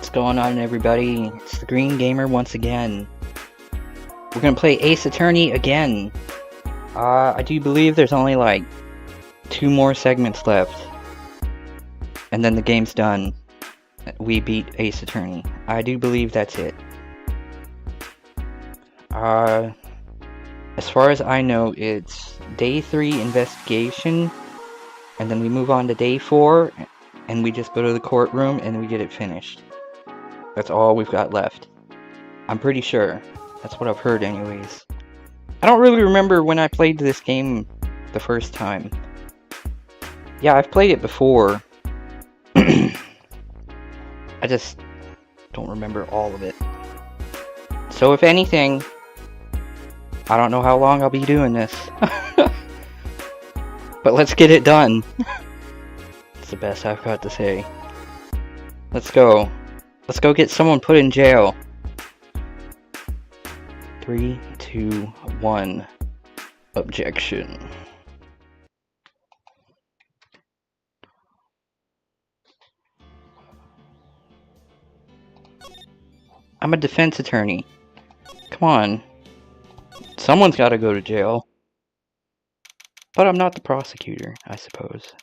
What's going on, everybody? It's the Green Gamer once again. We're gonna play Ace Attorney again. I do believe there's only like 2 more segments left, and then the game's done. We beat Ace Attorney. I do believe that's it. As far as I know, it's day 3 investigation, and then we move on to day 4, and we just go to the courtroom and we get it finished. That's all we've got left. I'm pretty sure. That's what I've heard anyways. I don't really remember when I played this game the first time. Yeah, I've played it before. I just don't remember all of it. So if anything, I don't know how long I'll be doing this. But let's get it done. It's the best I've got to say. Let's go. Let's go get someone put in jail. 3, 2, 1. Objection. I'm a defense attorney. Come on. Someone's got to go to jail. But I'm not the prosecutor, I suppose.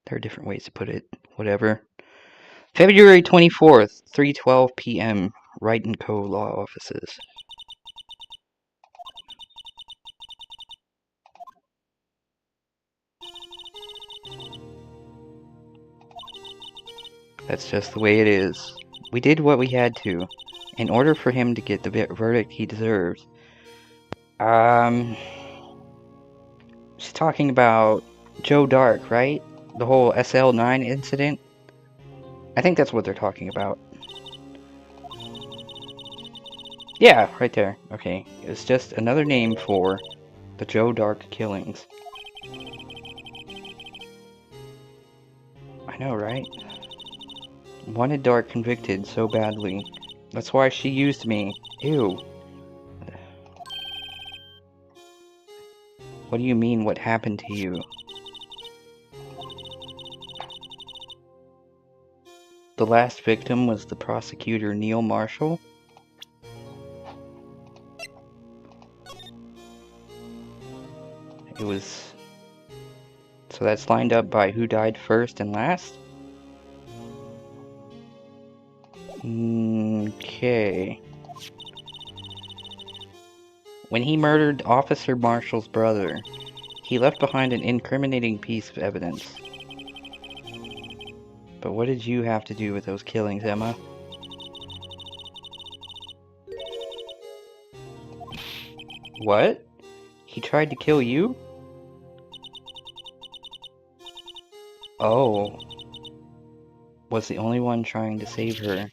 There are different ways to put it. Whatever. February 24th, 3:12 p.m. Wright & Co. Law Offices. That's just the way it is. We did what we had to, in order for him to get the verdict he deserves. She's talking about Joe Dark, right? The whole SL9 incident? I think that's what they're talking about. Yeah, right there. Okay, it's just another name for the Joe Dark killings. I know, right? Wanted Dark convicted so badly. That's why she used me. Ew. What do you mean, what happened to you? The last victim was the prosecutor, Neil Marshall. It was... So that's lined up by who died first and last? Okay. When he murdered Officer Marshall's brother, he left behind an incriminating piece of evidence. But what did you have to do with those killings, Emma? What? He tried to kill you? Oh. Was the only one trying to save her.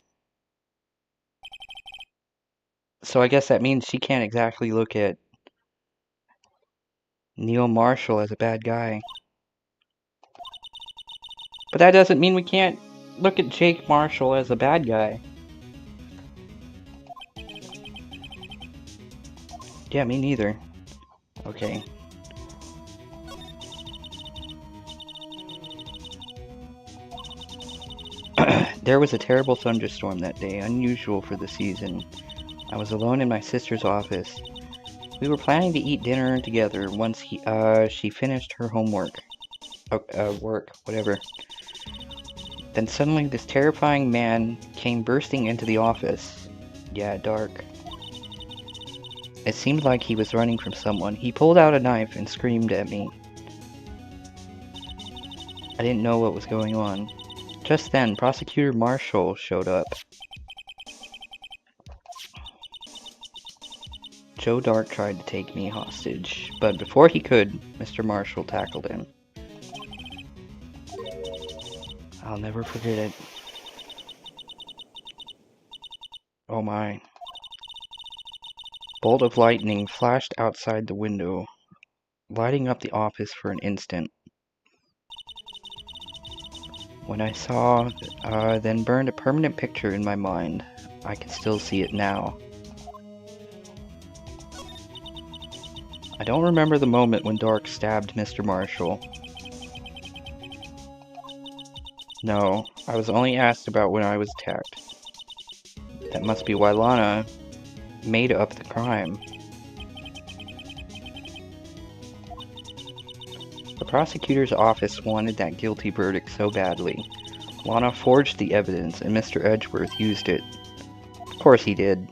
So I guess that means she can't exactly look at Neil Marshall as a bad guy. But that doesn't mean we can't look at Jake Marshall as a bad guy. Yeah, me neither. Okay. There was a terrible thunderstorm that day, unusual for the season. I was alone in my sister's office. We were planning to eat dinner together once she finished her homework. Work, whatever. Then suddenly this terrifying man came bursting into the office. Yeah, Dark. It seemed like he was running from someone. He pulled out a knife and screamed at me. I didn't know what was going on. Just then, Prosecutor Marshall showed up. Joe Dark tried to take me hostage, but before he could, Mr. Marshall tackled him. I'll never forget it. Oh my. Bolt of lightning flashed outside the window, lighting up the office for an instant. When I saw, then burned a permanent picture in my mind. I can still see it now. I don't remember the moment when Dark stabbed Mr. Marshall. No, I was only asked about when I was attacked. That must be why Lana made up the crime. The prosecutor's office wanted that guilty verdict so badly. Lana forged the evidence and Mr. Edgeworth used it. Of course he did.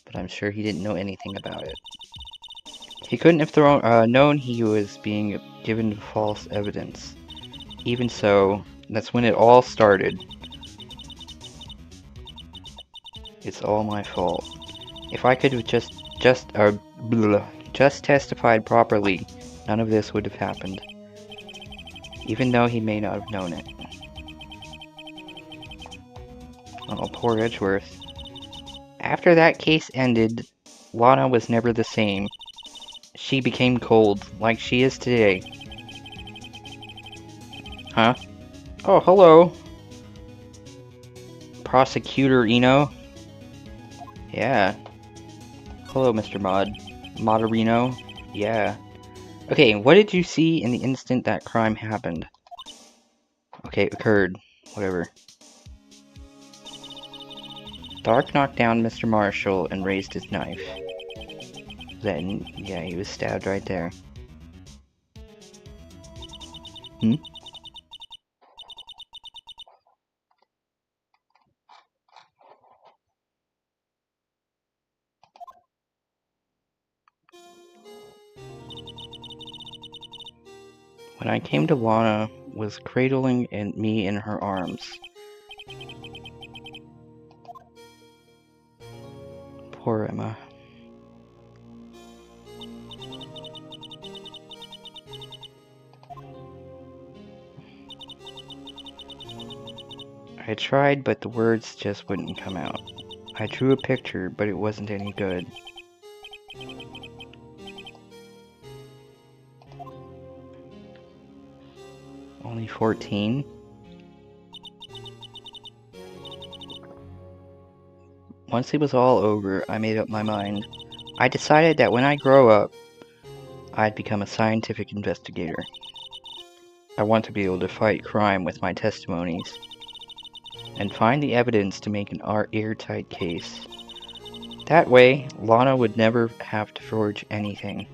But I'm sure he didn't know anything about it. He couldn't have known he was being given false evidence. Even so, that's when it all started. It's all my fault. If I could have just testified properly, none of this would have happened. Even though he may not have known it. Oh, poor Edgeworth. After that case ended, Lana was never the same. She became cold, like she is today. Huh? Oh, hello. Prosecutor Eno? Yeah. Hello, Mr. Moderino? Yeah. Okay, what did you see in the instant that crime happened? Okay, it occurred. Whatever. Dark knocked down Mr. Marshall and raised his knife. Then, yeah, he was stabbed right there. Hmm? When I came to Lana was cradling me in her arms. Poor Emma. I tried, but the words just wouldn't come out. I drew a picture, but it wasn't any good. Only 14? Once it was all over, I made up my mind. I decided that when I grow up, I'd become a scientific investigator. I want to be able to fight crime with my testimonies and find the evidence to make an airtight case. That way, Lana would never have to forge anything.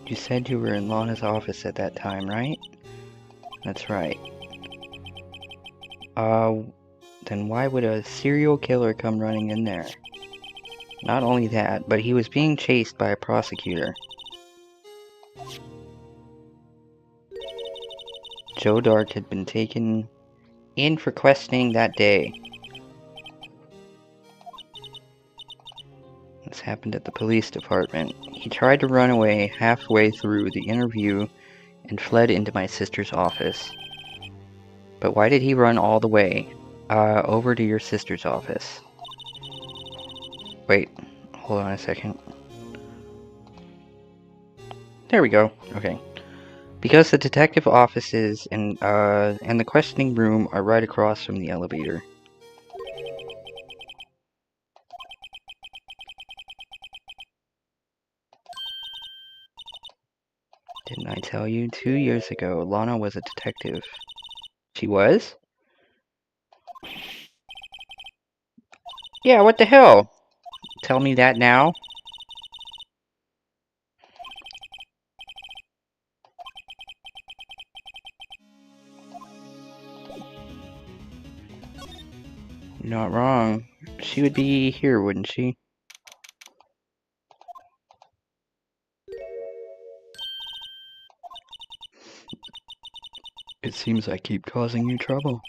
You said you were in Lana's office at that time, right? That's right. Then why would a serial killer come running in there? Not only that, but he was being chased by a prosecutor. Joe Dark had been taken in for questioning that day. This happened at the police department. He tried to run away halfway through the interview and fled into my sister's office. But why did he run all the way over to your sister's office? Wait, hold on a second. There we go. Okay. Because the detective offices and the questioning room are right across from the elevator. Didn't I tell you? 2 years ago, Lana was a detective. She was? Yeah, what the hell? Tell me that now? You're not wrong. She would be here, wouldn't she? It seems I keep causing you trouble.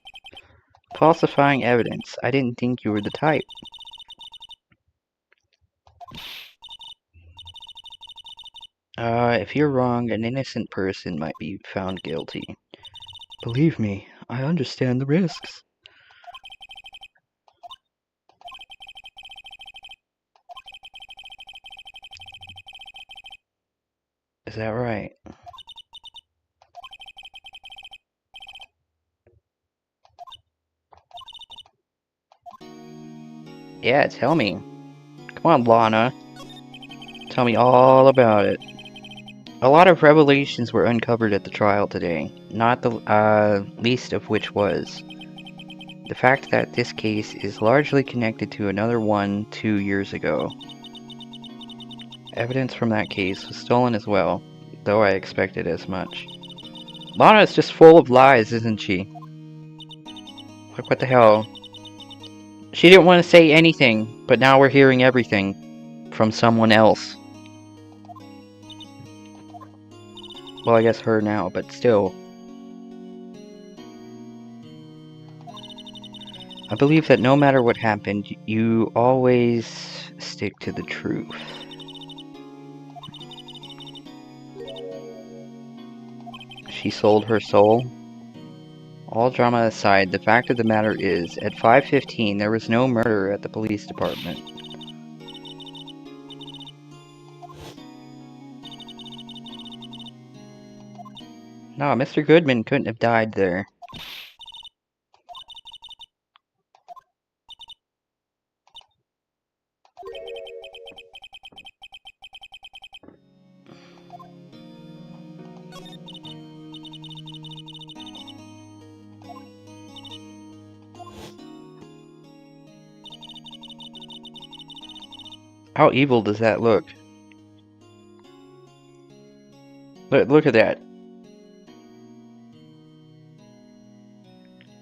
Falsifying evidence. I didn't think you were the type. If you're wrong, an innocent person might be found guilty. Believe me, I understand the risks. Is that right? Yeah, tell me. Come on, Lana. Tell me all about it. A lot of revelations were uncovered at the trial today, not the least of which was the fact that this case is largely connected to another one 2 years ago. Evidence from that case was stolen as well, though I expected as much. Lana is just full of lies, isn't she? Like, what the hell? She didn't want to say anything, but now we're hearing everything from someone else. Well, I guess her now, but still. I believe that no matter what happened, you always stick to the truth. She sold her soul? All drama aside, the fact of the matter is, at 5:15 there was no murder at the police department. No, Mr. Goodman couldn't have died there. How evil does that look? Look at that.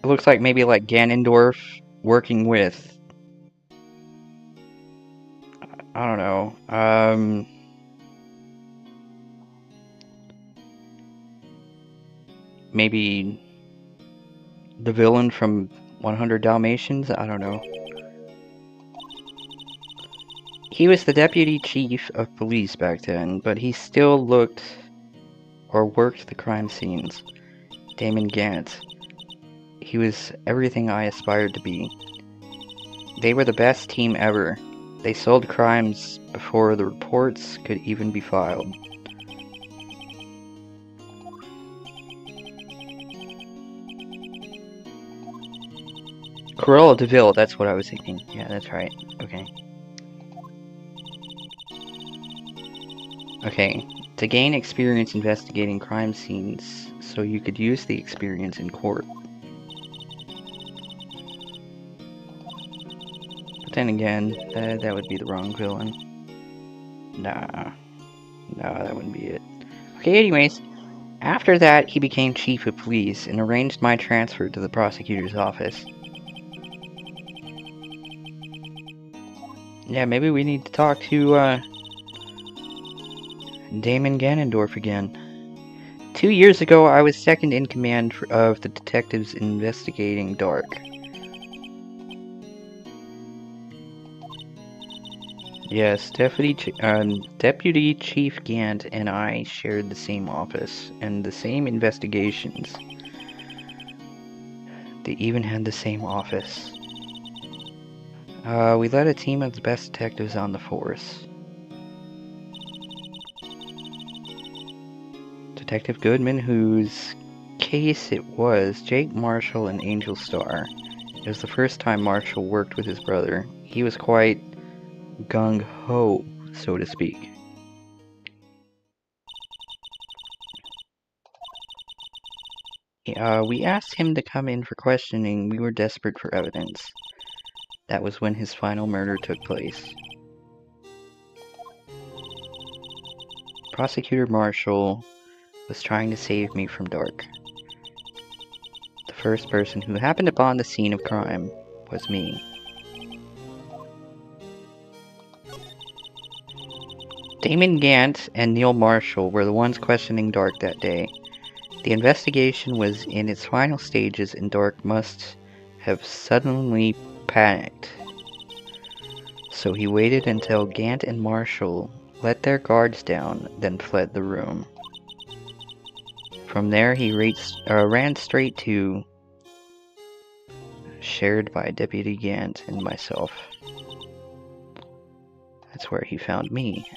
It looks like maybe like Ganondorf working with... I don't know. Maybe the villain from 100 Dalmatians? I don't know. He was the deputy chief of police back then, but he still looked or worked the crime scenes. Damon Gant. He was everything I aspired to be. They were the best team ever. They solved crimes before the reports could even be filed. Cruella de Vil, that's what I was thinking. Yeah, that's right. Okay. Okay. To gain experience investigating crime scenes, so you could use the experience in court. But then again, that would be the wrong villain. Nah. No, that wouldn't be it. Okay, anyways. After that, he became chief of police and arranged my transfer to the prosecutor's office. Yeah, maybe we need to talk to, Damon Ganondorf again. 2 years ago, I was second in command of the detectives investigating Dark. Yes, Deputy Chief Gant and I shared the same office and the same investigations. They even had the same office. We led a team of the best detectives on the force. Detective Goodman, whose case it was, Jake Marshall and Angel Starr. It was the first time Marshall worked with his brother. He was quite gung-ho, so to speak. We asked him to come in for questioning. We were desperate for evidence. That was when his final murder took place. Prosecutor Marshall was trying to save me from Dark. The first person who happened upon the scene of crime was me. Damon Gant and Neil Marshall were the ones questioning Dark that day. The investigation was in its final stages and Dark must have suddenly panicked. So he waited until Gant and Marshall let their guards down, then fled the room. From there he ran straight to shared by Deputy Gant and myself. That's where he found me.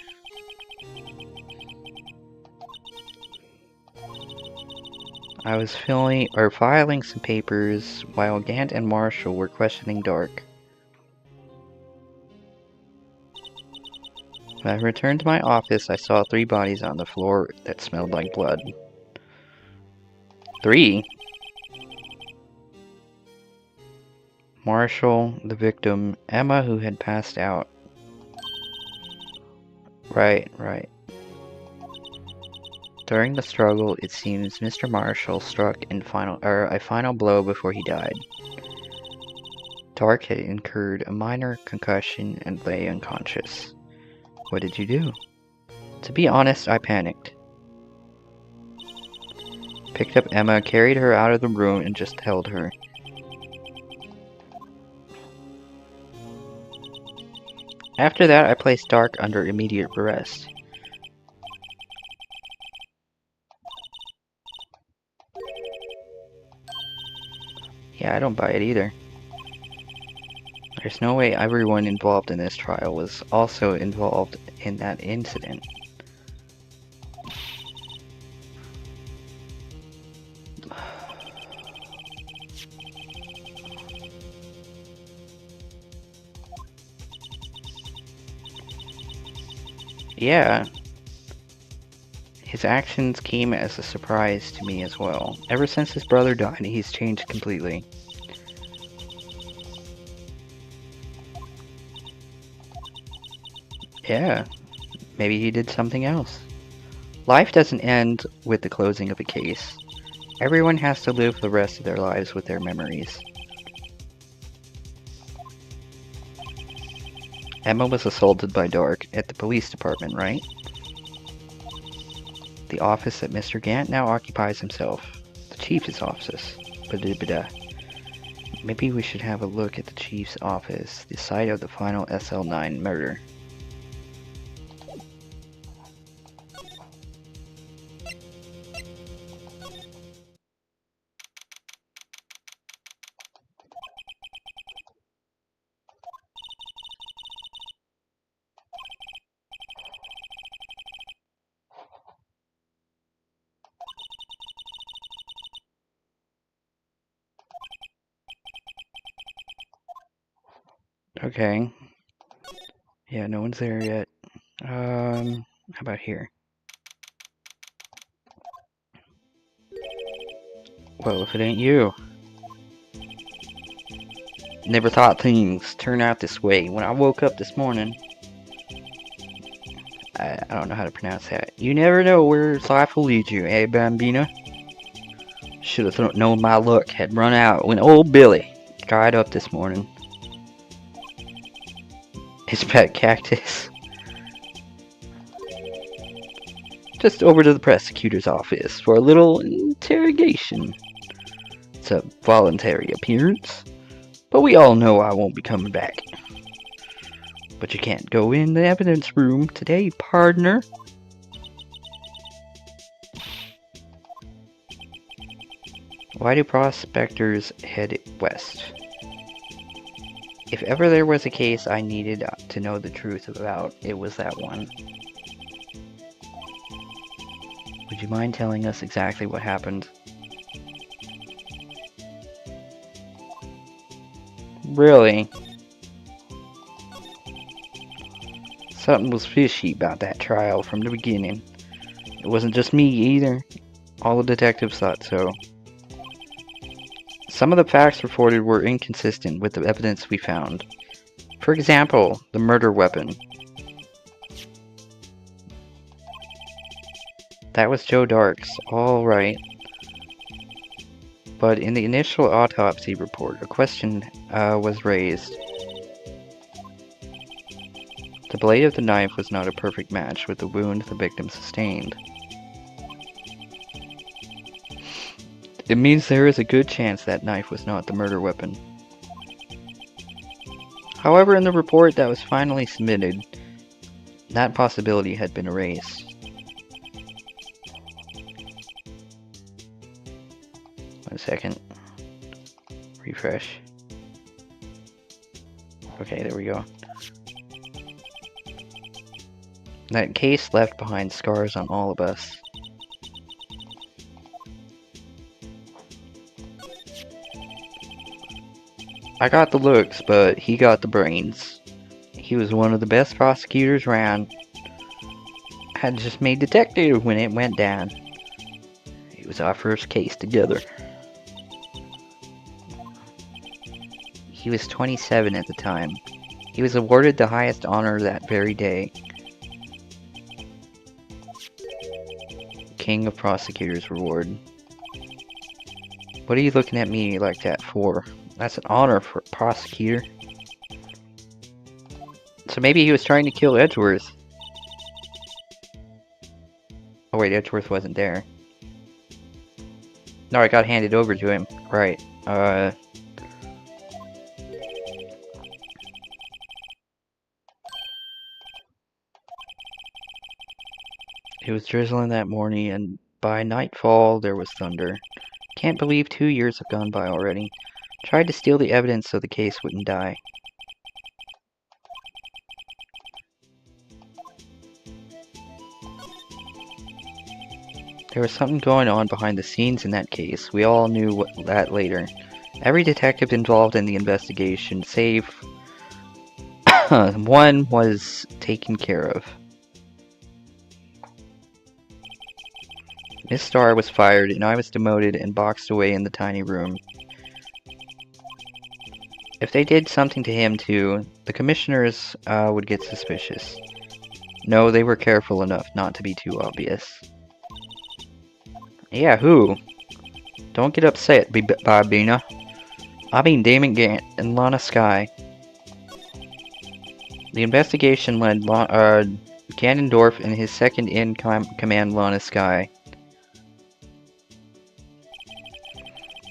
I was filing some papers while Gant and Marshall were questioning Dark. When I returned to my office, I saw 3 bodies on the floor that smelled like blood. 3? Marshall, the victim, Emma, who had passed out. Right. During the struggle, it seems Mr. Marshall struck a final blow before he died. Dark had incurred a minor concussion and lay unconscious. What did you do? To be honest, I panicked. Picked up Emma, carried her out of the room, and just held her. After that, I placed Dark under immediate arrest. Yeah, I don't buy it either. There's no way everyone involved in this trial was also involved in that incident. Yeah. His actions came as a surprise to me as well. Ever since his brother died, he's changed completely. Yeah, maybe he did something else. Life doesn't end with the closing of a case. Everyone has to live the rest of their lives with their memories. Emma was assaulted by Dark at the police department, right? The office that Mr. Gant now occupies himself. The chief's office. Maybe we should have a look at the chief's office, the site of the final SL9 murder. Okay. Yeah, no one's there yet. How about here? Well, if it ain't you. Never thought things turn out this way. When I woke up this morning, I don't know how to pronounce that. You never know where life will lead you, eh, Bambina? Should have known my luck had run out when old Billy dried up this morning. His pet cactus. Just over to the prosecutor's office for a little interrogation. It's a voluntary appearance, but we all know I won't be coming back. But you can't go in the evidence room today, partner. Why do prospectors head west? If ever there was a case I needed to know the truth about, it was that one. Would you mind telling us exactly what happened? Really? Something was fishy about that trial from the beginning. It wasn't just me either. All the detectives thought so. Some of the facts reported were inconsistent with the evidence we found. For example, the murder weapon. That was Joe Dark's, all right. But in the initial autopsy report, a question was raised. The blade of the knife was not a perfect match with the wound the victim sustained. It means there is a good chance that knife was not the murder weapon. However, in the report that was finally submitted, that possibility had been erased. One second. Refresh. Okay, there we go. That case left behind scars on all of us. I got the looks, but he got the brains. He was one of the best prosecutors around, had just made detective when it went down. It was our first case together. He was 27 at the time. He was awarded the highest honor that very day. King of Prosecutors Reward. What are you looking at me like that for? That's an honor for a prosecutor. So maybe he was trying to kill Edgeworth. Oh wait, Edgeworth wasn't there. No, I got handed over to him. Right. It was drizzling that morning, and by nightfall there was thunder. Can't believe 2 years have gone by already. Tried to steal the evidence so the case wouldn't die. There was something going on behind the scenes in that case. We all knew that later. Every detective involved in the investigation, save one, was taken care of. Miss Starr was fired, and I was demoted and boxed away in the tiny room. If they did something to him too, the commissioners would get suspicious. No, they were careful enough not to be too obvious. Yeah, who? Don't get upset, Barbina. I mean Damon Gant and Lana Skye. The investigation led Ganondorf and his second-in-command Lana Skye.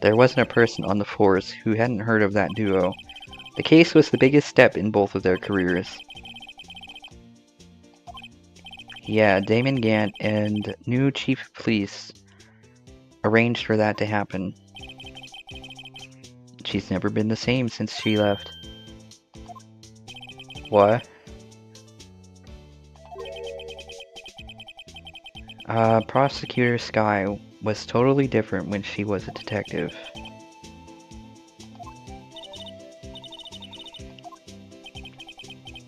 There wasn't a person on the force who hadn't heard of that duo. The case was the biggest step in both of their careers. Yeah, Damon Gant and new chief of police arranged for that to happen. She's never been the same since she left. What? Prosecutor Skye was totally different when she was a detective.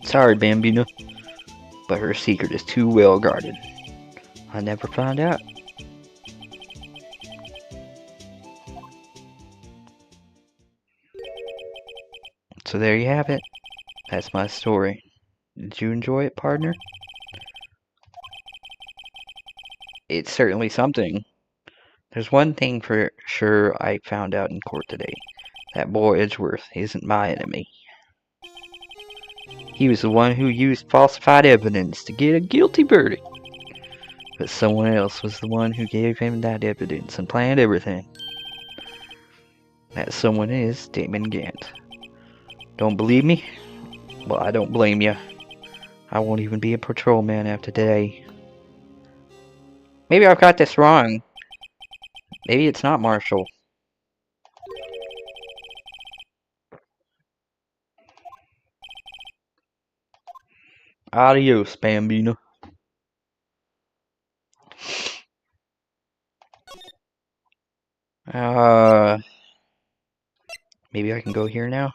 Sorry, Bambina, but her secret is too well guarded. I never found out. So there you have it. That's my story. Did you enjoy it, partner? It's certainly something. There's one thing for sure I found out in court today. That boy Edgeworth isn't my enemy. He was the one who used falsified evidence to get a guilty verdict. But someone else was the one who gave him that evidence and planned everything. That someone is Damon Gant. Don't believe me? Well, I don't blame you. I won't even be a patrolman after today. Maybe I've got this wrong. Maybe it's not Marshall. Adios, Bambina. Maybe I can go here now?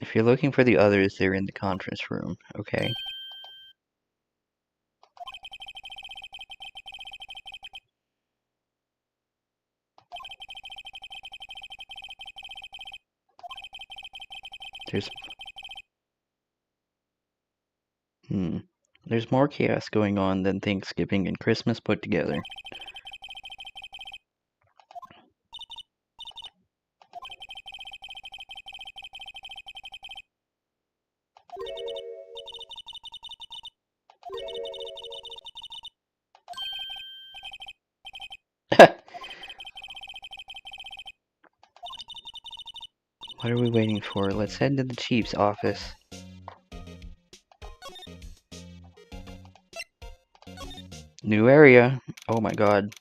If you're looking for the others, they're in the conference room. Okay. There's more chaos going on than Thanksgiving and Christmas put together. What are we waiting for? Let's head to the chief's office. New area. Oh my god.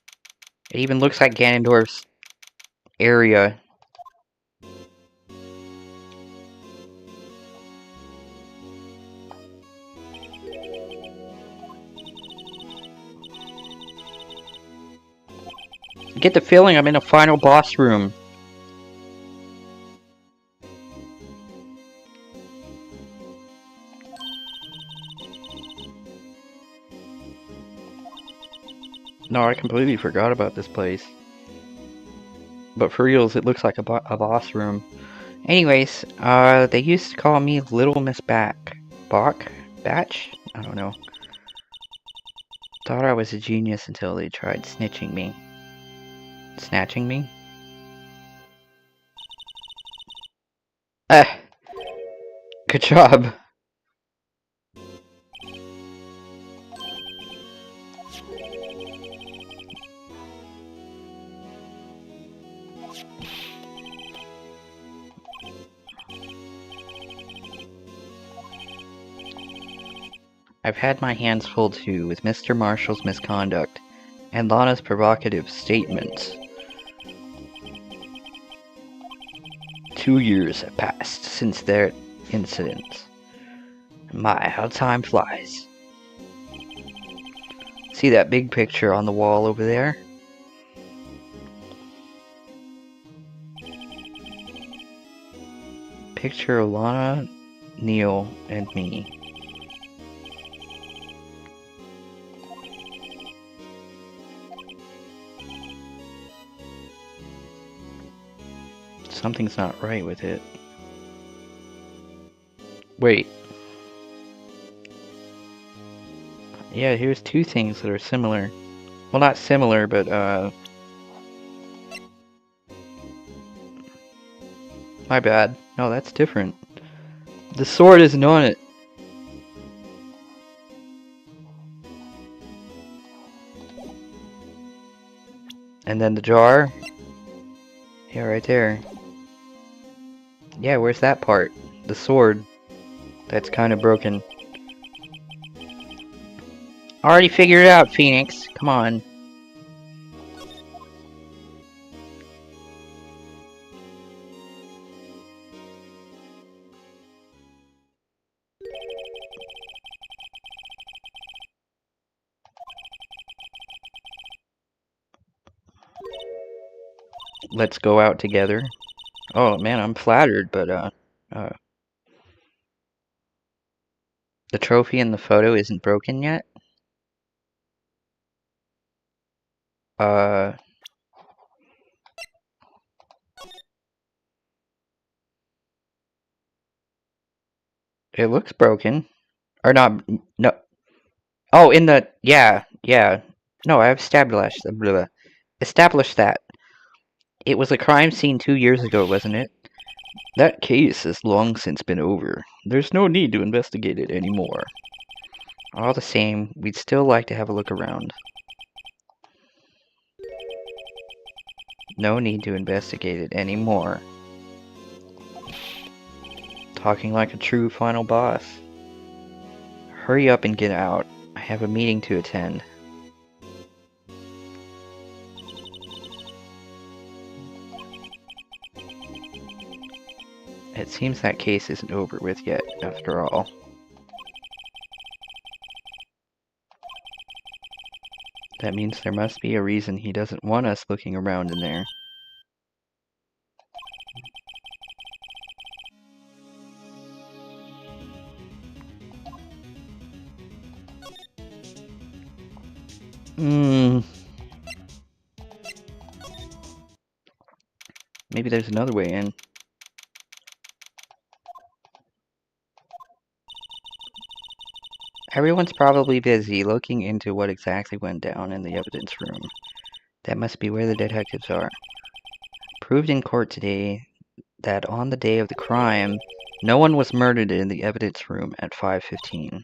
It even looks like Ganondorf's area. I get the feeling I'm in a final boss room. No, I completely forgot about this place. But for reals, it looks like a boss room. Anyways, they used to call me Little Miss Batch? I don't know. Thought I was a genius until they tried snitching me. Snatching me? Ah! Good job! I've had my hands full too with Mr. Marshall's misconduct and Lana's provocative statements. 2 years have passed since their incidents. My, how time flies. See that big picture on the wall over there? Picture of Lana, Neil, and me. Something's not right with it. Wait. Yeah, here's two things that are similar. Well, not similar, but, my bad. No, that's different. The sword isn't on it. And then the jar. Yeah, right there. Yeah, where's that part? The sword. That's kind of broken. Already figured it out, Phoenix. Come on. Let's go out together. Oh man, I'm flattered, but the trophy in the photo isn't broken yet. Uh, it looks broken. Or not, no. Oh, in the, yeah. No, I've established that. It was a crime scene 2 years ago, wasn't it? That case has long since been over. There's no need to investigate it anymore. All the same, we'd still like to have a look around. No need to investigate it anymore. Talking like a true final boss. Hurry up and get out. I have a meeting to attend. It seems that case isn't over with yet, after all. That means there must be a reason he doesn't want us looking around in there. Maybe there's another way in. Everyone's probably busy looking into what exactly went down in the evidence room. That must be where the detectives are. Proved in court today that on the day of the crime, no one was murdered in the evidence room at 5:15.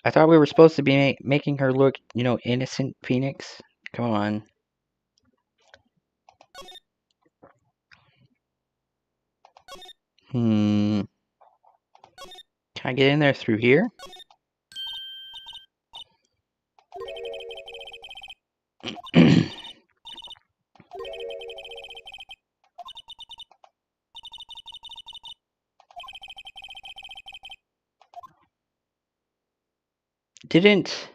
I thought we were supposed to be making her look, innocent, Phoenix. Come on. Can I get in there through here? Didn't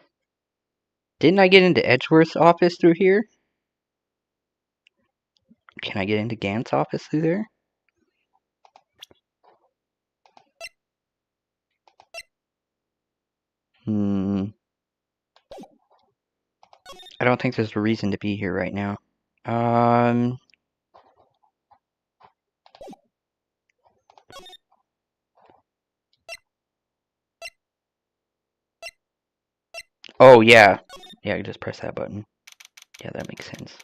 I get into Edgeworth's office through here? Can I get into Gant's office through there? I don't think there's a reason to be here right now. Oh, yeah. Yeah, I just press that button. Yeah, that makes sense.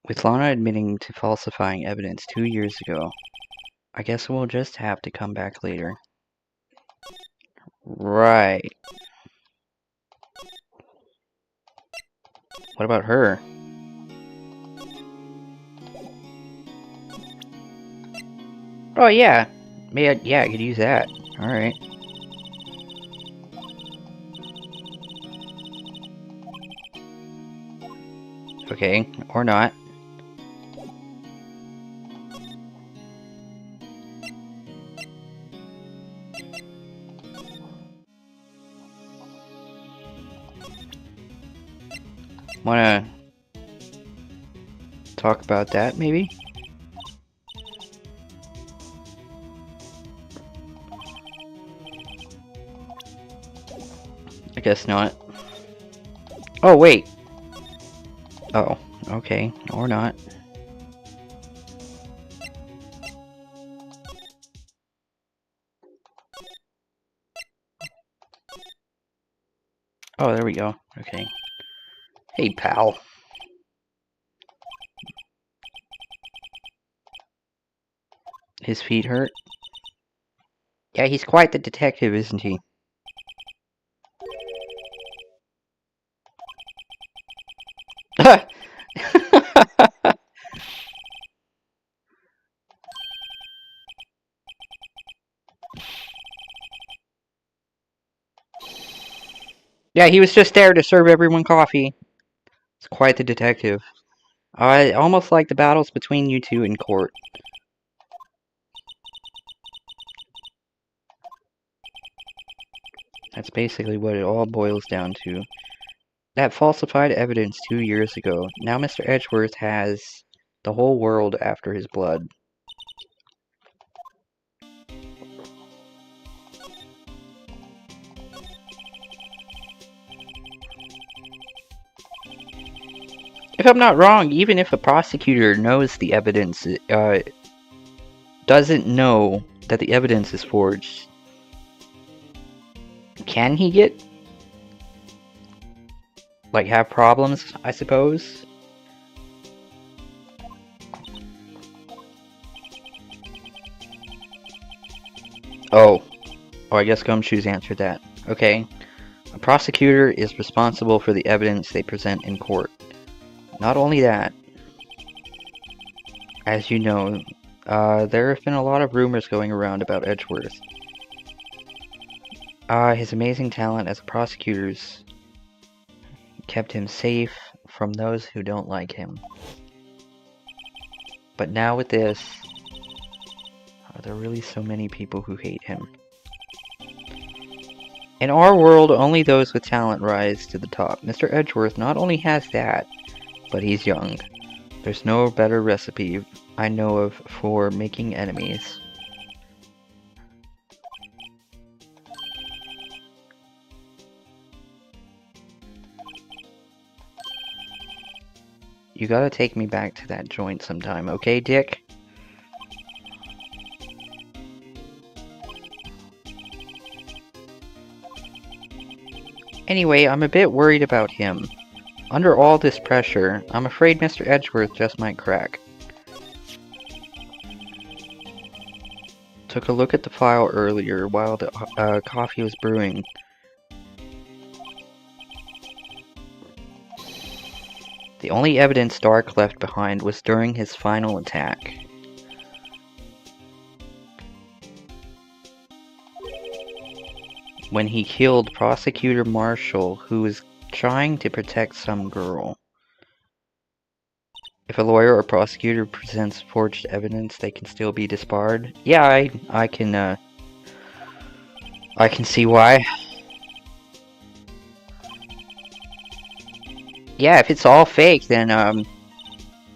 With Lana admitting to falsifying evidence 2 years ago, I guess we'll just have to come back later. Right. What about her? Oh, yeah. Maybe, yeah, I could use that. Alright. Okay, or not. Wanna talk about that, maybe? I guess not. Oh, wait. Oh, okay. Or not. Oh, there we go. Okay. Hey, pal. His feet hurt? Yeah, he's quite the detective, isn't he? Yeah, he was just there to serve everyone coffee. It's quite the detective. I almost like the battles between you two in court. That's basically what it all boils down to. That falsified evidence 2 years ago. Now Mr. Edgeworth has the whole world after his blood. If I'm not wrong, even if a prosecutor knows the evidence, doesn't know that the evidence is forged, can he get, like, have problems, I suppose? Oh, I guess Gumshoes answered that. Okay. A prosecutor is responsible for the evidence they present in court. Not only that, as you know, there have been a lot of rumors going around about Edgeworth. His amazing talent as a prosecutor's kept him safe from those who don't like him. But now with this, are there really so many people who hate him? In our world, only those with talent rise to the top. Mr. Edgeworth not only has that, but he's young. There's no better recipe I know of for making enemies. You gotta take me back to that joint sometime, okay, Dick? Anyway, I'm a bit worried about him. Under all this pressure, I'm afraid Mr. Edgeworth just might crack. Took a look at the file earlier while the coffee was brewing. The only evidence Dark left behind was during his final attack. When he killed Prosecutor Marshall, who was trying to protect some girl. If a lawyer or prosecutor presents forged evidence, they can still be disbarred. Yeah, I can see why. Yeah, if it's all fake, then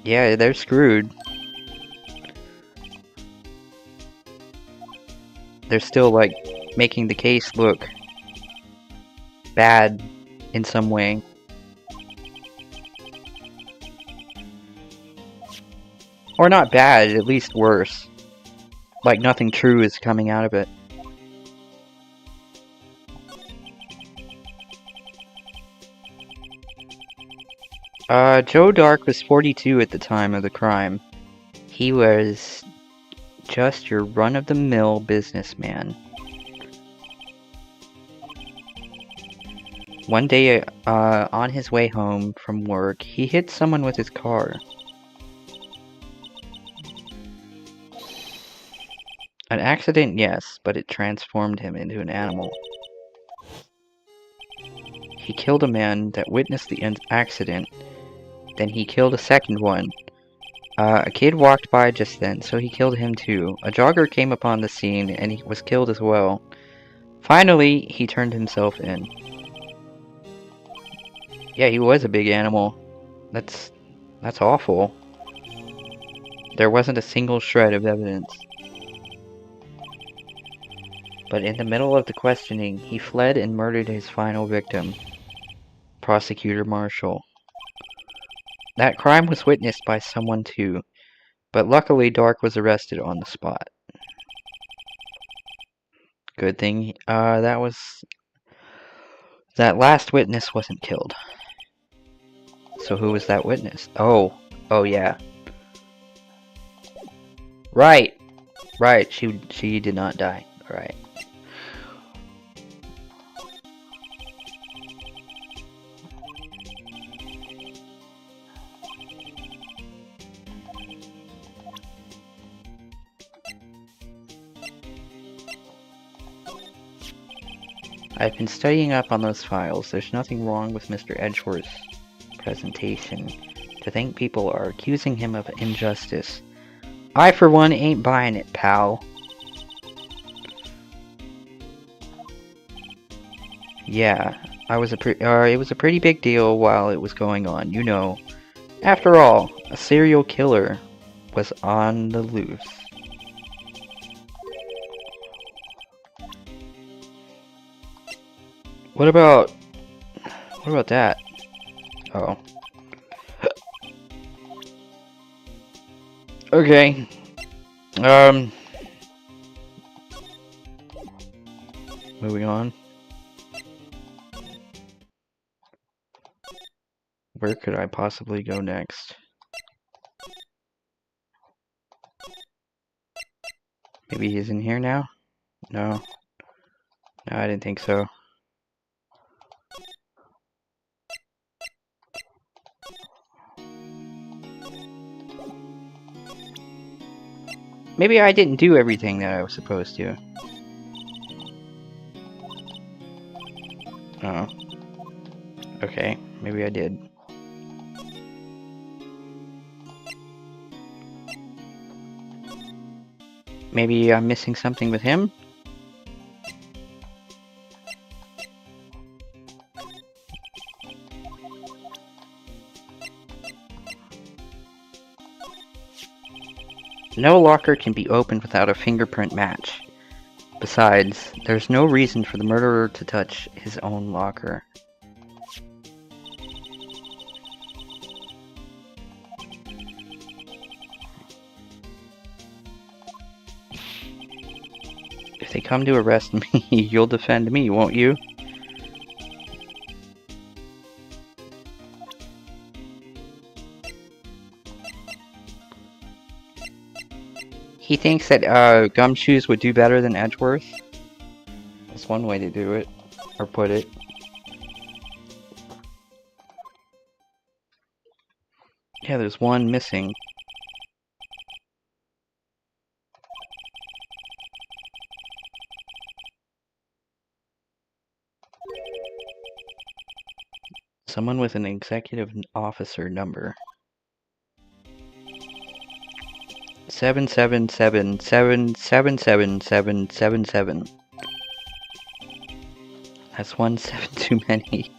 yeah, they're screwed. they're still, like, making the case look bad in some way. Or not bad, at least worse. Like nothing true is coming out of it. Joe Dark was 42 at the time of the crime. He was just your run-of-the-mill businessman. One day, on his way home from work, he hit someone with his car. An accident, yes, but it transformed him into an animal. He killed a man that witnessed the accident. Then he killed a second one. A kid walked by just then, so he killed him too. A jogger came upon the scene, and he was killed as well. Finally, he turned himself in. Yeah, he was a big animal. That's awful. There wasn't a single shred of evidence. But in the middle of the questioning, he fled and murdered his final victim, Prosecutor Marshall. That crime was witnessed by someone too, but luckily Dark was arrested on the spot. Good thing, that last witness wasn't killed. So who was that witness? Oh yeah. Right, she did not die, right. I've been studying up on those files. There's nothing wrong with Mr. Edgeworth's presentation. To think people are accusing him of injustice. I, for one, ain't buying it, pal. Yeah, it was a pretty big deal while it was going on, you know. After all, a serial killer was on the loose. What about that? Oh. Okay. Moving on. Where could I possibly go next? Maybe he's in here now? No. No, I didn't think so. Maybe I didn't do everything that I was supposed to. Oh. Okay, maybe I did. Maybe I'm missing something with him? No locker can be opened without a fingerprint match. Besides, there's no reason for the murderer to touch his own locker. If they come to arrest me, you'll defend me, won't you? He thinks that Gumshoes would do better than Edgeworth. That's one way to do it, or put it. Yeah, there's one missing. Someone with an executive officer number. 777777777. That's 1 7 too many.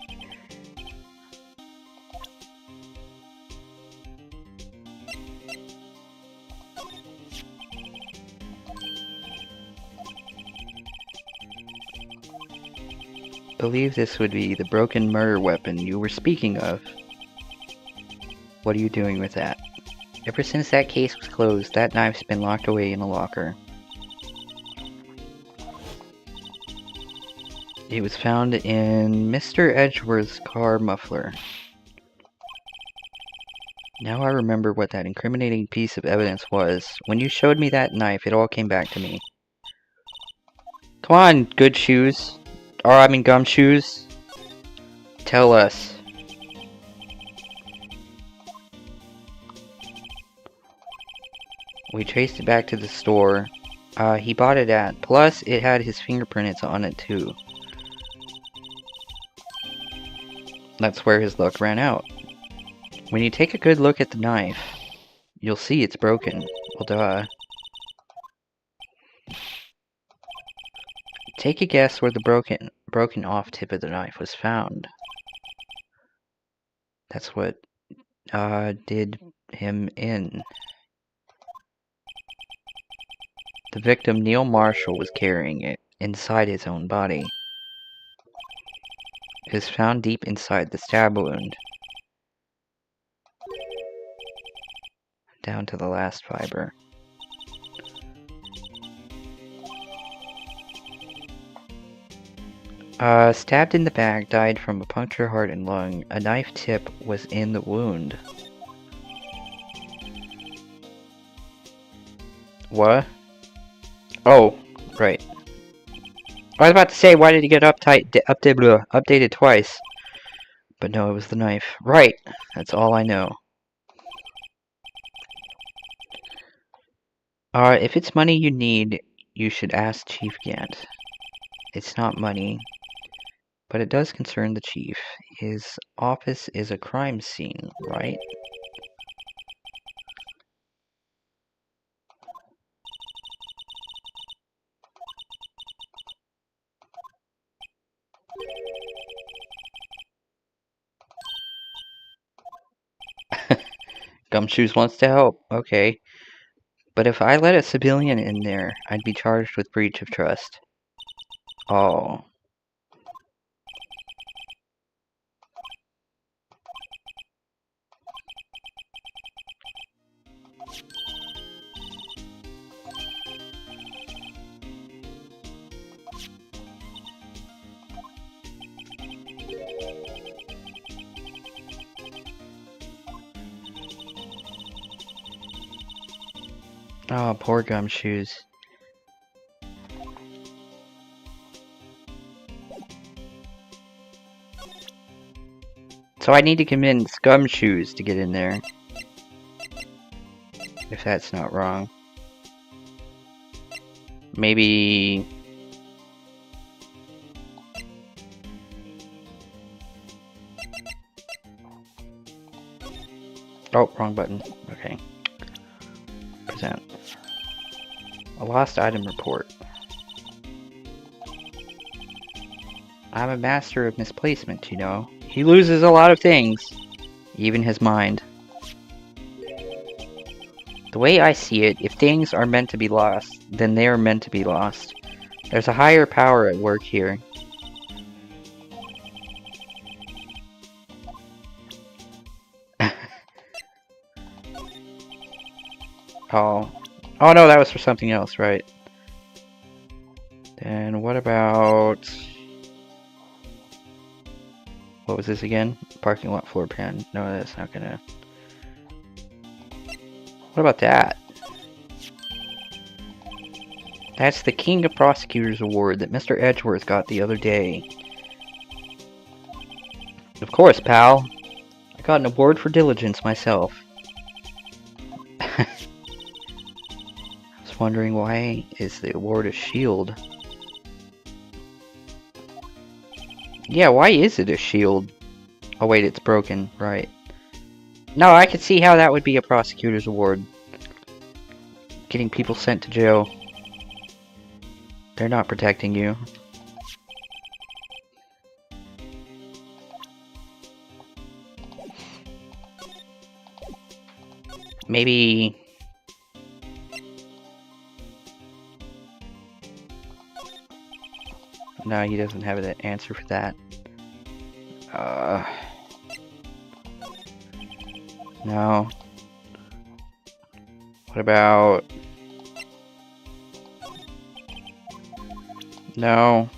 believe this would be the broken murder weapon you were speaking of. What are you doing with that? Ever since that case was closed, that knife's been locked away in a locker. It was found in Mr. Edgeworth's car muffler. Now I remember what that incriminating piece of evidence was. When you showed me that knife, it all came back to me. Come on, good shoes. Or, I mean, gumshoes. Tell us. We traced it back to the store he bought it at. Plus, it had his fingerprints on it, too. That's where his luck ran out. When you take a good look at the knife, you'll see it's broken. Well, duh. Take a guess where the broken off tip of the knife was found. That's what did him in. The victim, Neil Marshall, was carrying it inside his own body. It was found deep inside the stab wound, down to the last fiber. Stabbed in the back, died from a punctured heart and lung. A knife tip was in the wound. What? Oh, right. I was about to say, why did he get updated twice? But no, it was the knife. Right, that's all I know. If it's money you need, you should ask Chief Gant. It's not money, but it does concern the chief. His office is a crime scene, right? Gumshoes wants to help, okay. But if I let a civilian in there, I'd be charged with breach of trust. Oh. Oh, poor Gumshoes. So I need to convince Gumshoes to get in there. If that's not wrong. Maybe... Oh, wrong button. Okay. Present. A lost item report. I'm a master of misplacement, you know. He loses a lot of things. Even his mind. The way I see it, if things are meant to be lost, then they are meant to be lost. There's a higher power at work here. Oh. Oh no, that was for something else, right? Then what about... What was this again? Parking lot floor plan. No, that's not gonna... What about that? That's the King of Prosecutors Award that Mr. Edgeworth got the other day. Of course, pal. I got an award for diligence myself. I was wondering why is the award a shield? Yeah, why is it a shield? Oh wait, it's broken, right. No, I could see how that would be a prosecutor's award. Getting people sent to jail. They're not protecting you. Maybe... No, he doesn't have an answer for that. No. What about... No.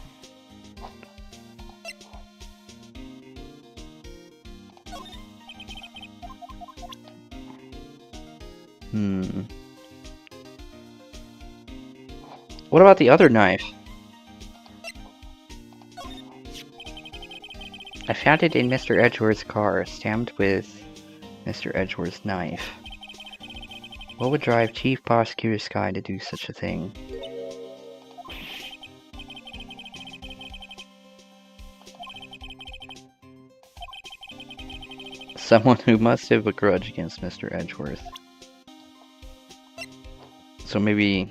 What about the other knife? I found it in Mr. Edgeworth's car, stamped with Mr. Edgeworth's knife. What would drive Chief Prosecutor Sky to do such a thing? Someone who must have a grudge against Mr. Edgeworth. So maybe...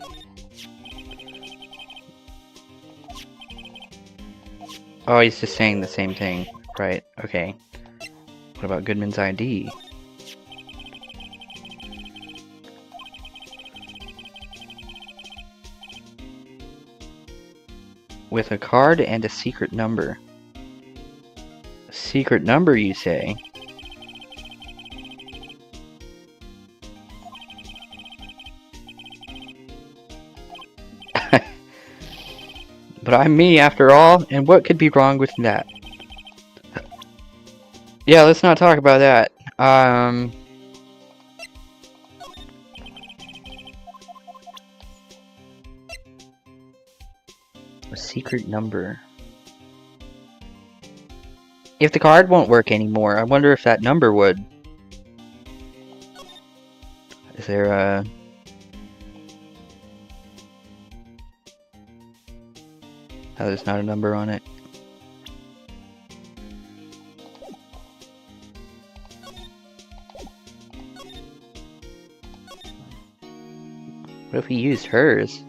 Oh, he's just saying the same thing. Right, okay. What about Goodman's ID? With a card and a secret number. A secret number, you say? But I'm me, after all, and what could be wrong with that? Yeah, let's not talk about that. A secret number. If the card won't work anymore, I wonder if that number would. Is there a... Oh, there's not a number on it. What if we used hers?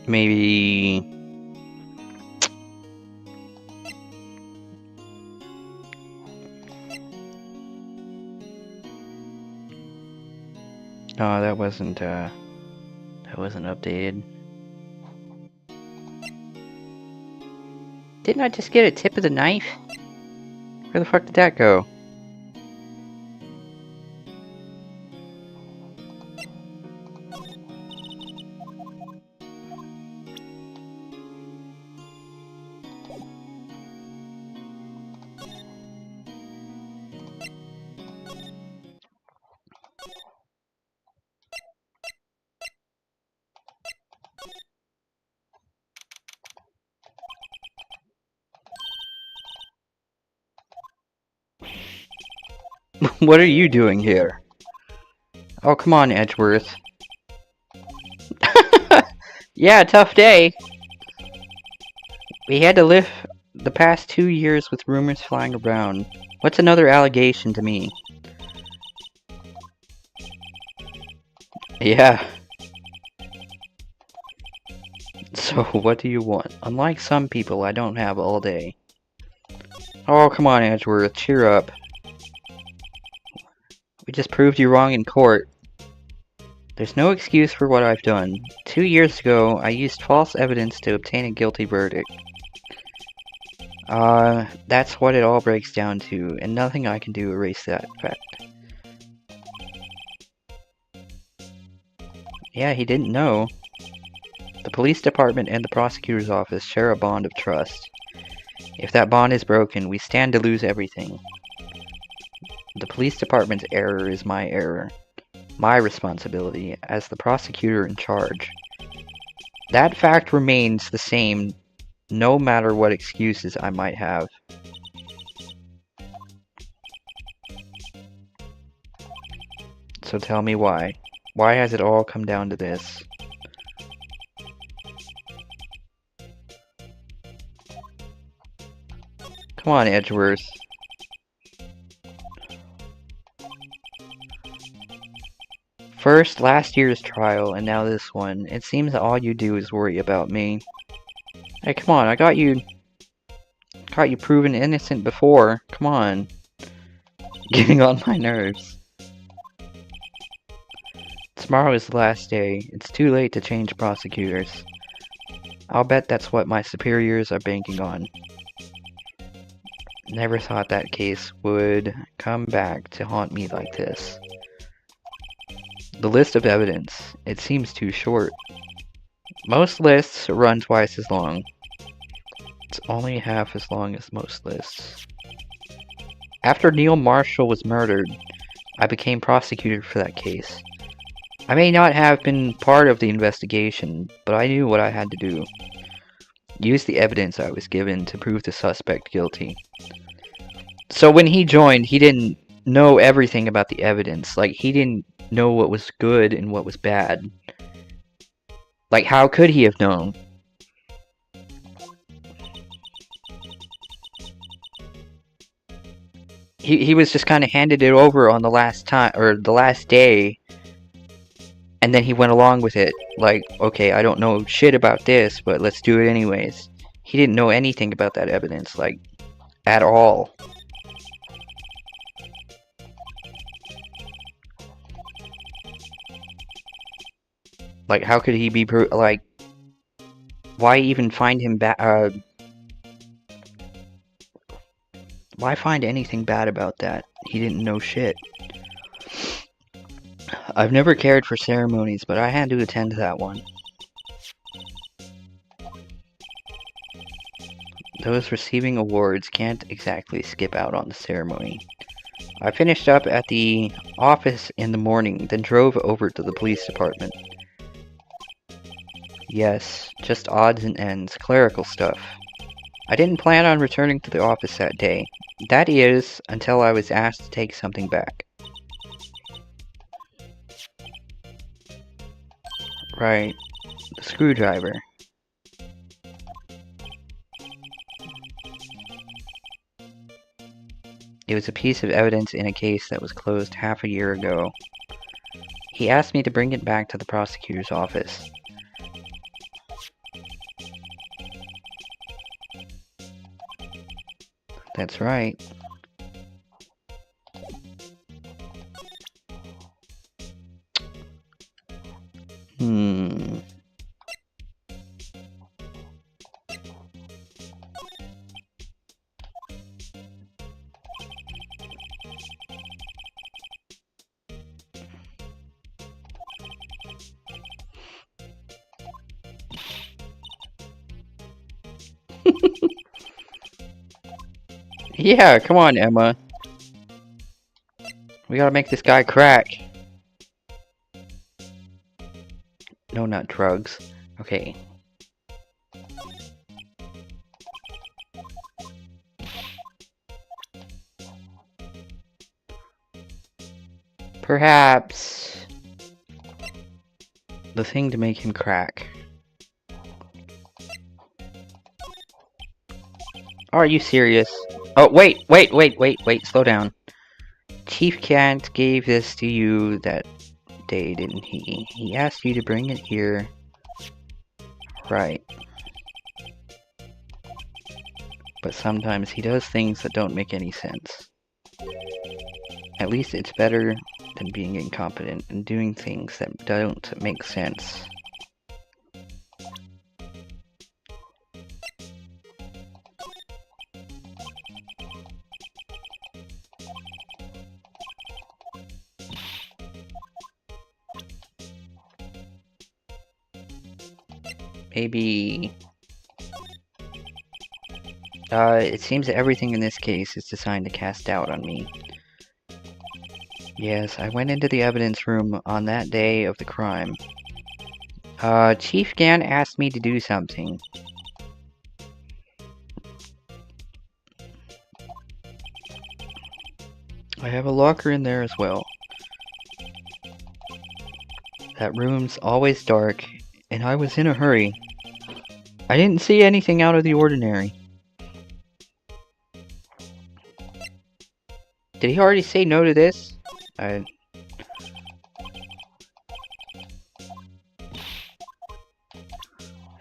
Maybe... Oh, that wasn't updated. Didn't I just get a tip of the knife? Where the fuck did that go? What are you doing here? Oh, come on, Edgeworth. Yeah, tough day. We had to live the past 2 years with rumors flying around. What's another allegation to me? Yeah. So, what do you want? Unlike some people, I don't have all day. Oh, come on, Edgeworth, cheer up. We just proved you wrong in court. There's no excuse for what I've done. 2 years ago, I used false evidence to obtain a guilty verdict. That's what it all breaks down to, and nothing I can do to erase that fact. Yeah, he didn't know. The police department and the prosecutor's office share a bond of trust. If that bond is broken, we stand to lose everything. The police department's error is my error. My responsibility as the prosecutor in charge. That fact remains the same no matter what excuses I might have. So tell me why. Why has it all come down to this? Come on, Edgeworth. First, last year's trial, and now this one. It seems that all you do is worry about me. Hey, come on, I got you proven innocent before. Come on. Getting on my nerves. Tomorrow is the last day. It's too late to change prosecutors. I'll bet that's what my superiors are banking on. Never thought that case would come back to haunt me like this. The list of evidence. It seems too short. Most lists run twice as long. It's only half as long as most lists. After Neil Marshall was murdered, I became prosecutor for that case. I may not have been part of the investigation, but I knew what I had to do. Use the evidence I was given to prove the suspect guilty. So when he joined, he didn't know everything about the evidence. Like, he didn't know what was good and what was bad. Like, how could he have known? He was just kind of handed it over on the last time, or the last day, and then he went along with it. Like, okay, I don't know shit about this, but let's do it anyways. He didn't know anything about that evidence, like, at all. Like, how could he be, like, why even find him why find anything bad about that? He didn't know shit. I've never cared for ceremonies, but I had to attend that one. Those receiving awards can't exactly skip out on the ceremony. I finished up at the office in the morning, then drove over to the police department. Yes, just odds and ends, clerical stuff. I didn't plan on returning to the office that day. That is, until I was asked to take something back. Right, the screwdriver. It was a piece of evidence in a case that was closed half a year ago. He asked me to bring it back to the prosecutor's office. That's right. Yeah, come on, Emma. We gotta make this guy crack. No, not drugs. Okay. Perhaps the thing to make him crack. Are you serious? Oh, wait, slow down. Chief Kant gave this to you that day, didn't he? He asked you to bring it here. Right. But sometimes he does things that don't make any sense. At least it's better than being incompetent and doing things that don't make sense. Maybe... it seems that everything in this case is designed to cast doubt on me. Yes, I went into the evidence room on that day of the crime. Chief Gann asked me to do something. I have a locker in there as well. That room's always dark, and I was in a hurry. I didn't see anything out of the ordinary. Did he already say no to this?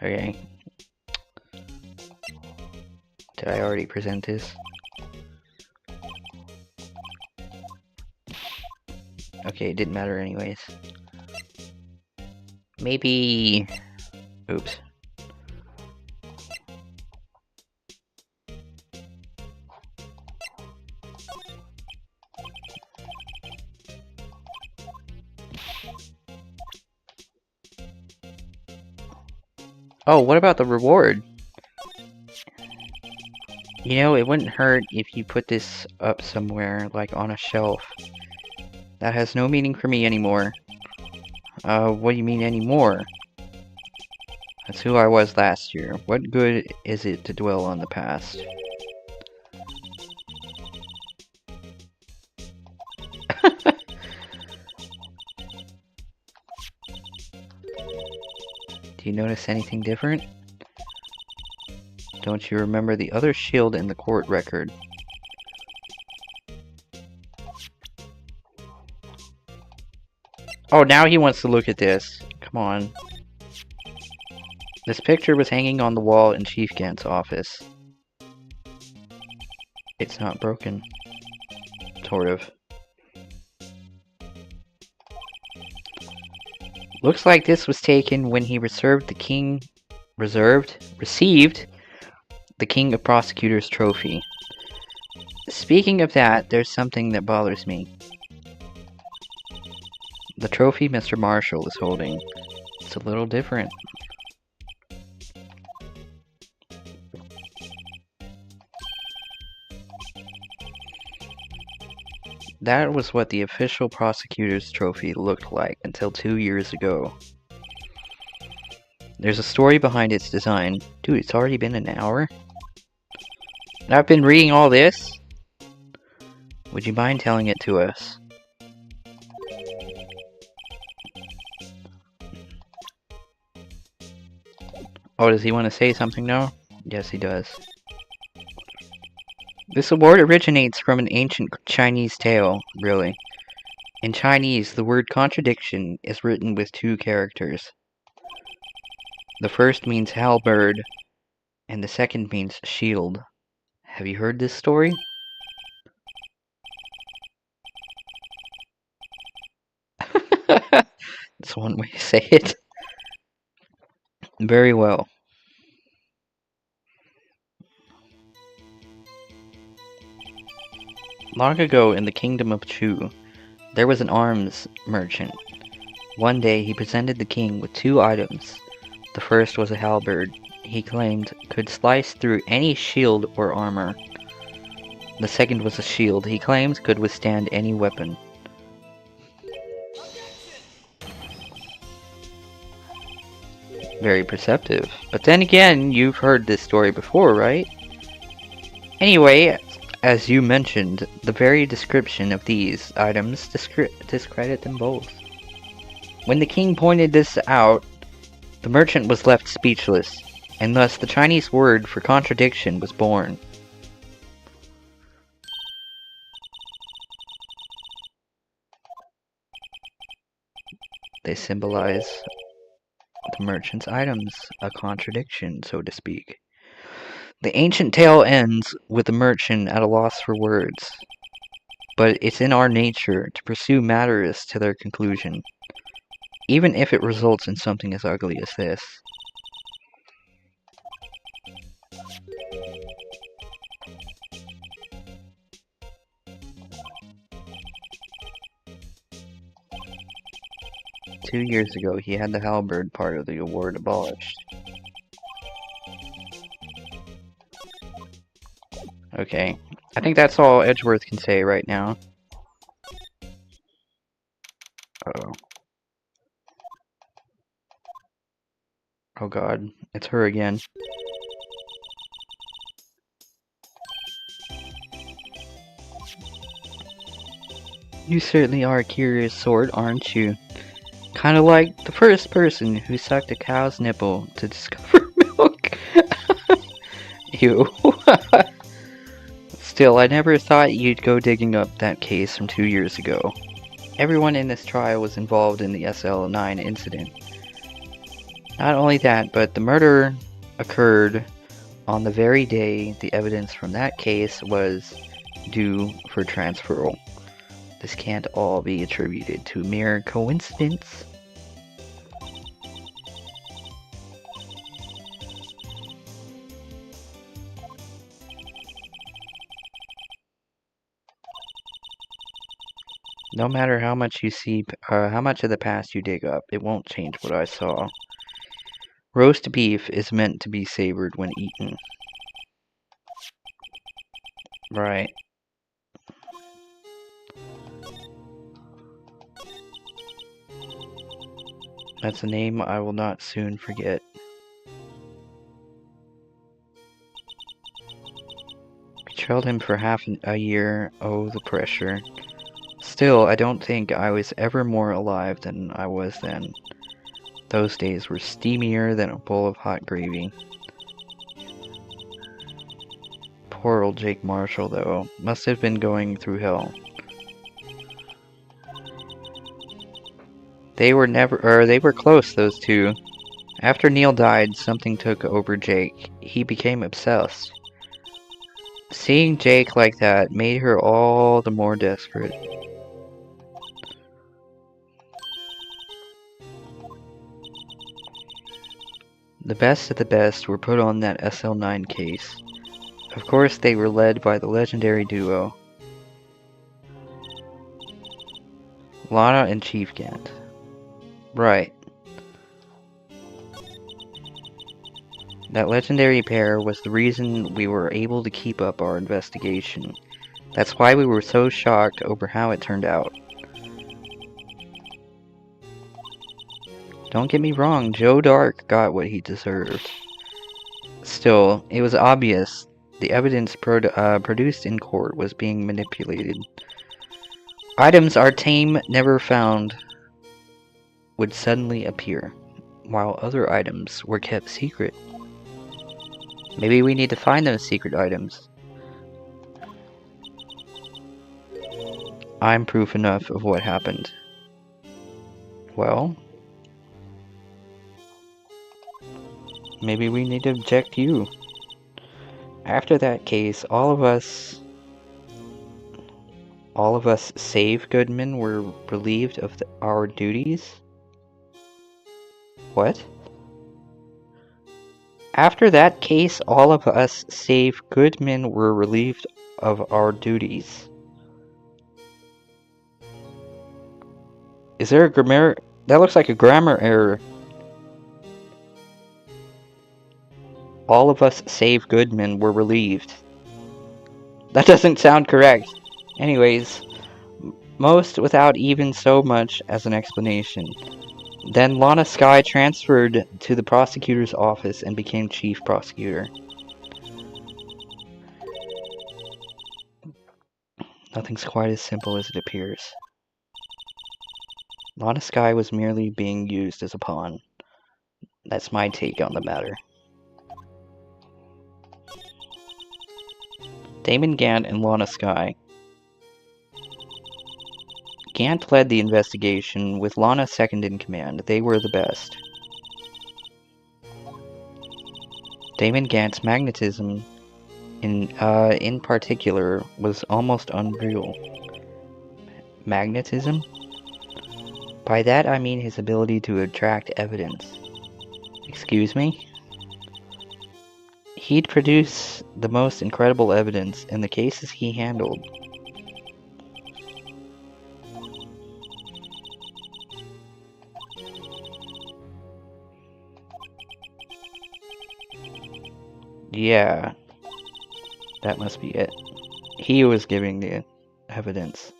Okay. Did I already present this? Okay, it didn't matter anyways. Maybe... Oops. Oh, what about the reward? You know, it wouldn't hurt if you put this up somewhere, like on a shelf. That has no meaning for me anymore. What do you mean anymore? That's who I was last year. What good is it to dwell on the past? Do you notice anything different? Don't you remember the other shield in the court record? Oh, now he wants to look at this. Come on. This picture was hanging on the wall in Chief Gant's office. It's not broken. Sort of. Looks like this was taken when he received the King of Prosecutors trophy. Speaking of that, there's something that bothers me. The trophy Mr. Marshall is holding. It's a little different. That was what the official prosecutor's trophy looked like until 2 years ago. There's a story behind its design. Dude, it's already been an hour? And I've been reading all this? Would you mind telling it to us? Oh, does he want to say something now? Yes, he does. This award originates from an ancient Chinese tale, really. In Chinese, the word contradiction is written with 2 characters. The first means halberd, and the second means shield. Have you heard this story? That's one way to say it. Very well. Long ago in the kingdom of Chu, there was an arms merchant. One day he presented the king with 2 items. The first was a halberd, he claimed could slice through any shield or armor. The second was a shield he claimed could withstand any weapon. Very perceptive. But then again, you've heard this story before, right? Anyway, as you mentioned, the very description of these items discredit them both. When the king pointed this out, the merchant was left speechless, and thus the Chinese word for contradiction was born. They symbolize the merchant's items, a contradiction, so to speak. The ancient tale ends with the merchant at a loss for words, but it's in our nature to pursue matters to their conclusion, even if it results in something as ugly as this. Two years ago, he had the halberd part of the award abolished. Okay, I think that's all Edgeworth can say right now. Uh-oh. Oh god, it's her again. You certainly are a curious sort, aren't you? Kinda like the first person who sucked a cow's nipple to discover milk. Ew. It's Still, I never thought you'd go digging up that case from 2 years ago. Everyone in this trial was involved in the SL9 incident. Not only that, but the murder occurred on the very day the evidence from that case was due for transferal. This can't all be attributed to mere coincidence. No matter how much you see, how much of the past you dig up, it won't change what I saw. Roast beef is meant to be savored when eaten. Right. That's a name I will not soon forget. We trailed him for half a year. Oh, the pressure. Still, I don't think I was ever more alive than I was then. Those days were steamier than a bowl of hot gravy. Poor old Jake Marshall, though, must have been going through hell. They were close, those two. After Neil died, something took over Jake. He became obsessed. Seeing Jake like that made her all the more desperate. The best of the best were put on that SL9 case. Of course, they were led by the legendary duo, Lana and Chief Gant. Right. That legendary pair was the reason we were able to keep up our investigation. That's why we were so shocked over how it turned out. Don't get me wrong, Joe Dark got what he deserved. Still, it was obvious the evidence produced in court was being manipulated. Items our team never found would suddenly appear, while other items were kept secret. Maybe we need to find those secret items. I'm proof enough of what happened. Well, maybe we need to object you. After that case, all of us save Goodman were relieved of our duties. What? After that case, all of us save Goodman were relieved of our duties. Is there a grammar? That looks like a grammar error. All of us save Goodman were relieved. That doesn't sound correct. Anyways, most without even so much as an explanation. Then Lana Skye transferred to the prosecutor's office and became chief prosecutor. Nothing's quite as simple as it appears. Lana Skye was merely being used as a pawn. That's my take on the matter. Damon Gant and Lana Skye. Gant led the investigation, with Lana second in command. They were the best. Damon Gant's magnetism, in particular, was almost unreal. Magnetism? By that I mean his ability to attract evidence. Excuse me? He'd produce the most incredible evidence in the cases he handled. Yeah, that must be it. He was giving the evidence.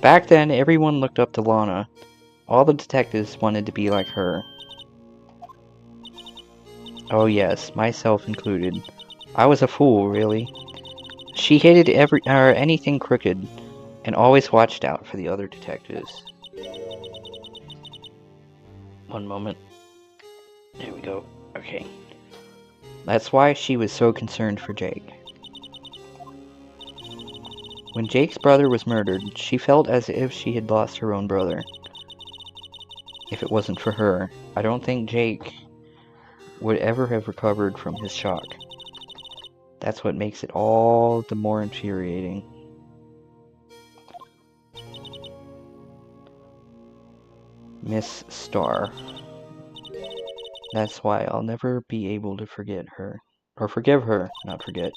Back then, everyone looked up to Lana. All the detectives wanted to be like her. Oh yes, myself included. I was a fool, really. She hated anything crooked, and always watched out for the other detectives. One moment. There we go. Okay. That's why she was so concerned for Jake. When Jake's brother was murdered, she felt as if she had lost her own brother. If it wasn't for her, I don't think Jake would ever have recovered from his shock. That's what makes it all the more infuriating. Miss Starr. That's why I'll never be able to forget her. Or forgive her, not forget.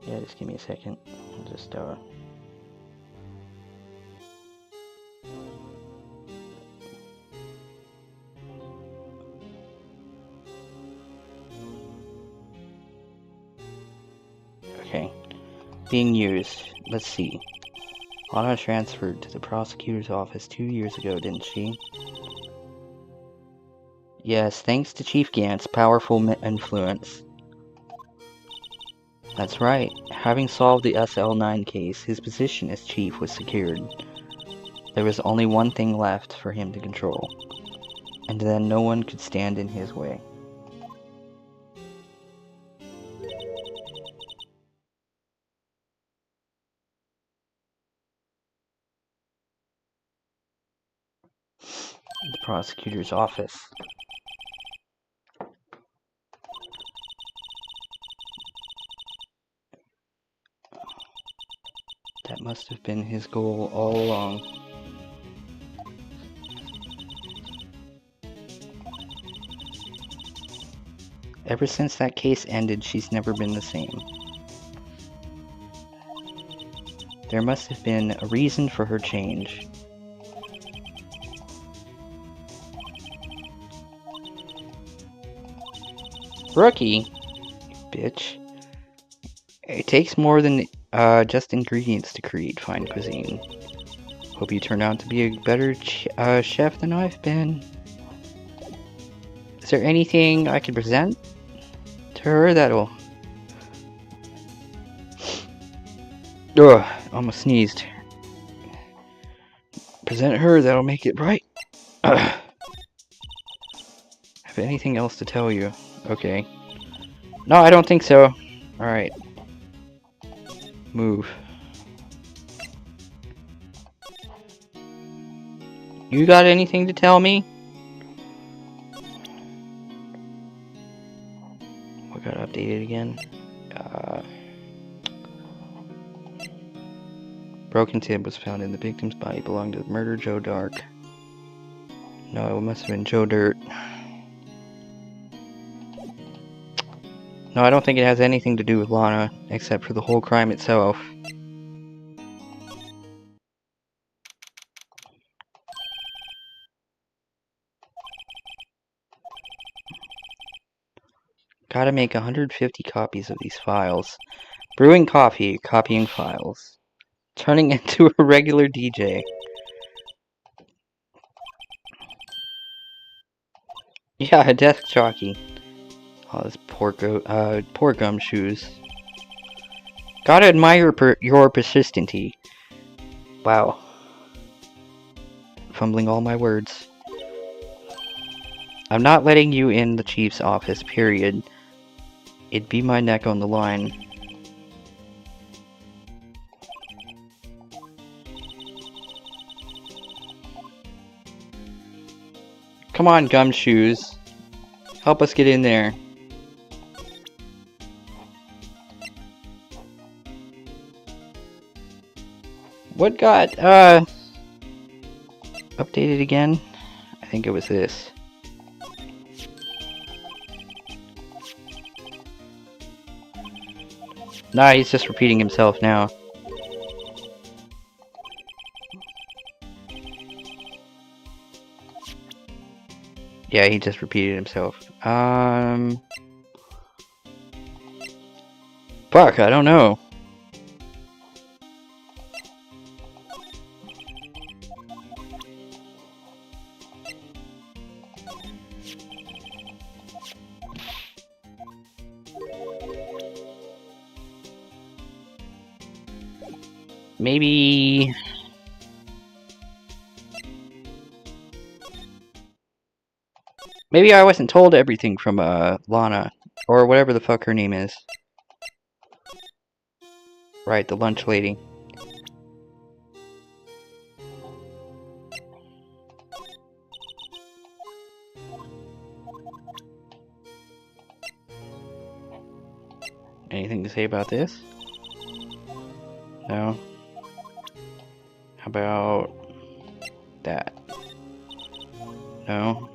Yeah, just give me a second. I'll just, Okay. Being used. Let's see. Lana transferred to the prosecutor's office 2 years ago, didn't she? Yes, thanks to Chief Gant's powerful influence. That's right. Having solved the SL9 case, his position as chief was secured. There was only one thing left for him to control. And then no one could stand in his way. The prosecutor's office. That must have been his goal all along. Ever since that case ended, she's never been the same. There must have been a reason for her change. Rookie? Bitch. It takes more than just ingredients to create fine cuisine. Hope you turn out to be a better chef than I've been. Is there anything I can present to her that'll... Ugh, almost sneezed. Present her that'll make it right. Have anything else to tell you? Okay. No, I don't think so. Alright. Move. You got anything to tell me? What got updated again? Broken tip was found in the victim's body, belonged to the murderer Joe Dark. No, it must have been Joe Dirt. No, I don't think it has anything to do with Lana, except for the whole crime itself. Gotta make 150 copies of these files. Brewing coffee, copying files. Turning into a regular DJ. Yeah, a desk jockey. Oh, this poor gumshoes. Gotta admire your persistency. Wow. Fumbling all my words. I'm not letting you in the chief's office, period. It'd be my neck on the line. Come on, gumshoes. Help us get in there. What got, updated again? I think it was this. Nah, he's just repeating himself now. Yeah, he just repeated himself. Fuck, I don't know. Maybe... Maybe I wasn't told everything from Lana, or whatever the fuck her name is. Right, the lunch lady. Anything to say about this? No. How about that? No.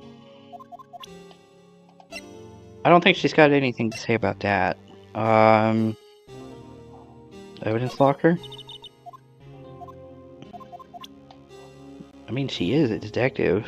I don't think she's got anything to say about that. Evidence locker? I mean, she is a detective.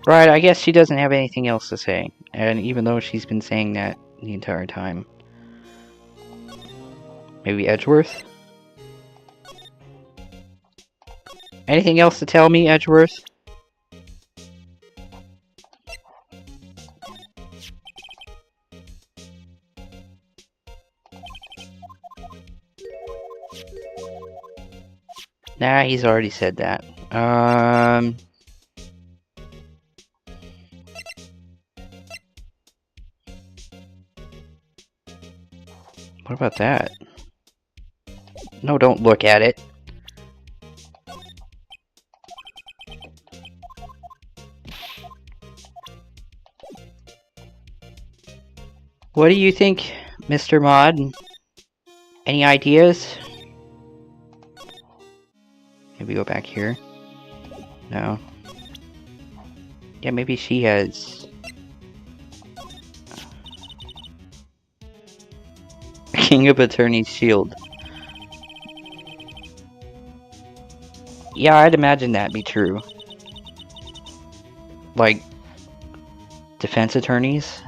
Right, I guess she doesn't have anything else to say. And even though she's been saying that the entire time. Maybe Edgeworth? Anything else to tell me, Edgeworth? Nah, he's already said that. What about that? No, don't look at it. What do you think, Mr. Mod? Any ideas? Maybe go back here? No. Yeah, maybe she has... King of Attorney's Shield. Yeah, I'd imagine that be true. Like, defense attorneys,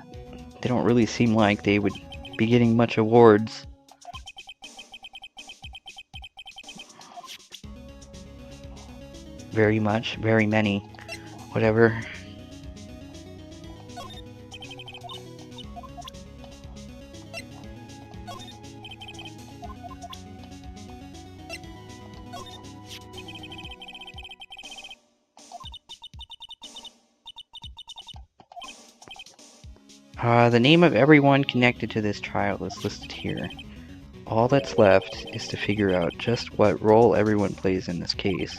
they don't really seem like they would be getting much awards. Very much, very many, whatever. The name of everyone connected to this trial is listed here. All that's left is to figure out just what role everyone plays in this case.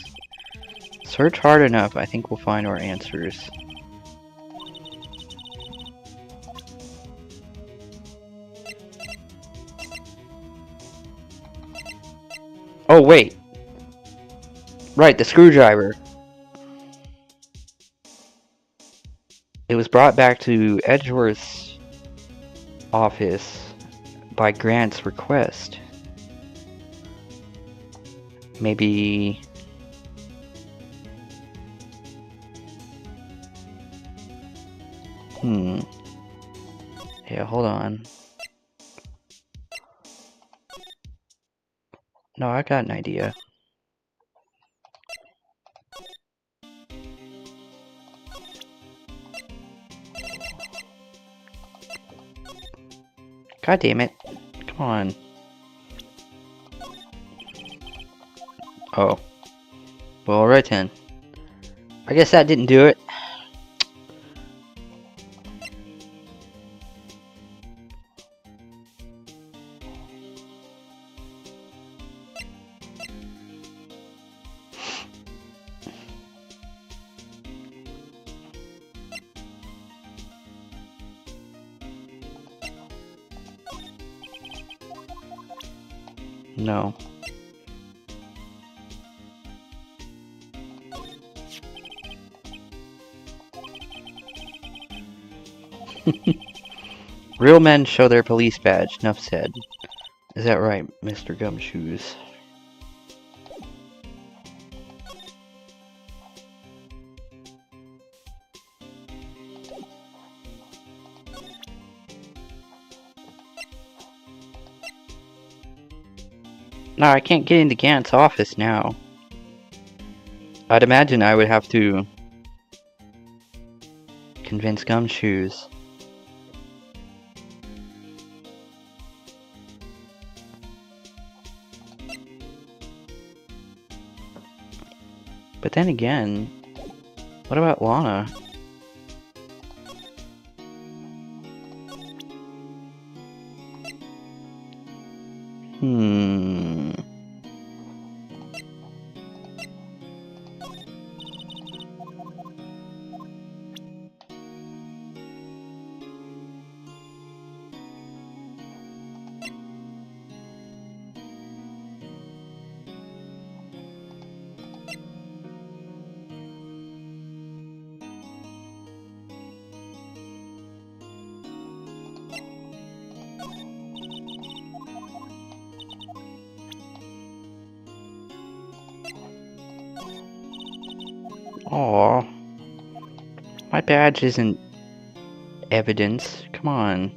Search hard enough, I think we'll find our answers. Oh, wait! Right, the screwdriver. It was brought back to Edgeworth's office by Grant's request. Maybe... Yeah, hold on. No, I got an idea. God damn it. Come on. Oh. Well, alright then. I guess that didn't do it. No. Real men show their police badge, enough said. Is that right, Mr. Gumshoes? No, I can't get into Gant's office now. I'd imagine I would have to convince Gumshoes. then again, what about Lana? Aw. My badge isn't evidence. Come on.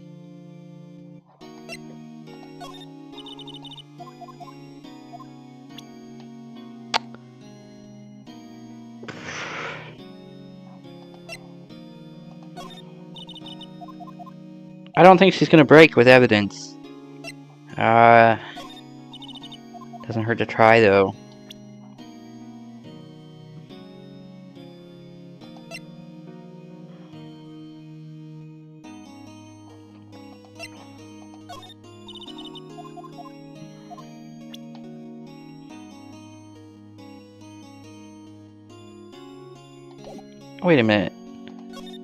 I don't think she's gonna break with evidence. Doesn't hurt to try, though. Wait a minute.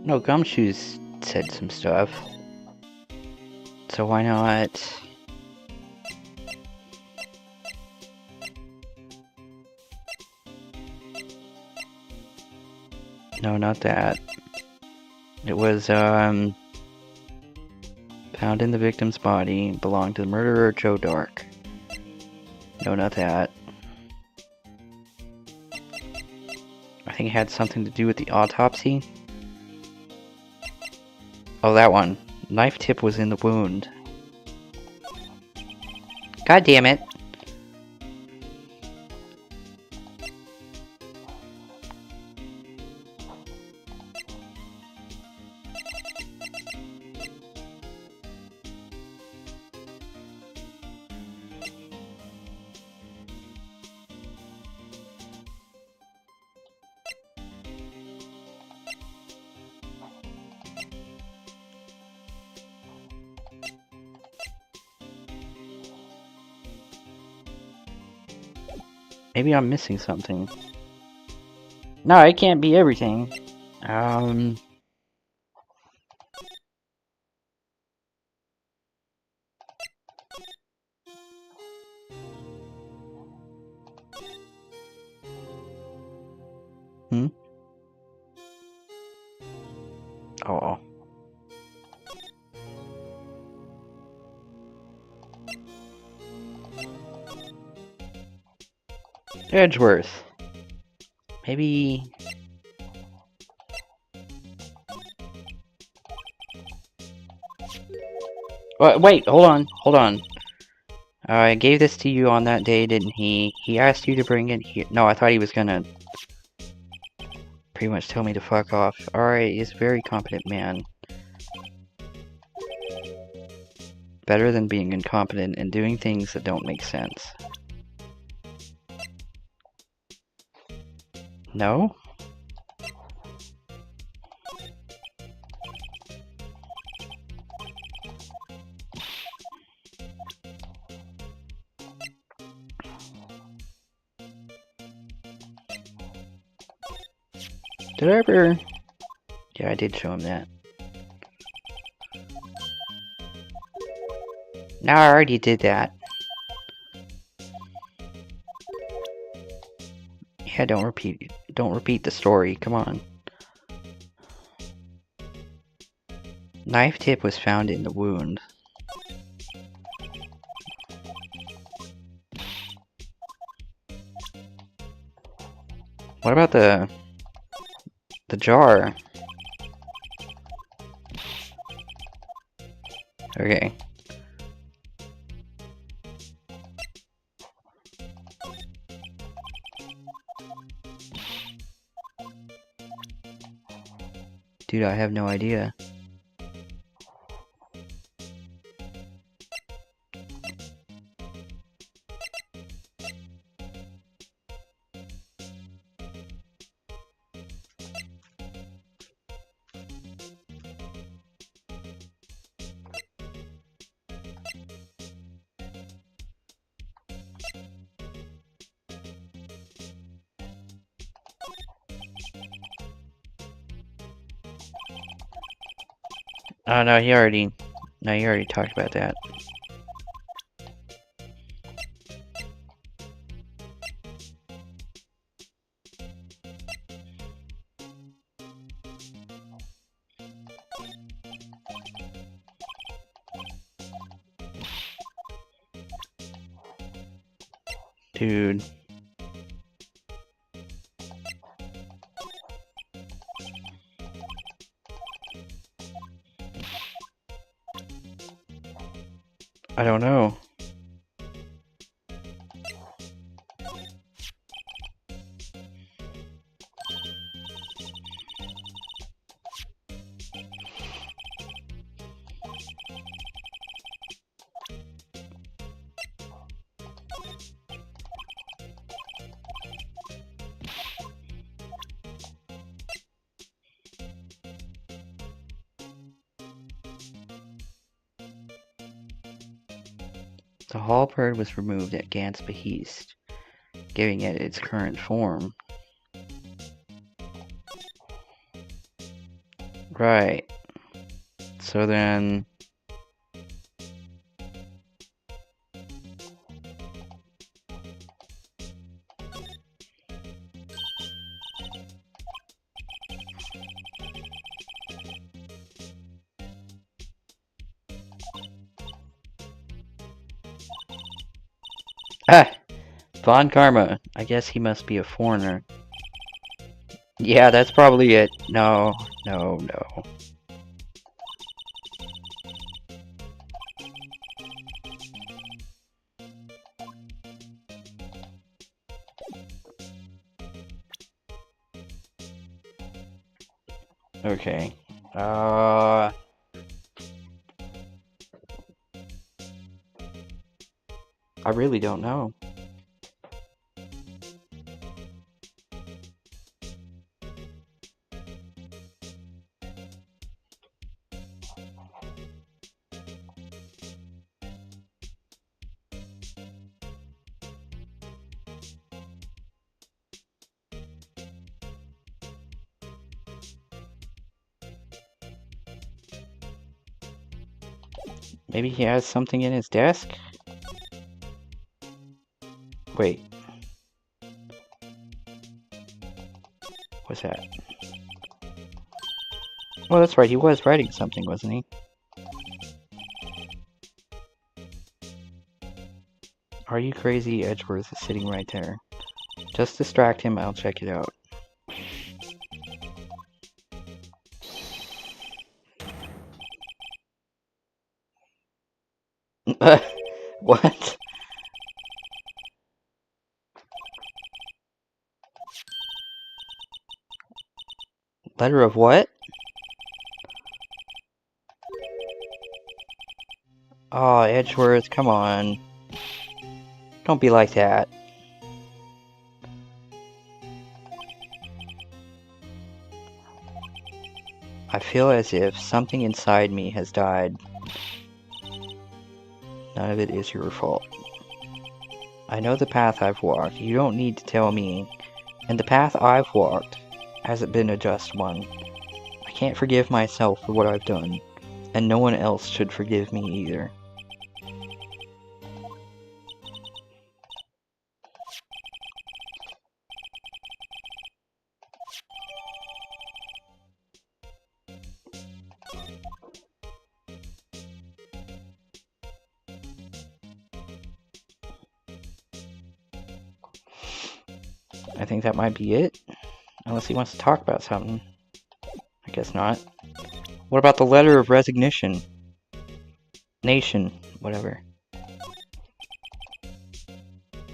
No, Gumshoes said some stuff. So why not? No, not that. It was, found in the victim's body, belonged to the murderer Joe Dark. No, not that. I think it had something to do with the autopsy. Oh, that one. Knife tip was in the wound. God damn it. Maybe I'm missing something. No, it can't be everything. Oh. Edgeworth. Maybe... wait, hold on. I gave this to you on that day, didn't he? He asked you to bring it here. No, I thought he was gonna pretty much tell me to fuck off. Alright, he's a very competent man. Better than being incompetent and doing things that don't make sense. No? Did I ever... Yeah, I did show him that. No, I already did that. Yeah, don't repeat the story, come on. Knife tip was found in the wound. What about the jar? Okay. Dude, I have no idea. Oh no, you already talked about that. Dude. I don't know. The halberd was removed at Gant's behest, giving it its current form. Right. So then... Ah! Von Karma. I guess he must be a foreigner. Yeah, that's probably it. No. Okay. I really don't know. Maybe he has something in his desk? Wait. What's that? Oh, that's right, he was writing something, wasn't he? Are you crazy? Edgeworth is sitting right there. Just distract him, I'll check it out. What? Letter of what? Aw, Edgeworth, come on. Don't be like that. I feel as if something inside me has died. None of it is your fault. I know the path I've walked. You don't need to tell me. And the path I've walked hasn't been a just one. I can't forgive myself for what I've done. And no one else should forgive me either. I think that might be it. Unless he wants to talk about something. I guess not. What about the letter of resignation? Nation, whatever.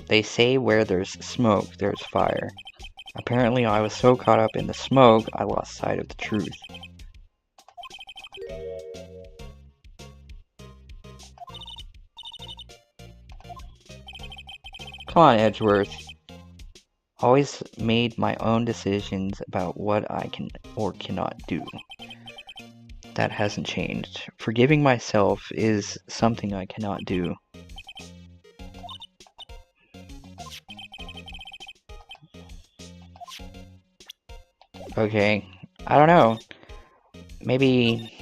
They say where there's smoke, there's fire. Apparently I was so caught up in the smoke, I lost sight of the truth. Come on, Edgeworth. Always made my own decisions about what I can or cannot do. That hasn't changed. Forgiving myself is something I cannot do. Okay, I don't know. Maybe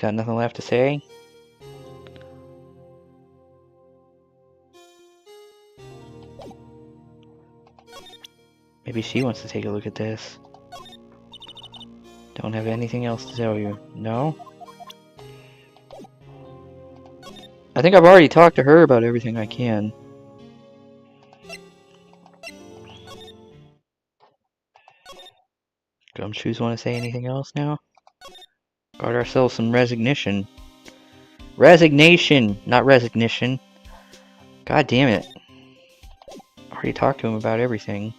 got nothing left to say? Maybe she wants to take a look at this. Don't have anything else to tell you. No? I think I've already talked to her about everything I can. Gumshoes want to say anything else now? Got ourselves some resignation. Resignation! Not resignation. God damn it. Already talked to him about everything.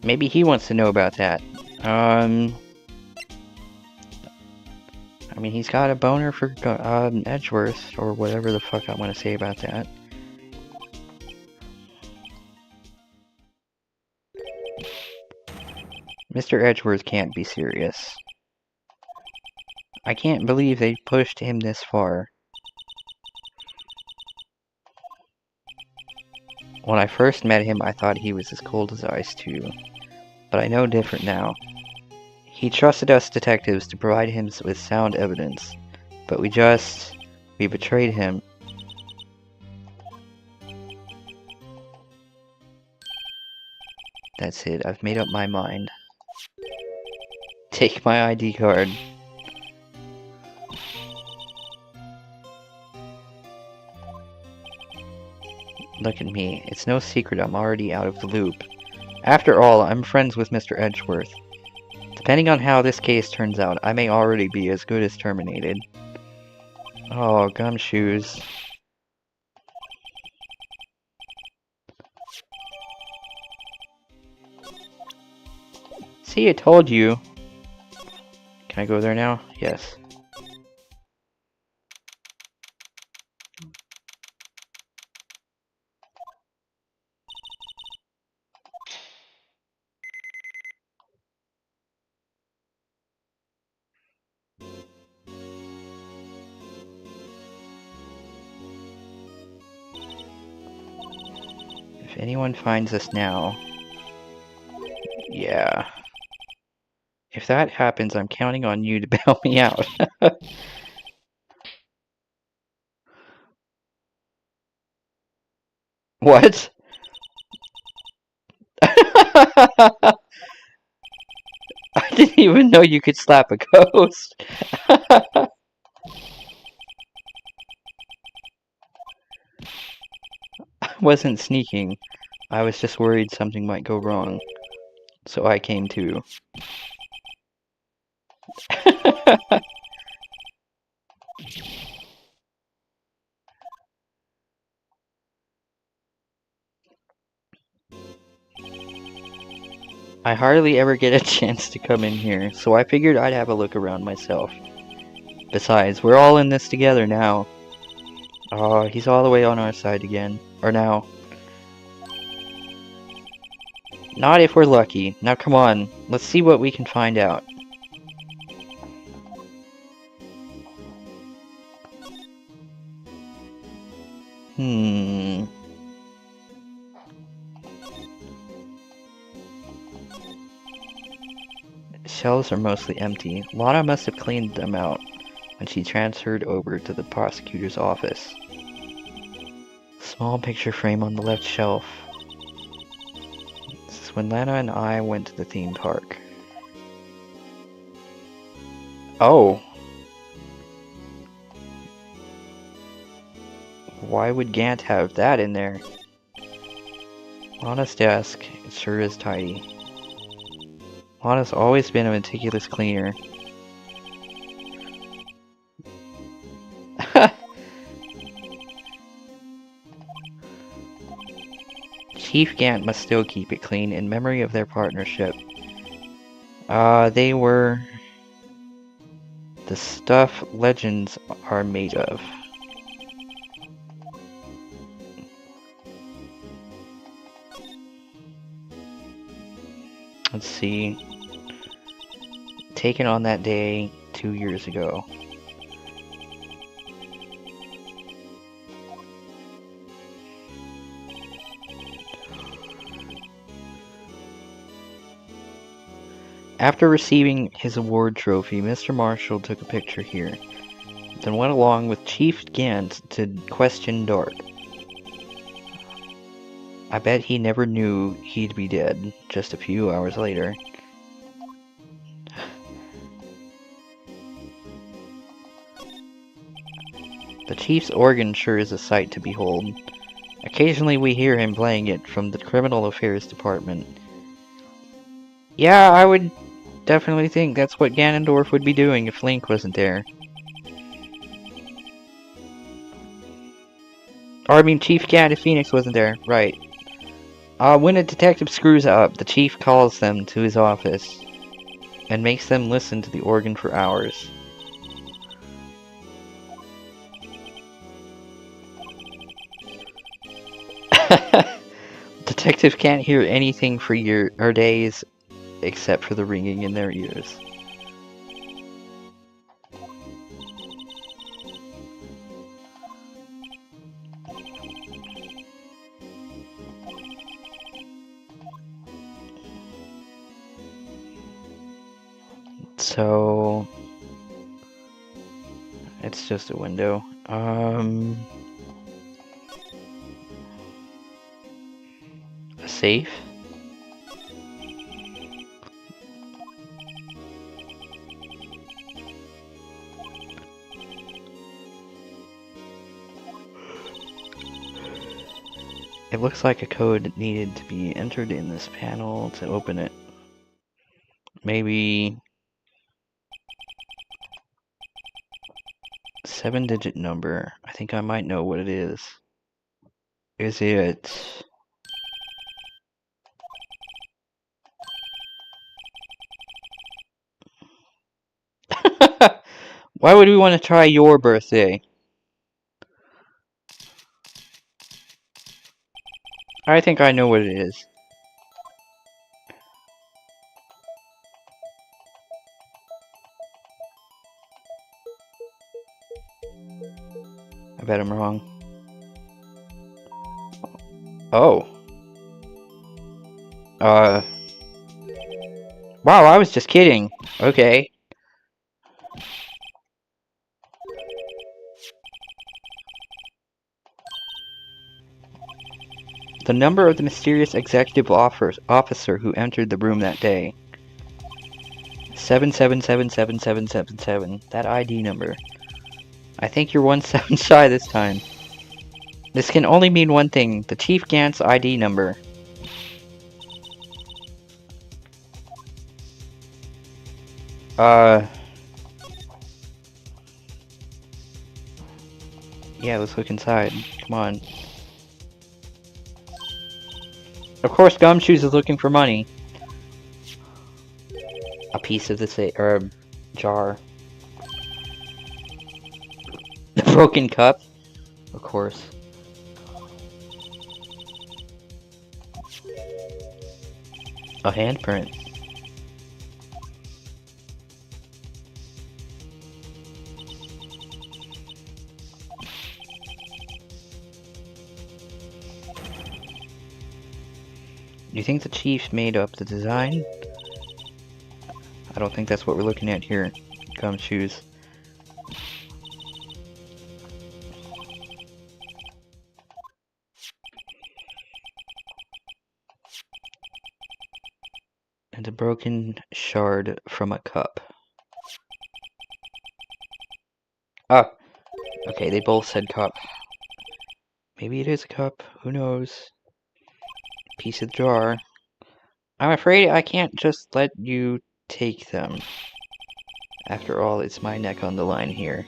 Maybe he wants to know about that. I mean, he's got a boner for Edgeworth, or whatever the fuck I want to say about that. Mr. Edgeworth can't be serious. I can't believe they pushed him this far. When I first met him, I thought he was as cold as ice too. But I know different now. He trusted us detectives to provide him with sound evidence. But we betrayed him. That's it, I've made up my mind. Take my ID card. Look at me, it's no secret I'm already out of the loop. After all, I'm friends with Mr. Edgeworth. Depending on how this case turns out, I may already be as good as terminated. Oh, gumshoes. See, I told you. Can I go there now? Yes. If anyone finds us now... Yeah. If that happens, I'm counting on you to bail me out. What? I didn't even know you could slap a ghost. I wasn't sneaking. I was just worried something might go wrong. So I came too. I hardly ever get a chance to come in here, so I figured I'd have a look around myself. Besides, we're all in this together now. Oh, he's all the way on our side again. Or now. Not if we're lucky. Now come on, let's see what we can find out. Shelves are mostly empty. Lana must have cleaned them out when she transferred over to the prosecutor's office. Small picture frame on the left shelf. This is when Lana and I went to the theme park. Oh! Why would Gant have that in there? Lana's desk, it sure is tidy. Lana's always been a meticulous cleaner. Chief Gant must still keep it clean in memory of their partnership. They were the stuff legends are made of. Let's see. taken on that day 2 years ago. After receiving his award trophy, Mr. Marshall took a picture here, then went along with Chief Gant to question Dark. I bet he never knew he'd be dead just a few hours later. The Chief's organ sure is a sight to behold. Occasionally we hear him playing it from the Criminal Affairs Department. Yeah, I would definitely think that's what Ganondorf would be doing if Link wasn't there. Or I mean Chief Gant if Phoenix wasn't there, right. When a detective screws up, the Chief calls them to his office and makes them listen to the organ for hours. Detectives can't hear anything for years or days except for the ringing in their ears. So it's just a window. A safe? It looks like a code needed to be entered in this panel to open it. Maybe 7-digit number. I think I might know what it is. Is it... Why would we want to try your birthday? I think I know what it is. I bet I'm wrong. Oh. Wow, I was just kidding. Okay. The number of the mysterious executive officer who entered the room that day. 77777777. That ID number. I think you're 1 7 shy this time. This can only mean one thing. The Chief Gant's ID number. Yeah, let's look inside. Come on. Of course, Gumshoes is looking for money. A piece of the or a jar. The broken cup. Of course. A handprint. You think the Chief made up the design? I don't think that's what we're looking at here. Gumshoes. And a broken shard from a cup. Ah! Okay, they both said cup. Maybe it is a cup. Who knows? Piece of the jar. I'm afraid I can't just let you take them. After all, it's my neck on the line here.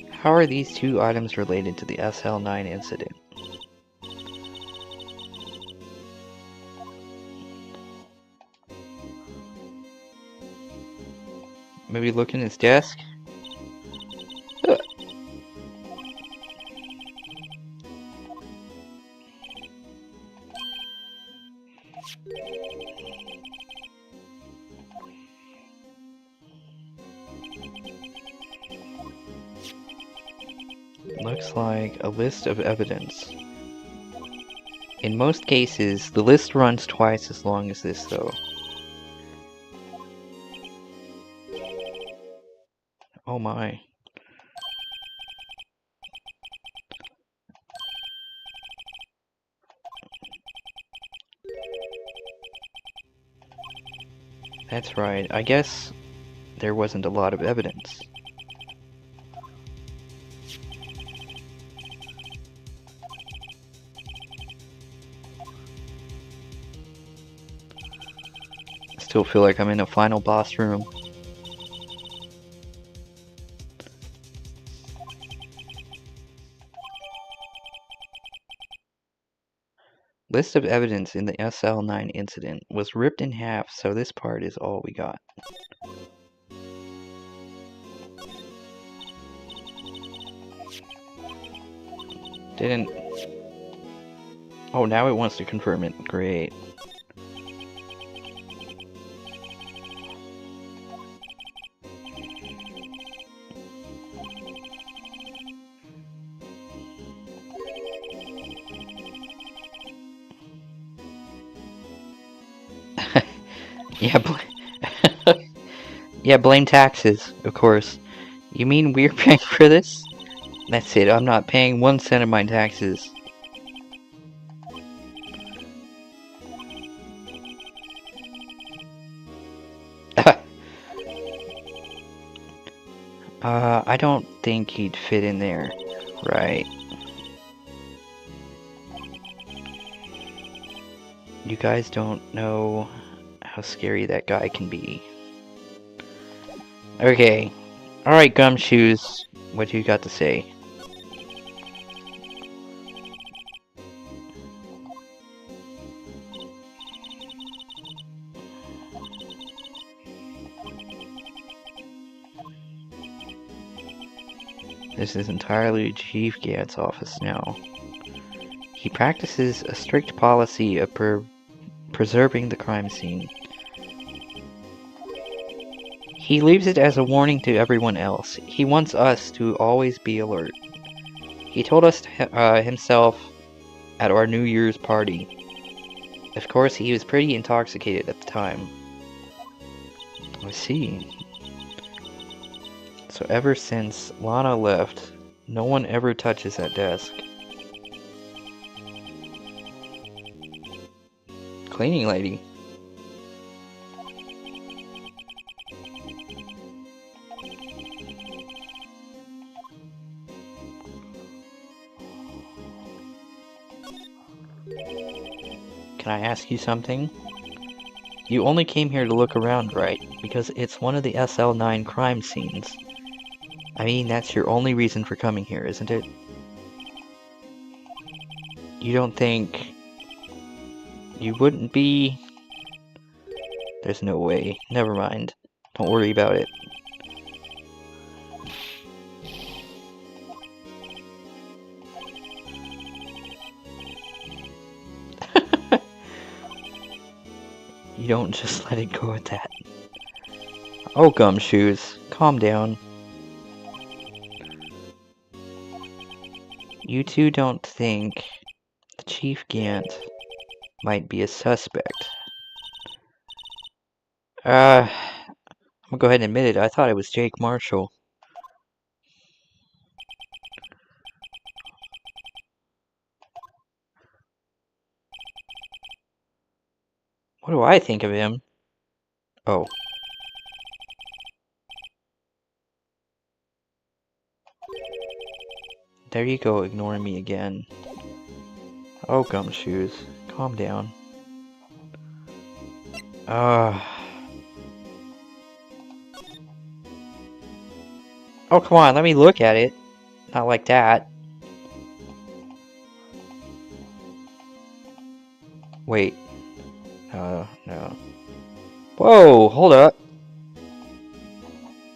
How are these two items related to the SL9 incident? Maybe look in his desk? Looks like a list of evidence. In most cases, the list runs twice as long as this, though. Oh my. That's right. I guess there wasn't a lot of evidence. I still feel like I'm in a final boss room. List of evidence in the SL9 incident was ripped in half, so this part is all we got. Didn't... Oh, now it wants to confirm it. Great. Yeah, yeah, blame taxes, of course. You mean we're paying for this? That's it, I'm not paying 1 cent of my taxes. I don't think he'd fit in there, right? You guys don't know how scary that guy can be. Okay. Alright, Gumshoes. What you got to say? This is entirely Chief Gant's office now. He practices a strict policy of preserving the crime scene. He leaves it as a warning to everyone else. He wants us to always be alert. He told us himself at our New Year's party. Of course, he was pretty intoxicated at the time. I see. So ever since Lana left, no one ever touches that desk. Cleaning lady. Can I ask you something? You only came here to look around, right? Because it's one of the SL9 crime scenes. I mean, that's your only reason for coming here, isn't it? You don't think... You wouldn't be... There's no way. Never mind. Don't worry about it. You don't just let it go at that. Oh, Gumshoes, calm down. You two don't think the Chief Gant might be a suspect. I'm gonna go ahead and admit it, I thought it was Jake Marshall. What do I think of him? Oh. There you go, ignoring me again. Oh, Gumshoes, calm down. Oh, come on, let me look at it. Not like that. Wait. No. Whoa, hold up.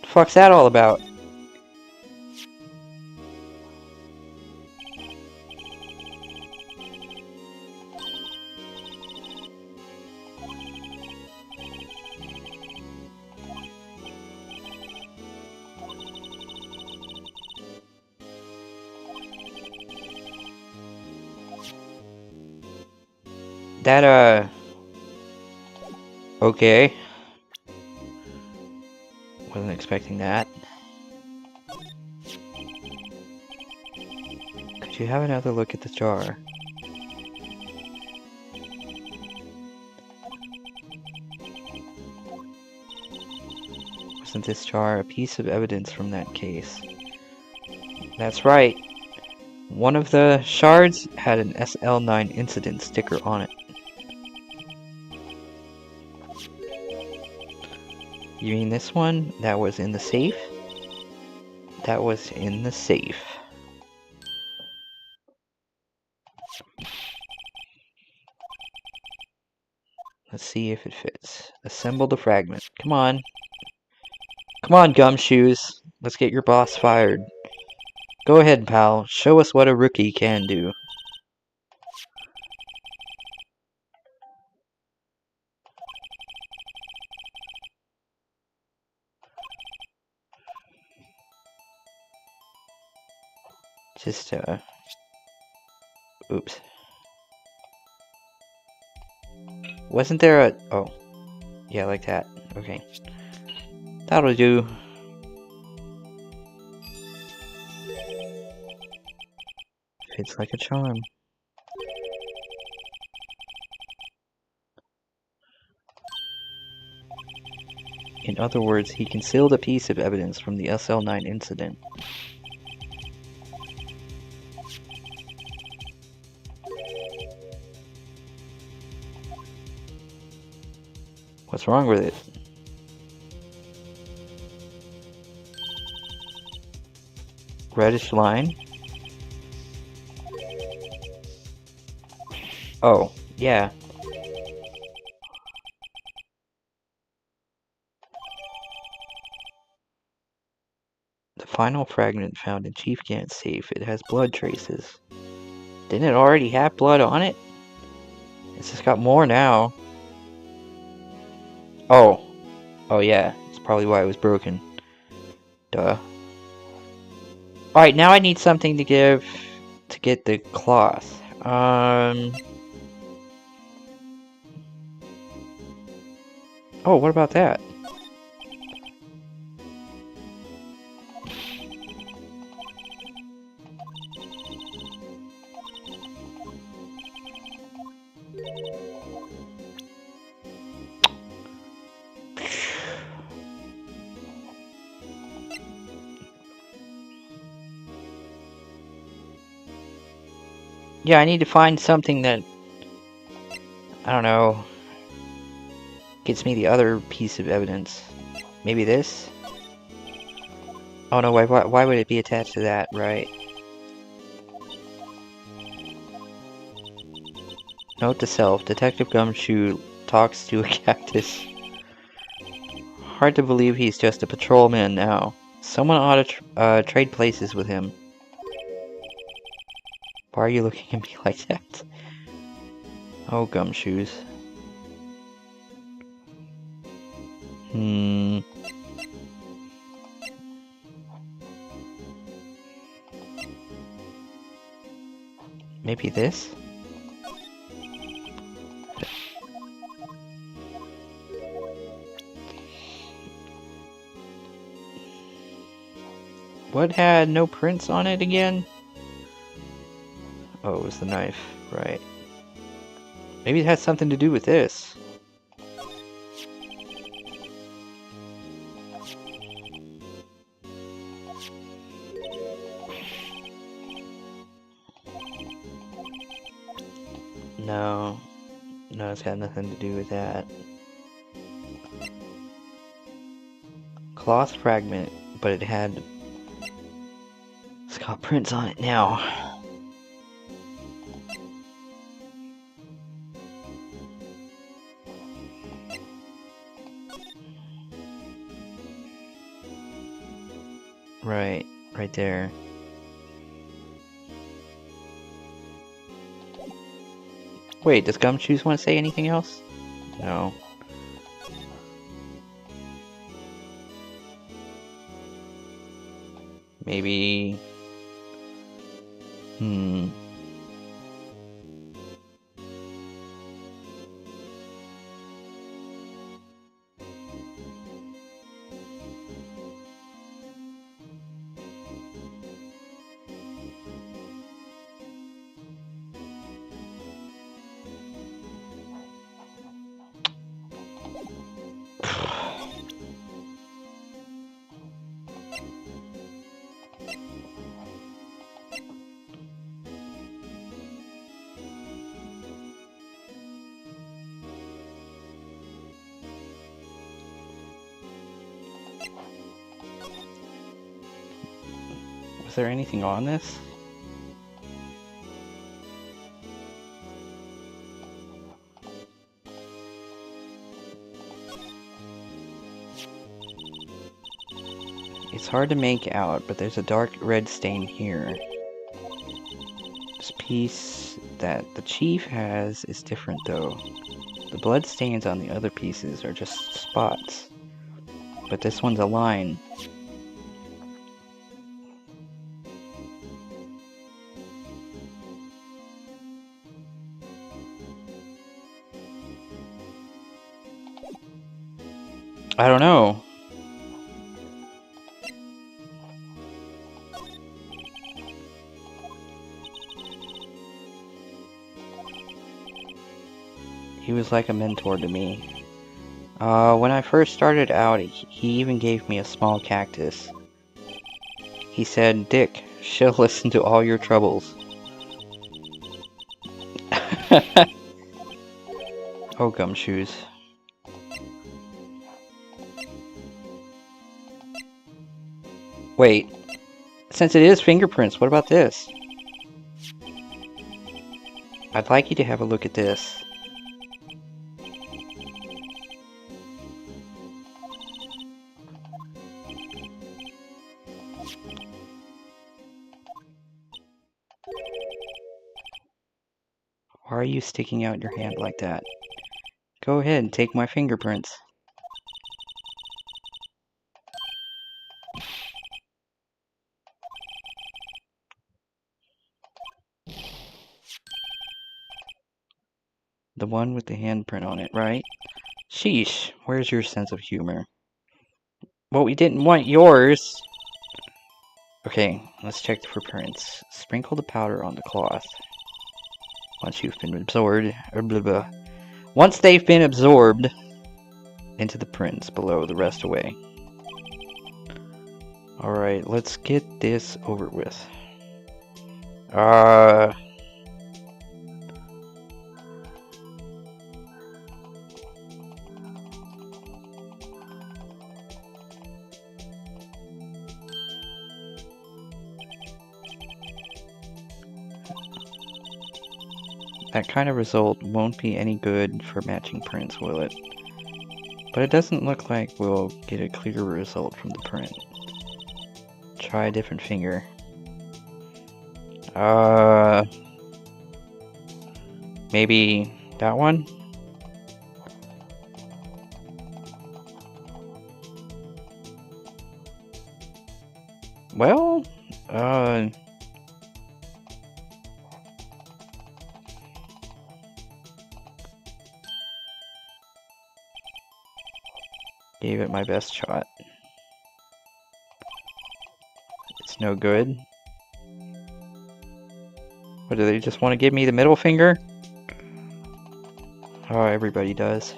The fuck's that all about? That, okay. Wasn't expecting that. Could you have another look at the jar? Wasn't this jar a piece of evidence from that case? That's right. One of the shards had an SL9 incident sticker on it. You mean this one? That was in the safe? That was in the safe. Let's see if it fits. Assemble the fragment. Come on. Come on, gumshoes. Let's get your boss fired. Go ahead, pal. Show us what a rookie can do. Just, oops. Wasn't there a... Oh. Yeah, like that. Okay. That'll do. Fits like a charm. In other words, he concealed a piece of evidence from the SL9 incident. What's wrong with it? Reddish line? Oh, yeah. The final fragment found in Chief Gant's safe. It has blood traces. Didn't it already have blood on it? It's just got more now. Oh. Oh yeah. That's probably why it was broken. Duh. Alright, now I need something to give to get the cloth. Oh, what about that? Yeah, I need to find something that, I don't know, gets me the other piece of evidence. Maybe this? Oh no, why would it be attached to that, right? Note to self, Detective Gumshoe talks to a cactus. Hard to believe he's just a patrolman now. Someone ought to trade places with him. Why are you looking at me like that? Oh, gumshoes. Maybe this? What had no prints on it again? Oh, it was the knife, right. Maybe it has something to do with this. No. No, it's got nothing to do with that. Cloth fragment, but it had... It's got prints on it now. Right, right there. Wait, does Gumshoes want to say anything else? No. Maybe... Was there anything on this? It's hard to make out, but there's a dark red stain here. This piece that the chief has is different though. The blood stains on the other pieces are just spots, but this one's a line. I don't know. He was like a mentor to me. When I first started out, he even gave me a small cactus. He said, "Dick, she'll listen to all your troubles." Oh, gumshoes. Wait, since it is fingerprints, what about this? I'd like you to have a look at this. Why are you sticking out your hand like that? Go ahead and take my fingerprints. The one with the handprint on it, right? Sheesh, where's your sense of humor? Well, we didn't want yours. Okay, let's check for prints. Sprinkle the powder on the cloth. Once you've been absorbed, once they've been absorbed into the prints below, the rest away. Alright, let's get this over with. That kind of result won't be any good for matching prints, will it? But it doesn't look like we'll get a clear result from the print. Try a different finger. Maybe that one? Well, gave it my best shot. It's no good. What, do they just want to give me the middle finger? Oh, everybody does.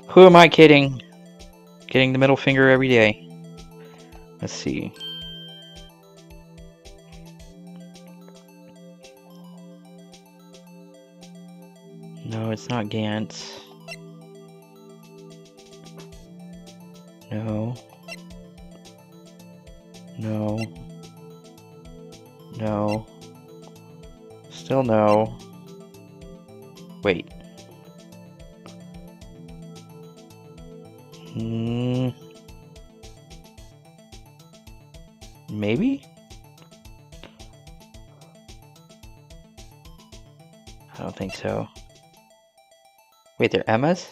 Who am I kidding? Getting the middle finger every day. Let's see. No, it's not Gantz. No. No. No. Still no. Wait. Maybe? I don't think so. Wait, they're Emma's?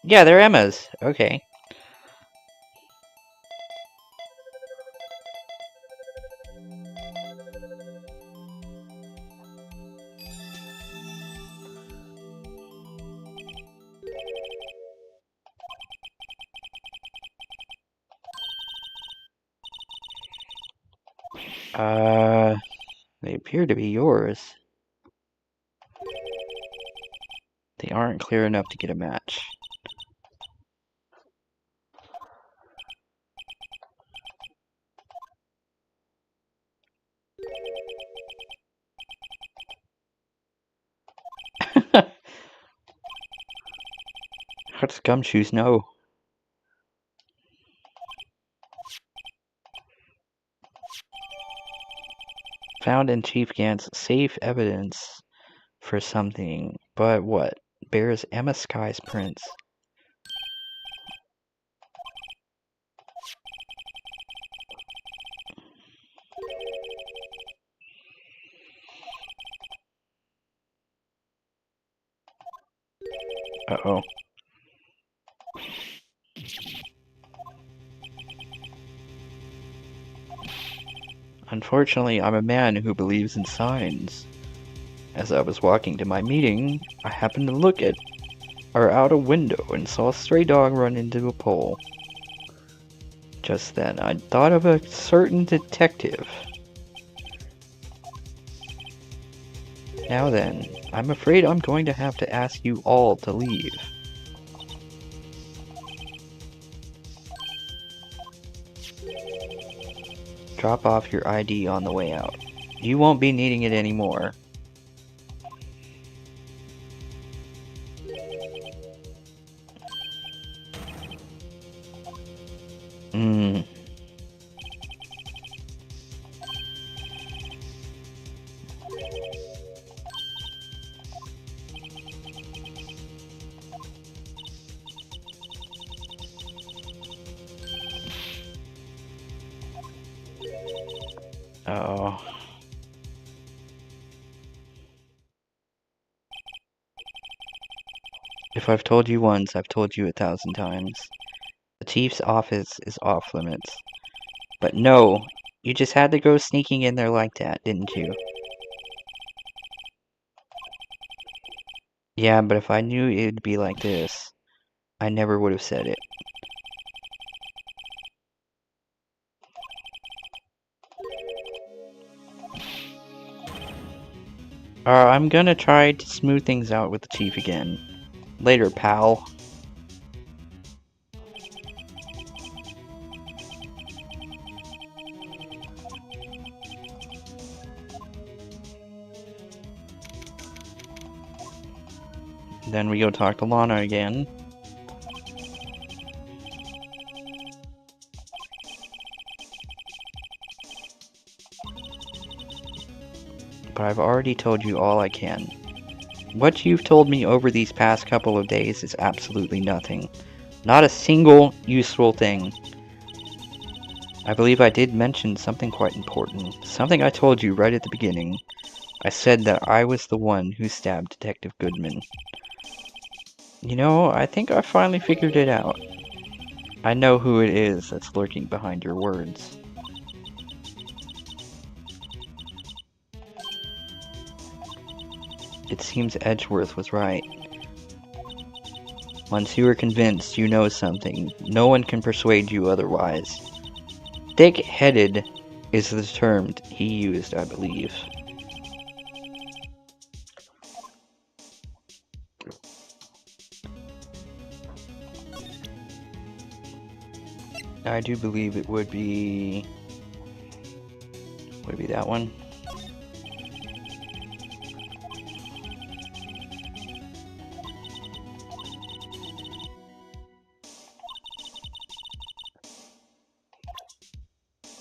Yeah, they're Emma's. Okay. They appear to be yours. They aren't clear enough to get a match. What gumshoes? No. Found in Chief Gant's safe evidence for something, but what? Bears Emma Sky's prints. Uh-oh. Unfortunately, I'm a man who believes in signs. As I was walking to my meeting, I happened to look out a window and saw a stray dog run into a pole. Just then, I thought of a certain detective. Now then, I'm afraid I'm going to have to ask you all to leave. Drop off your ID on the way out. You won't be needing it anymore. Oh. If I've told you once, I've told you 1,000 times. The chief's office is off limits. But no, you just had to go sneaking in there like that, didn't you? Yeah, but if I knew it'd be like this, I never would have said it. I'm gonna try to smooth things out with the chief again. Later, pal. Then we go talk to Lana again. But I've already told you all I can. What you've told me over these past couple of days is absolutely nothing. Not a single useful thing. I believe I did mention something quite important. Something I told you right at the beginning. I said that I was the one who stabbed Detective Goodman. You know, I think I finally figured it out. I know who it is that's lurking behind your words. It seems Edgeworth was right. Once you are convinced you know something, no one can persuade you otherwise. Thick-headed is the term he used, I believe. I do believe it would be that one.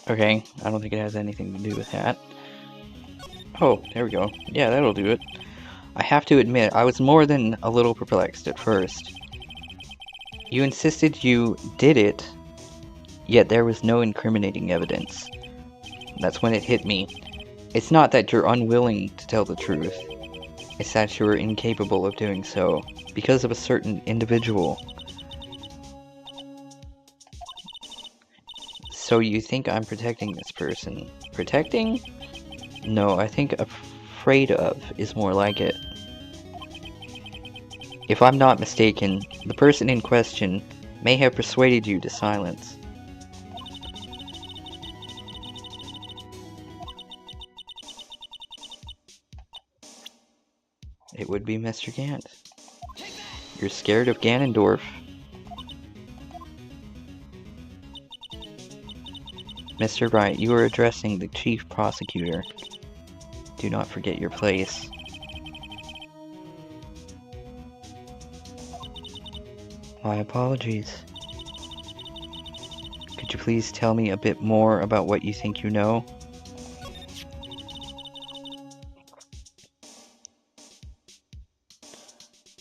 Okay, I don't think it has anything to do with that. Oh, there we go. Yeah, that'll do it. I have to admit, I was more than a little perplexed at first. You insisted you did it, yet there was no incriminating evidence. That's when it hit me. It's not that you're unwilling to tell the truth. It's that you're incapable of doing so, because of a certain individual. So you think I'm protecting this person? Protecting? No, I think afraid of is more like it. If I'm not mistaken, the person in question may have persuaded you to silence. It would be Mr. Gant. You're scared of Ganondorf. Mr. Wright, you are addressing the chief prosecutor. Do not forget your place. My apologies. Could you please tell me a bit more about what you think you know?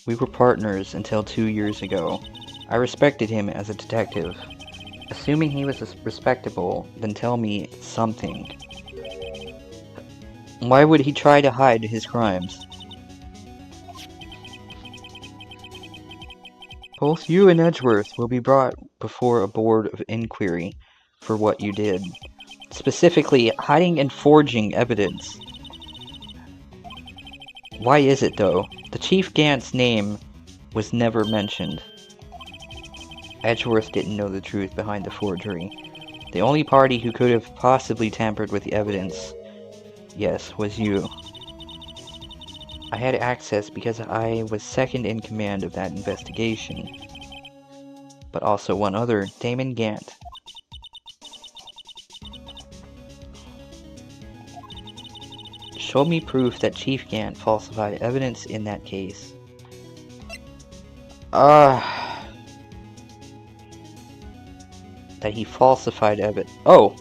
We were partners until 2 years ago. I respected him as a detective. Assuming he was respectable, then tell me something. Why would he try to hide his crimes? Both you and Edgeworth will be brought before a board of inquiry for what you did. Specifically, hiding and forging evidence. Why is it, though? The Chief Gant's name was never mentioned. Edgeworth didn't know the truth behind the forgery. The only party who could have possibly tampered with the evidence, yes, was you. I had access because I was second in command of that investigation. But also one other, Damon Gant. Show me proof that Chief Gant falsified evidence in that case. That he falsified evidence. Oh!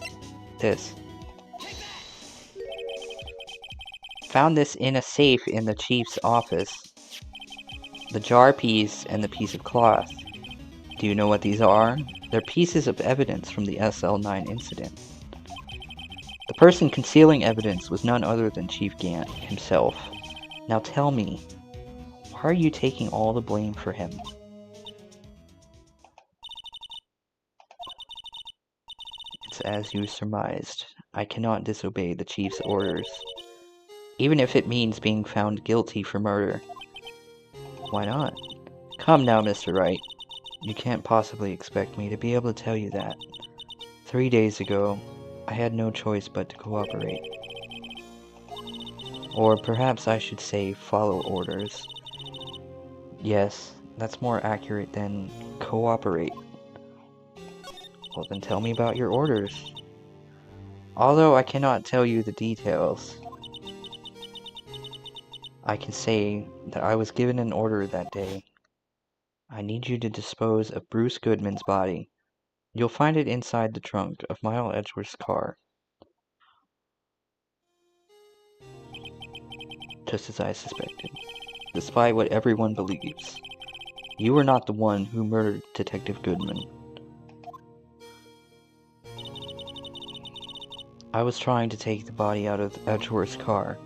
This. Found this in a safe in the chief's office. The jar piece and the piece of cloth. Do you know what these are? They're pieces of evidence from the SL9 incident. The person concealing evidence was none other than Chief Gant himself. Now tell me, why are you taking all the blame for him? It's as you surmised. I cannot disobey the Chief's orders. Even if it means being found guilty for murder. Why not? Come now, Mr. Wright. You can't possibly expect me to be able to tell you that. 3 days ago, I had no choice but to cooperate. Or perhaps I should say follow orders. Yes, that's more accurate than cooperate. Well, then tell me about your orders. Although I cannot tell you the details, I can say that I was given an order that day. I need you to dispose of Bruce Goodman's body. You'll find it inside the trunk of Mile Edgeworth's car. Just as I suspected. Despite what everyone believes, you were not the one who murdered Detective Goodman. I was trying to take the body out of Edgeworth's car.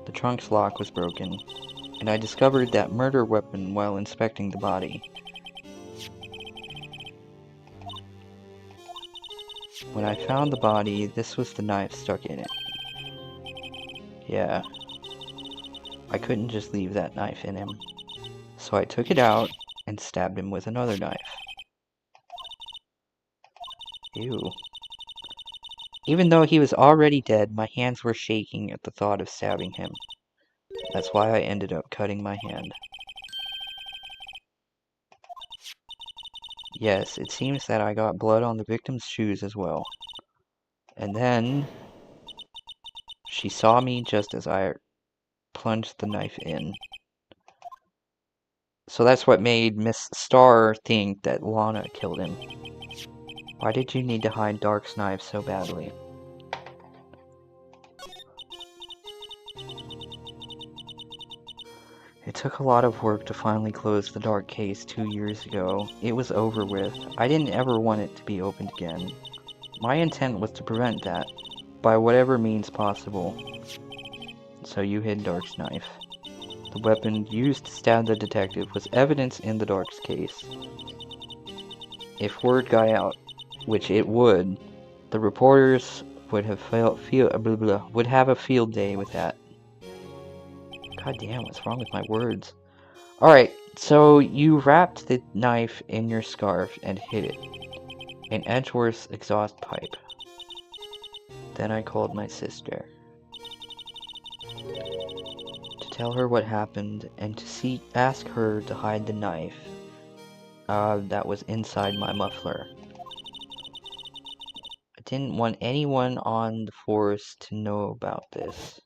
The trunk's lock was broken, and I discovered that murder weapon while inspecting the body. When I found the body, this was the knife stuck in it. Yeah, I couldn't just leave that knife in him. So I took it out and stabbed him with another knife. Ew. Even though he was already dead, my hands were shaking at the thought of stabbing him. That's why I ended up cutting my hand. Yes, it seems that I got blood on the victim's shoes as well. And then she saw me just as I plunged the knife in. So that's what made Miss Starr think that Lana killed him. Why did you need to hide Dark's knife so badly? It took a lot of work to finally close the Dark case 2 years ago. It was over with. I didn't ever want it to be opened again. My intent was to prevent that, by whatever means possible. So you hid Dark's knife. The weapon used to stab the detective was evidence in the Dark's case. If word got out, which it would, the reporters would have would have a field day with that. God damn, what's wrong with my words? Alright, so you wrapped the knife in your scarf and hid it in Edgeworth's exhaust pipe. Then I called my sister to tell her what happened and to ask her to hide the knife that was inside my muffler. I didn't want anyone on the force to know about this.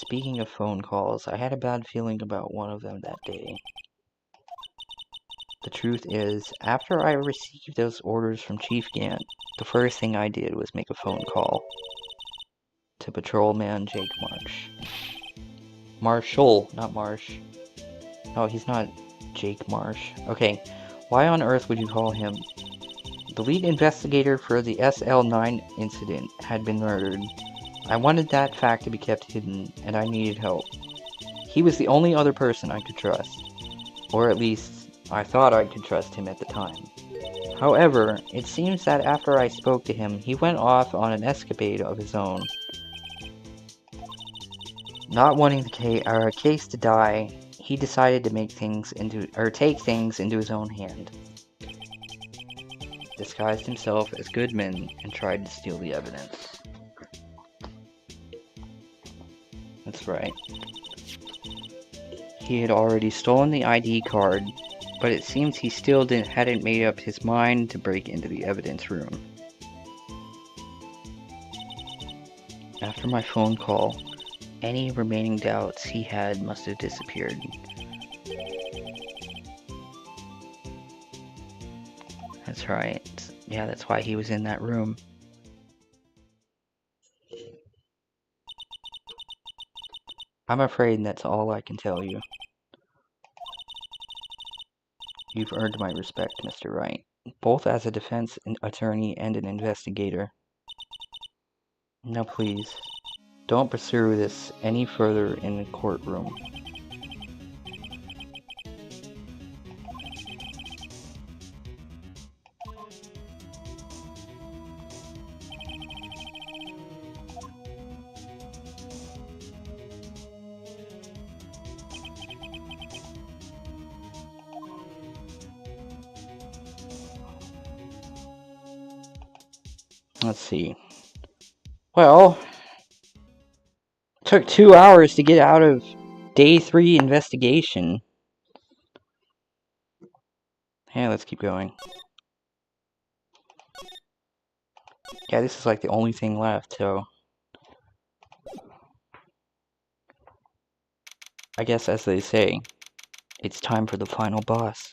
speaking of phone calls, I had a bad feeling about one of them that day. The truth is, after I received those orders from Chief Gant, the first thing I did was make a phone call to Patrolman Jake Marsh. Marshall, not Marsh. No, he's not Jake Marsh. Okay, why on earth would you call him? The lead investigator for the SL9 incident had been murdered. I wanted that fact to be kept hidden, and I needed help. He was the only other person I could trust. Or at least, I thought I could trust him at the time. However, it seems that after I spoke to him, he went off on an escapade of his own. Not wanting the case to die, he decided to take things into his own hand. Disguised himself as Goodman and tried to steal the evidence. That's right. He had already stolen the ID card, but it seems he still hadn't made up his mind to break into the evidence room. After my phone call, any remaining doubts he had must have disappeared. That's right. Yeah, that's why he was in that room. I'm afraid that's all I can tell you. You've earned my respect, Mr. Wright, both as a defense attorney and an investigator. Now please, don't pursue this any further in the courtroom. Let's see. Well, it took 2 hours to get out of day 3 investigation. Yeah, let's keep going. Yeah, this is like the only thing left, so I guess as they say, it's time for the final boss.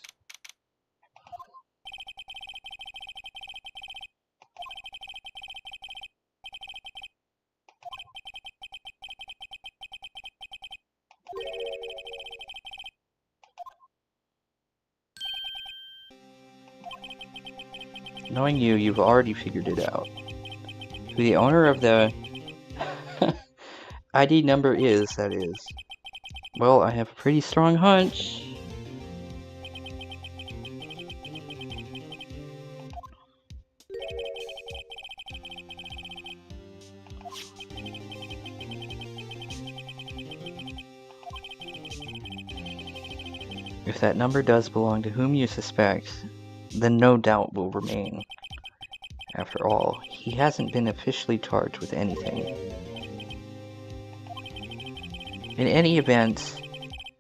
Knowing you, you've already figured it out. Who the owner of the ID number is, that is. Well, I have a pretty strong hunch. If that number does belong to whom you suspect, then no doubt will remain. After all, he hasn't been officially charged with anything. In any event,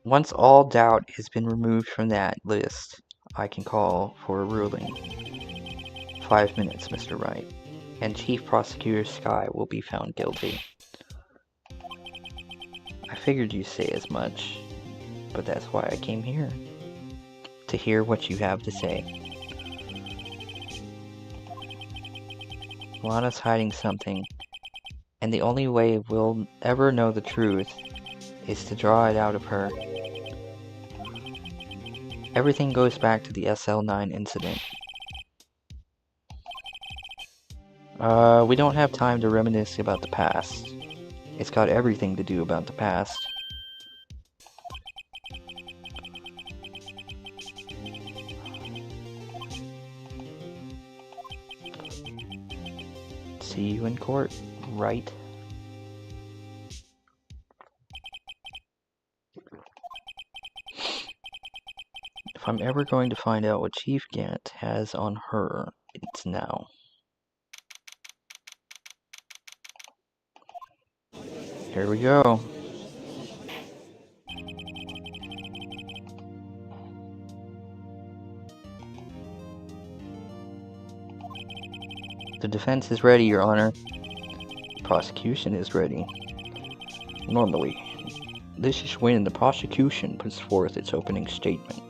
once all doubt has been removed from that list, I can call for a ruling. 5 minutes, Mr. Wright, and Chief Prosecutor Skye will be found guilty. I figured you'd say as much, but that's why I came here. To hear what you have to say. Lana's hiding something, and the only way we'll ever know the truth is to draw it out of her. Everything goes back to the SL9 incident. We don't have time to reminisce about the past. It's got everything to do about the past. See you in court, right? If I'm ever going to find out what Chief Gant has on her, it's now. Here we go. The defense is ready, Your Honor. The prosecution is ready. Normally. This is when the prosecution puts forth its opening statement.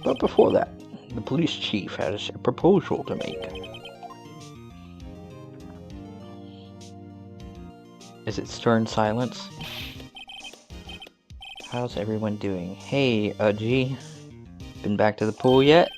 But before that, the police chief has a proposal to make. Is it stern silence? How's everyone doing? Hey, G. Been back to the pool yet?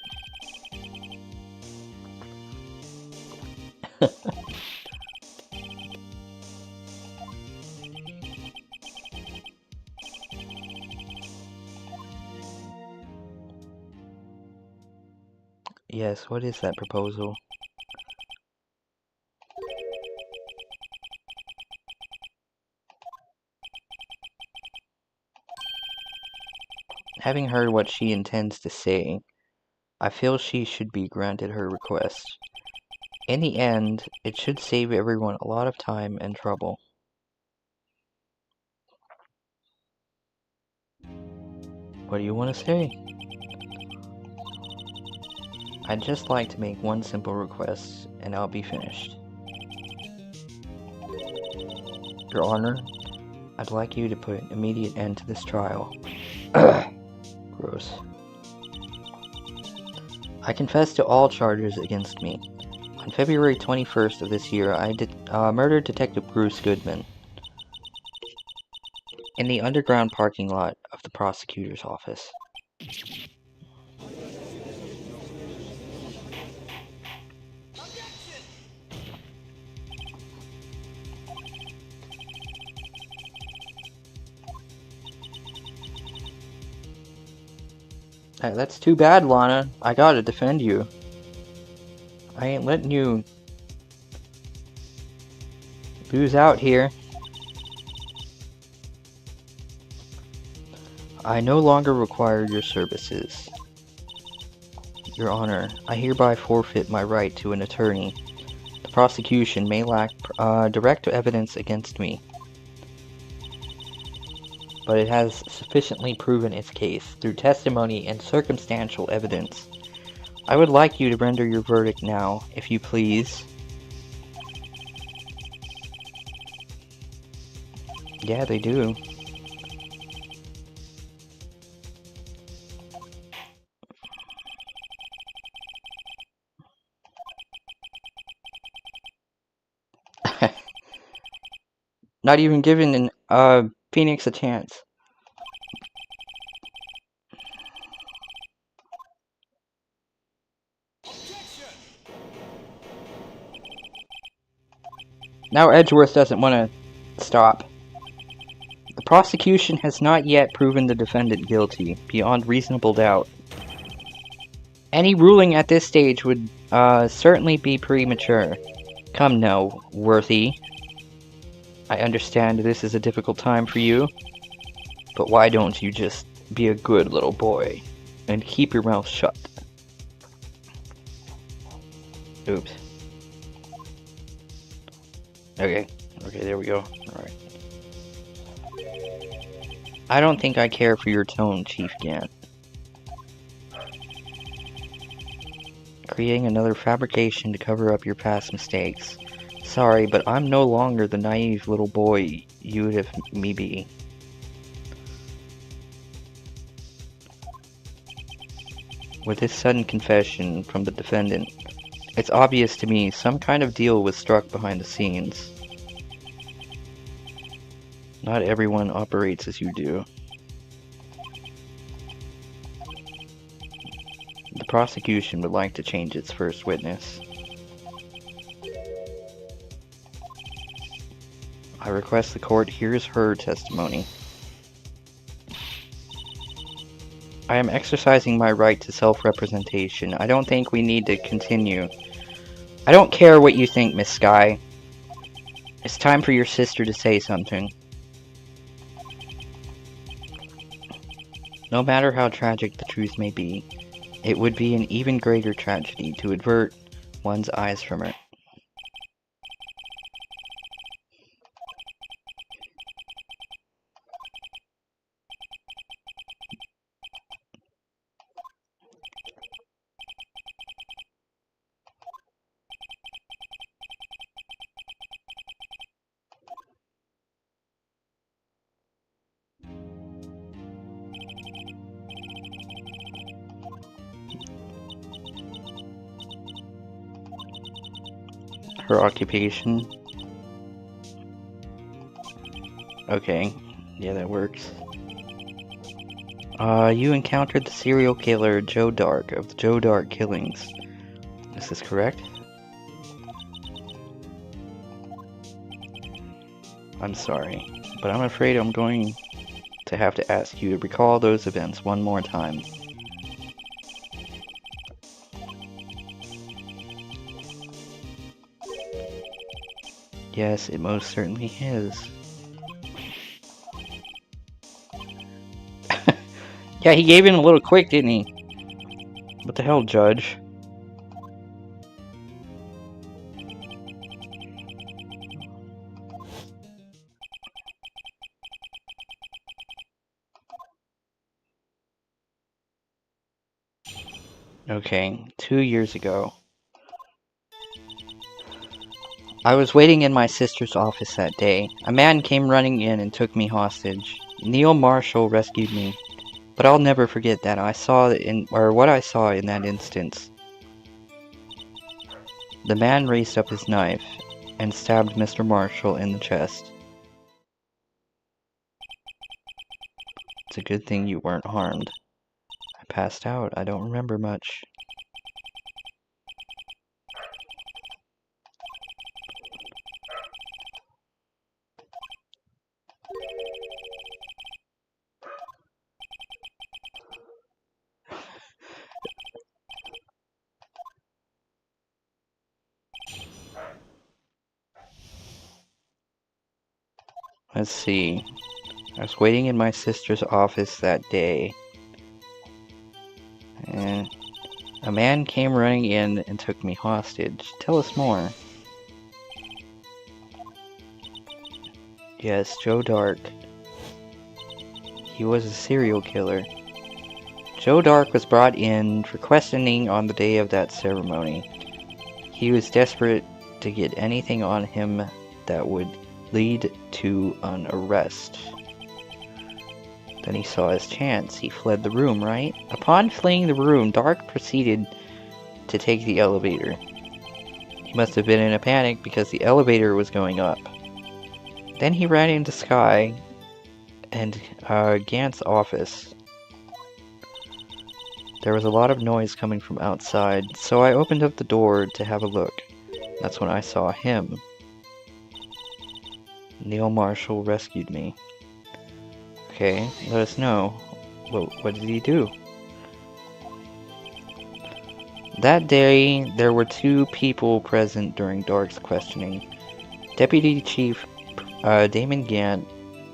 Yes, what is that proposal? Having heard what she intends to say, I feel she should be granted her request. In the end, it should save everyone a lot of time and trouble. What do you want to say? I'd just like to make one simple request, and I'll be finished. Your Honor, I'd like you to put an immediate end to this trial. Gross. I confess to all charges against me. On February 21st of this year, I murdered Detective Bruce Goodman in the underground parking lot of the prosecutor's office. Hey, that's too bad, Lana. I gotta defend you. I ain't letting you lose out here. I no longer require your services. Your Honor, I hereby forfeit my right to an attorney. The prosecution may lack direct evidence against me, but it has sufficiently proven its case through testimony and circumstantial evidence. I would like you to render your verdict now, if you please. Yeah, they do. Not even giving Phoenix a chance. Now Edgeworth doesn't want to stop. The prosecution has not yet proven the defendant guilty, beyond reasonable doubt. Any ruling at this stage would certainly be premature. Come now, Worthy. I understand this is a difficult time for you, but why don't you just be a good little boy and keep your mouth shut? Oops. Okay, there we go. Alright. I don't think I care for your tone, Chief Gant. Creating another fabrication to cover up your past mistakes. Sorry, but I'm no longer the naive little boy you would have me be. With this sudden confession from the defendant, it's obvious to me some kind of deal was struck behind the scenes. Not everyone operates as you do. The prosecution would like to change its first witness. I request the court hears her testimony. I am exercising my right to self-representation. I don't think we need to continue. I don't care what you think, Miss Skye. It's time for your sister to say something. No matter how tragic the truth may be, it would be an even greater tragedy to avert one's eyes from it. Her occupation. Okay, yeah, that works. You encountered the serial killer Joe Dark of the Joe Dark killings. Is this correct? I'm sorry, but I'm afraid I'm going to have to ask you to recall those events one more time. Yes, it most certainly is. Yeah, he gave in a little quick, didn't he? What the hell, Judge? Okay, 2 years ago. I was waiting in my sister's office that day. A man came running in and took me hostage. Neil Marshall rescued me. But I'll never forget that what I saw in that instance. The man raised up his knife and stabbed Mr. Marshall in the chest. It's a good thing you weren't harmed. I passed out. I don't remember much. Let's see. I was waiting in my sister's office that day, and a man came running in and took me hostage. Tell us more. Yes, Joe Dark. He was a serial killer. Joe Dark was brought in for questioning on the day of that ceremony. He was desperate to get anything on him that would lead to an arrest. Then he saw his chance. He fled the room, right? Upon fleeing the room, Dark proceeded to take the elevator. He must have been in a panic because the elevator was going up. Then he ran into Sky and Gant's office. There was a lot of noise coming from outside, so I opened up the door to have a look. That's when I saw him. Neil Marshall rescued me. Okay, let us know. What did he do? That day, there were 2 people present during Dark's questioning. Deputy Chief Damon Gant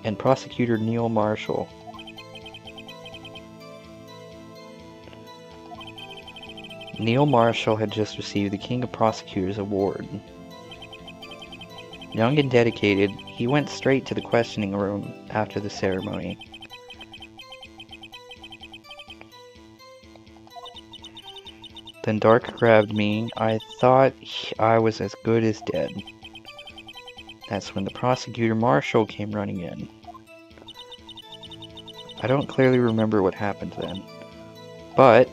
and Prosecutor Neil Marshall. Neil Marshall had just received the King of Prosecutors Award. Young and dedicated, he went straight to the questioning room after the ceremony. Then Dark grabbed me. I thought I was as good as dead. That's when the Prosecutor Marshall came running in. I don't clearly remember what happened then, but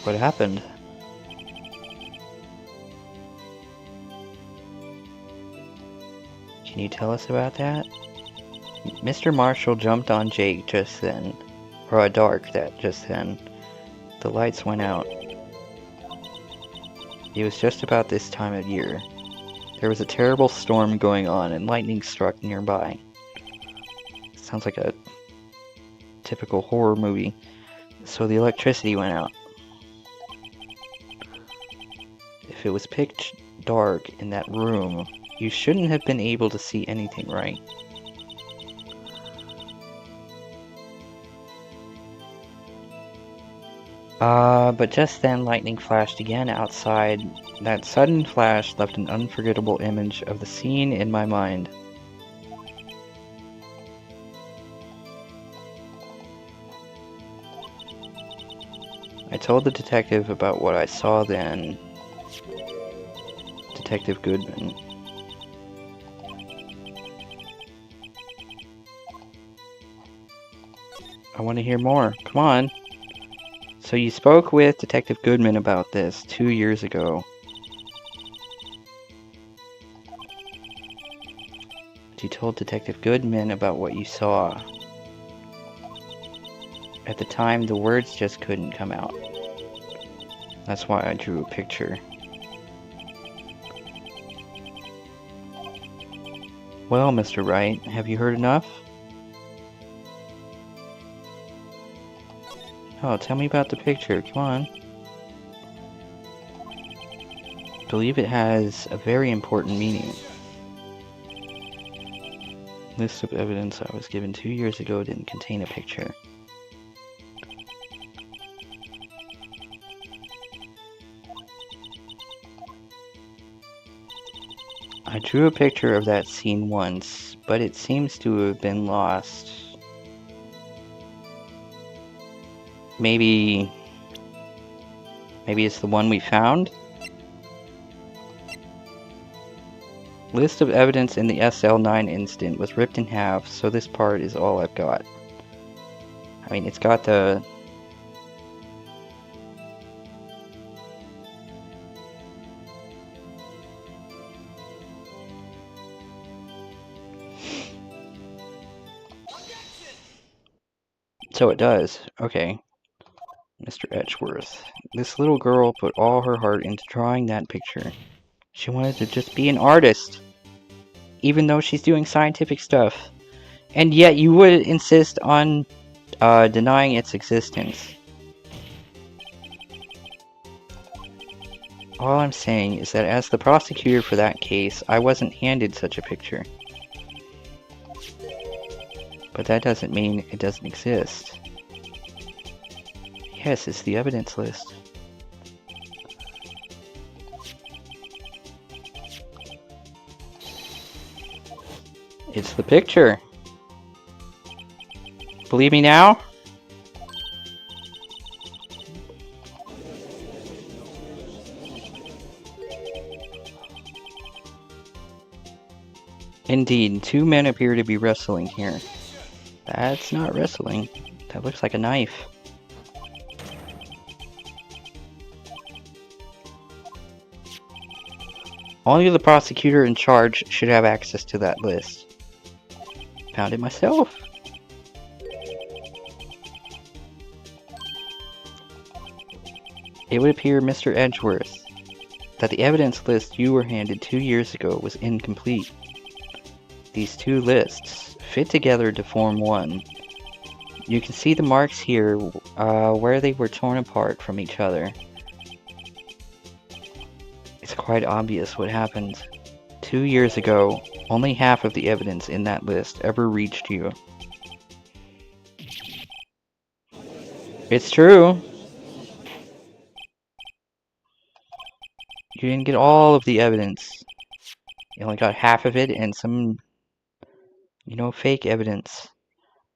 what happened? Can you tell us about that? Mr. Marshall jumped on Jake just then, or Dark just then. The lights went out. It was just about this time of year. There was a terrible storm going on and lightning struck nearby. Sounds like a typical horror movie. So the electricity went out. If it was pitch dark in that room, you shouldn't have been able to see anything, right? But just then lightning flashed again outside. That sudden flash left an unforgettable image of the scene in my mind. I told the detective about what I saw then. Detective Goodman. I want to hear more. Come on. So you spoke with Detective Goodman about this 2 years ago. You told Detective Goodman about what you saw. At the time, the words just couldn't come out. That's why I drew a picture. Well, Mr. Wright, have you heard enough? Oh, tell me about the picture, come on. I believe it has a very important meaning. List of evidence I was given 2 years ago didn't contain a picture. I drew a picture of that scene once, but it seems to have been lost. Maybe it's the one we found? List of evidence in the SL9 incident was ripped in half, so this part is all I've got. I mean, it's got the... So it does. Okay. Mr. Edgeworth. This little girl put all her heart into drawing that picture. She wanted to just be an artist, even though she's doing scientific stuff. And yet you would insist on denying its existence. All I'm saying is that as the prosecutor for that case, I wasn't handed such a picture. But that doesn't mean it doesn't exist. Yes, it's the evidence list. It's the picture. Believe me now? Indeed, two men appear to be wrestling here. That's not wrestling. That looks like a knife. Only the prosecutor in charge should have access to that list. Found it myself. It would appear, Mr. Edgeworth, that the evidence list you were handed 2 years ago was incomplete. These two lists fit together to form one. You can see the marks here where they were torn apart from each other. It's quite obvious what happened. 2 years ago, only half of the evidence in that list ever reached you. It's true. You didn't get all of the evidence. You only got half of it and some, fake evidence.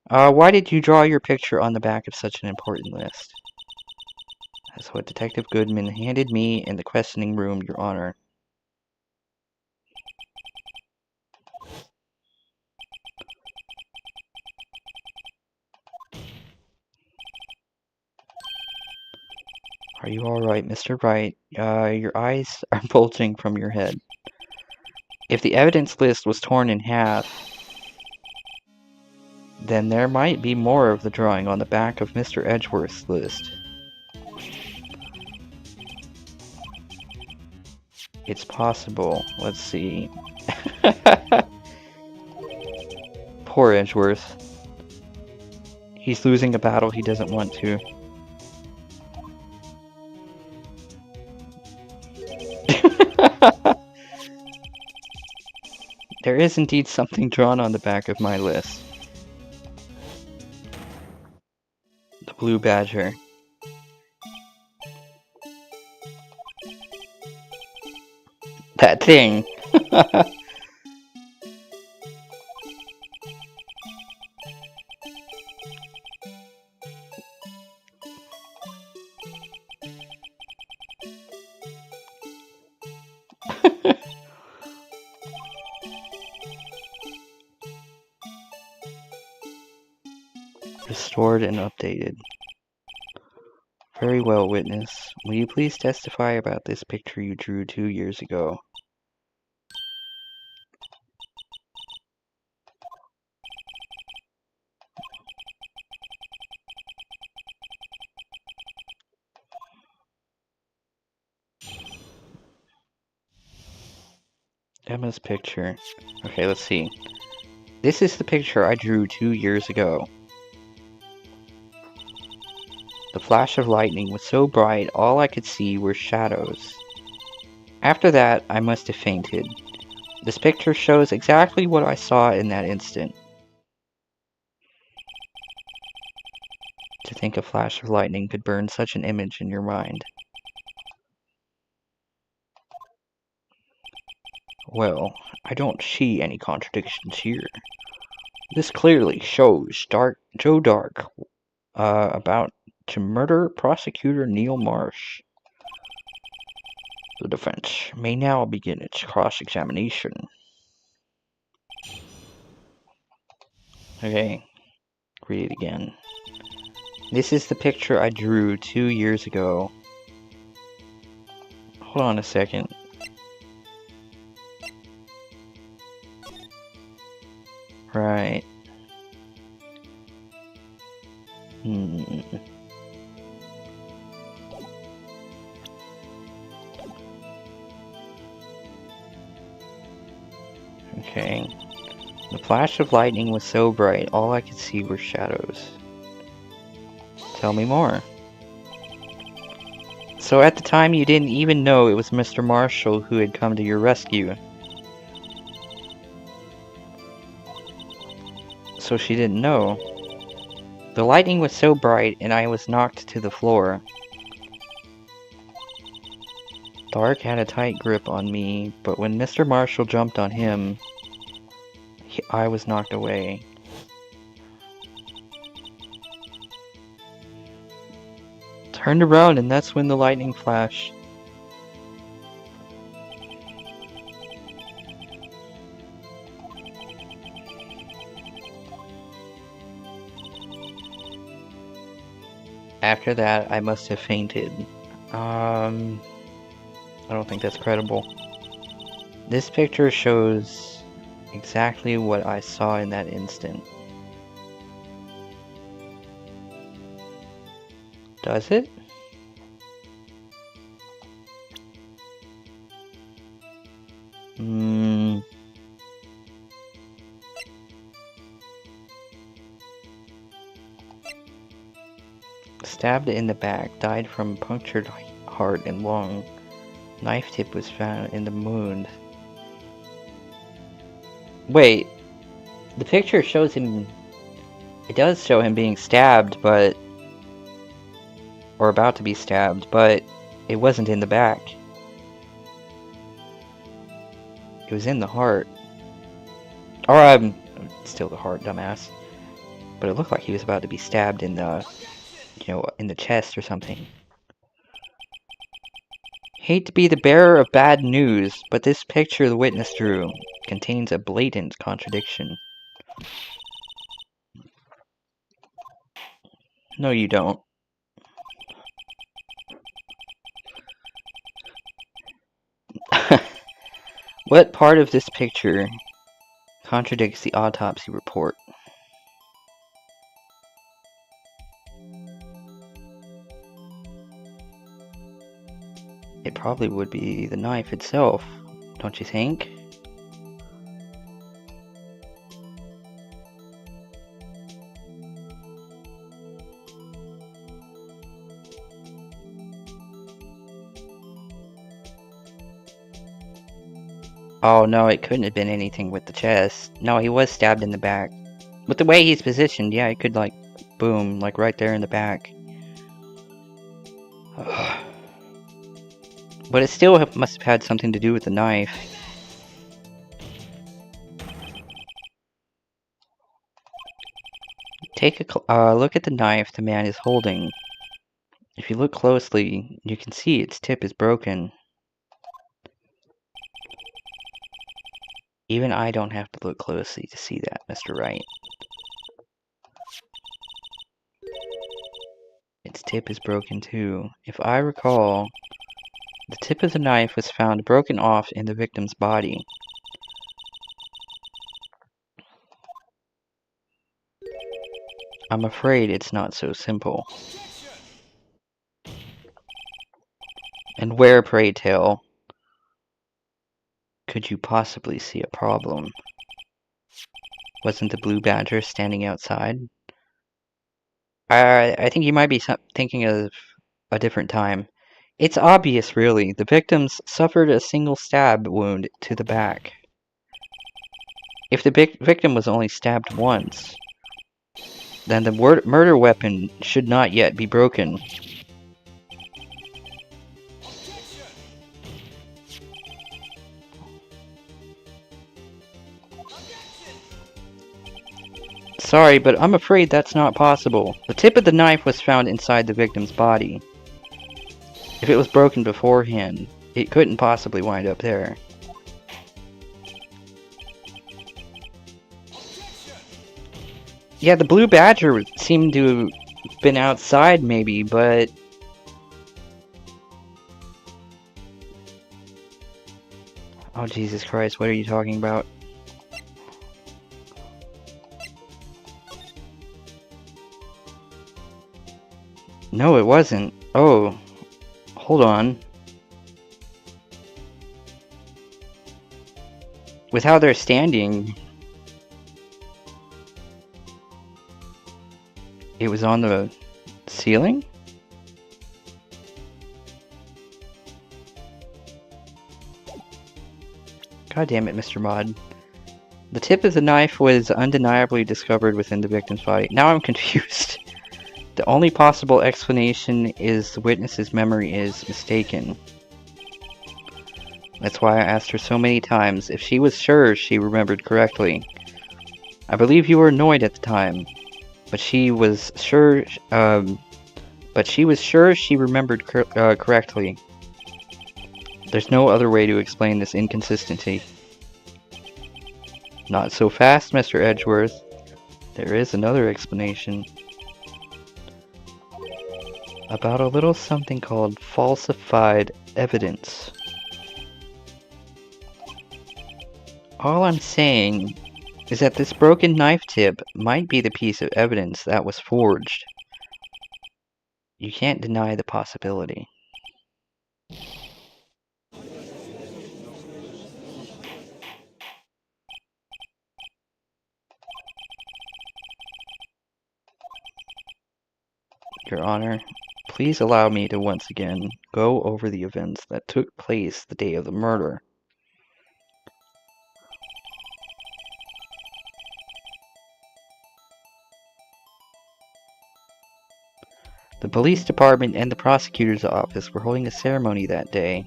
Why did you draw your picture on the back of such an important list? That's what Detective Goodman handed me in the questioning room, Your Honor. Are you alright, Mr. Wright? Your eyes are bulging from your head. If the evidence list was torn in half, then there might be more of the drawing on the back of Mr. Edgeworth's list. It's possible. Let's see. Poor Edgeworth. He's losing a battle he doesn't want to. There is indeed something drawn on the back of my list. The blue badger. That thing! Restored and updated. Very well, witness. Will you please testify about this picture you drew 2 years ago? Emma's picture. Okay, let's see. This is the picture I drew 2 years ago. The flash of lightning was so bright, all I could see were shadows. After that, I must have fainted. This picture shows exactly what I saw in that instant. To think a flash of lightning could burn such an image in your mind. Well, I don't see any contradictions here. This clearly shows Joe Dark about to murder prosecutor Neil Marsh. The defense may now begin its cross-examination. Okay, read it again. This is the picture I drew 2 years ago. Hold on a second. Right. Okay. The flash of lightning was so bright, all I could see were shadows. Tell me more. So at the time you didn't even know it was Mr. Marshall who had come to your rescue. So she didn't know. The lightning was so bright and I was knocked to the floor. Dark had a tight grip on me, but when Mr. Marshall jumped on him, I was knocked away. Turned around and that's when the lightning flashed. After that, I must have fainted. I don't think that's credible. This picture shows exactly what I saw in that instant. Does it? Stabbed in the back, died from punctured heart and lung. Knife tip was found in the wound. Wait, the picture shows him... It does show him being stabbed, but... Or about to be stabbed, but it wasn't in the back. It was in the heart. Or, still the heart, dumbass. But it looked like he was about to be stabbed in the... You know, in the chest or something. Hate to be the bearer of bad news, but this picture the witness drew contains a blatant contradiction. No, you don't. What part of this picture contradicts the autopsy report? It probably would be the knife itself, don't you think? Oh no, it couldn't have been anything with the chest. No, he was stabbed in the back. With the way he's positioned, yeah, it could like, boom, like right there in the back. But it still must have had something to do with the knife. Take a look at the knife the man is holding. If you look closely, you can see its tip is broken. Even I don't have to look closely to see that, Mr. Wright. Its tip is broken too. If I recall, the tip of the knife was found broken off in the victim's body. I'm afraid it's not so simple. And where, pray tell, could you possibly see a problem? Wasn't the blue badger standing outside? I think you might be thinking of a different time. It's obvious, really. The victims suffered a single stab wound to the back. If the victim was only stabbed once, then the murder weapon should not yet be broken. Sorry, but I'm afraid that's not possible. The tip of the knife was found inside the victim's body. If it was broken beforehand, it couldn't possibly wind up there. Yeah, the blue badger seemed to have been outside maybe, but... Oh, Jesus Christ, what are you talking about? No, it wasn't. Oh, hold on. With how they're standing, it was on the ceiling? God damn it, Mr. Mod. The tip of the knife was undeniably discovered within the victim's body. Now I'm confused. The only possible explanation is the witness's memory is mistaken. That's why I asked her so many times if she was sure she remembered correctly. I believe you were annoyed at the time, but she was sure. She remembered correctly. There's no other way to explain this inconsistency. Not so fast, Mr. Edgeworth. There is another explanation. About a little something called falsified evidence. All I'm saying is that this broken knife tip might be the piece of evidence that was forged. You can't deny the possibility. Your Honor, please allow me to once again go over the events that took place the day of the murder. The police department and the prosecutor's office were holding a ceremony that day.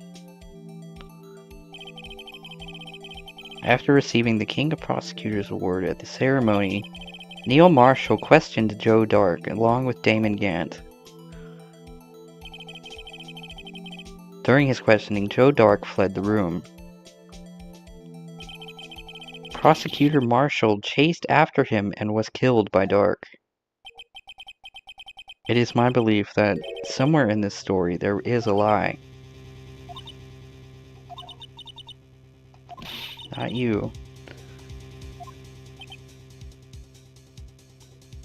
After receiving the King of Prosecutors Award at the ceremony, Neil Marshall questioned Joe Dark along with Damon Gant. During his questioning, Joe Dark fled the room. Prosecutor Marshall chased after him and was killed by Dark. It is my belief that somewhere in this story there is a lie. Not you.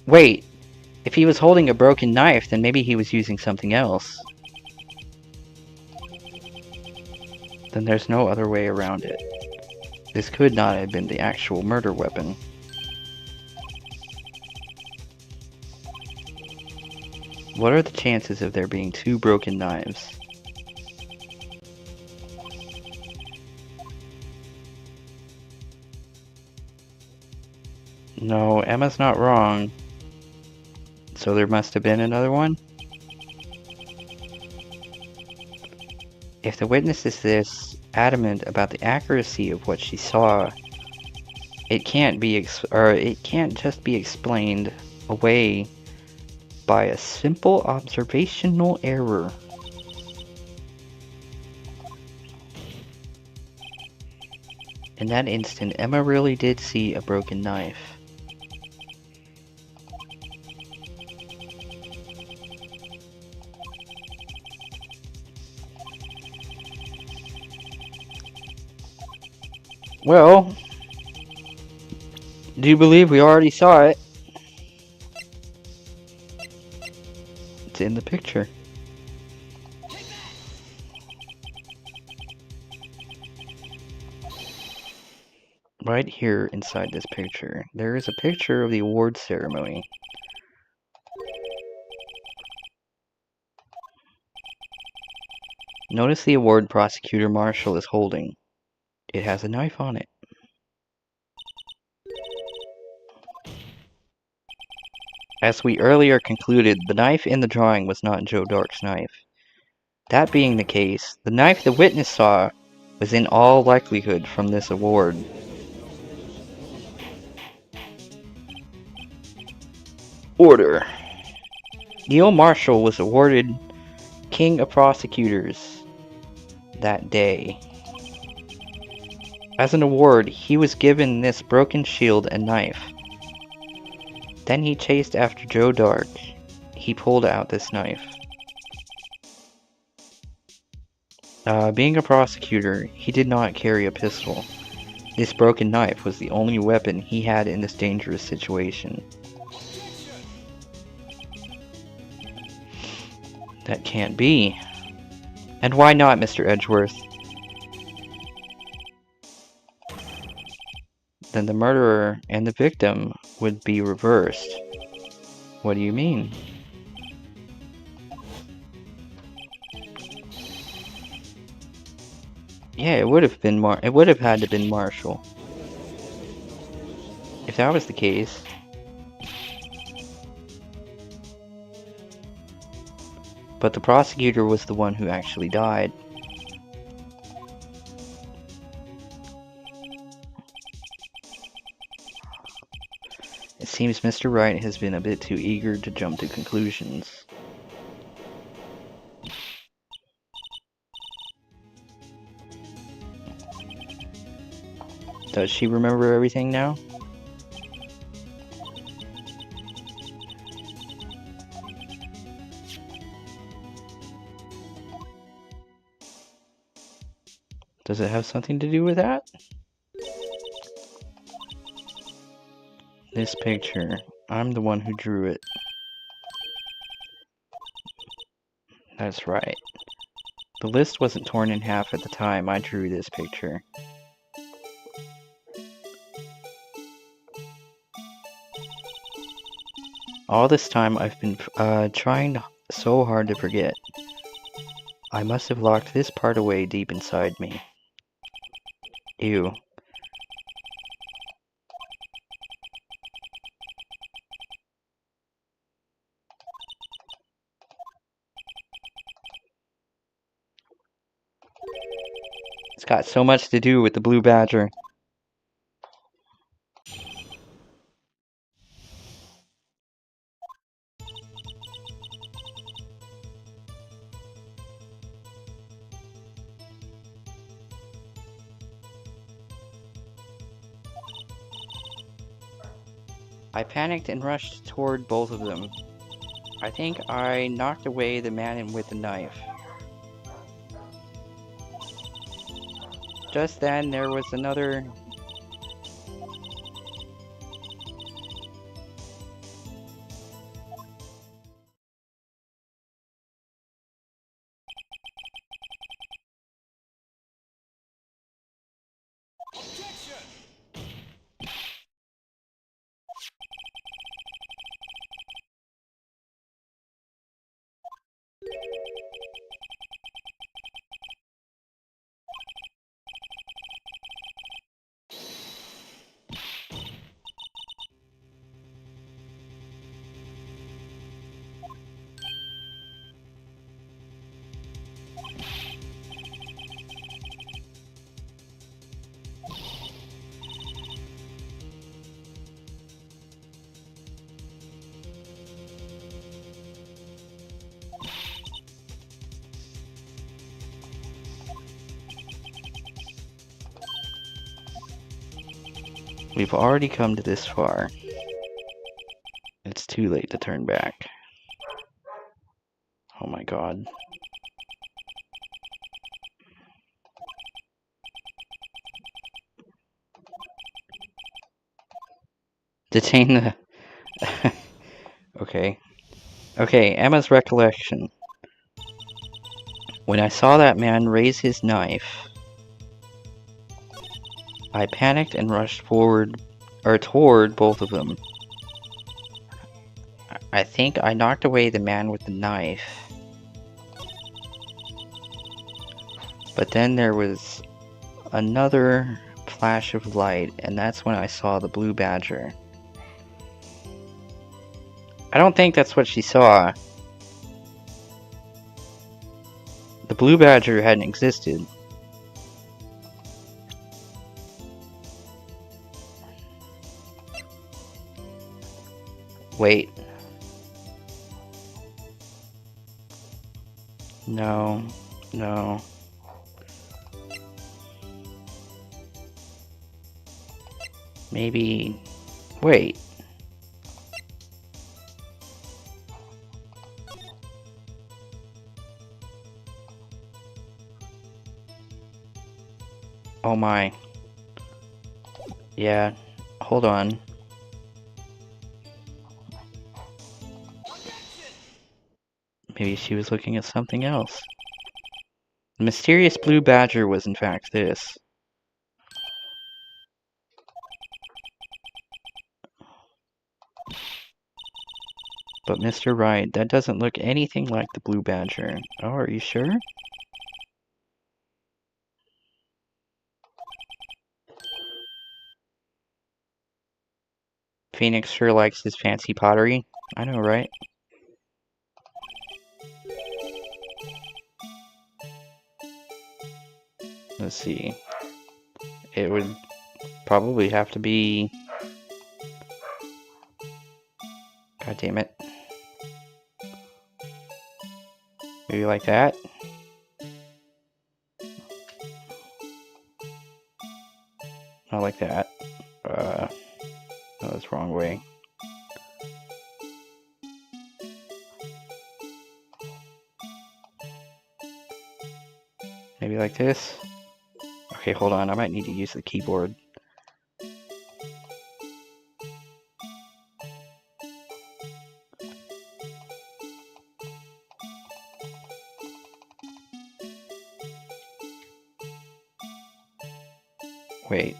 Wait, if he was holding a broken knife, then maybe he was using something else. Then there's no other way around it. This could not have been the actual murder weapon. What are the chances of there being two broken knives? No, Emma's not wrong. So there must have been another one? If the witness is this adamant about the accuracy of what she saw, it can't just be explained away by a simple observational error. In that instant, Emma really did see a broken knife. Well, do you believe we already saw it? It's in the picture. Right here inside this picture, there is a picture of the award ceremony. Notice the award Prosecutor Marshall is holding. It has a knife on it. As we earlier concluded, the knife in the drawing was not Joe Dark's knife. That being the case, the knife the witness saw was in all likelihood from this award. Order. Neil Marshall was awarded King of Prosecutors that day. As an award, he was given this broken shield and knife. Then he chased after Joe Dark. He pulled out this knife. Being a prosecutor, he did not carry a pistol. This broken knife was the only weapon he had in this dangerous situation. That can't be. And why not, Mr. Edgeworth? Then the murderer and the victim would be reversed. What do you mean? Yeah, it would have had to been Marshall. If that was the case. But the prosecutor was the one who actually died. It seems Mr. Wright has been a bit too eager to jump to conclusions. Does she remember everything now? Does it have something to do with that? This picture. I'm the one who drew it. That's right. The list wasn't torn in half at the time I drew this picture. All this time I've been trying so hard to forget. I must have locked this part away deep inside me. Ew. It's got so much to do with the blue badger. I panicked and rushed toward both of them. I think I knocked away the man with the knife. Just then, there was another... We've already come to this far. It's too late to turn back. Oh my god. Detain the... Okay. Okay, Emma's recollection. When I saw that man raise his knife, I panicked and rushed forward, or toward both of them. I think I knocked away the man with the knife. But then there was another flash of light, and that's when I saw the blue badger. I don't think that's what she saw. The blue badger hadn't existed. Wait. No. No. Maybe... Wait. Oh my. Yeah. Hold on. Maybe she was looking at something else. The mysterious blue badger was in fact this. But Mr. Wright, that doesn't look anything like the blue badger. Oh, are you sure? Phoenix sure likes his fancy pottery. I know, right? Let's see. It would probably have to be... God damn it. Maybe like that? Not like that. No, that's the wrong way. Maybe like this? Okay, hold on. I might need to use the keyboard. Wait.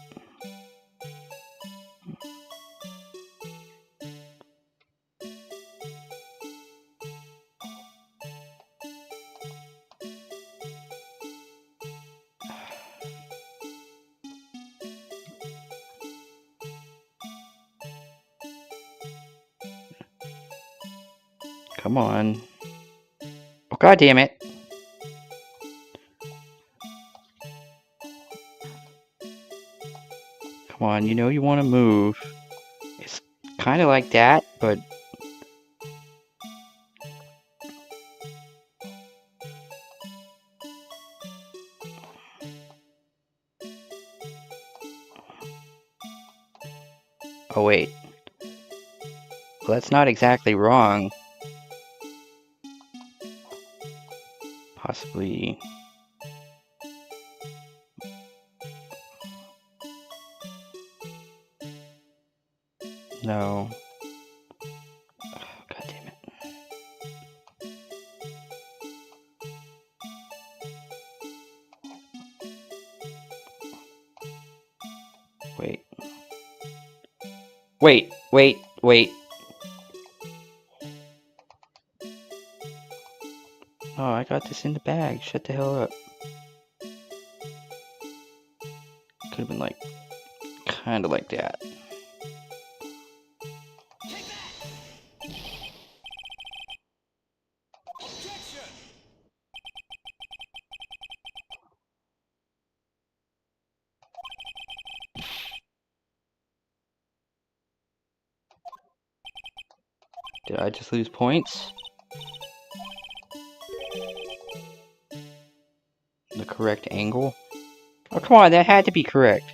Come on. Oh, god damn it. Come on, you know you want to move. It's kind of like that, but... Oh, wait. Well, that's not exactly wrong. Possibly... No. Oh, god damn it. Wait. Wait, wait, wait. Oh, I got this in the bag. Shut the hell up. Could have been like... Kind of like that. Did I just lose points? The correct angle? Oh, come on, that had to be correct.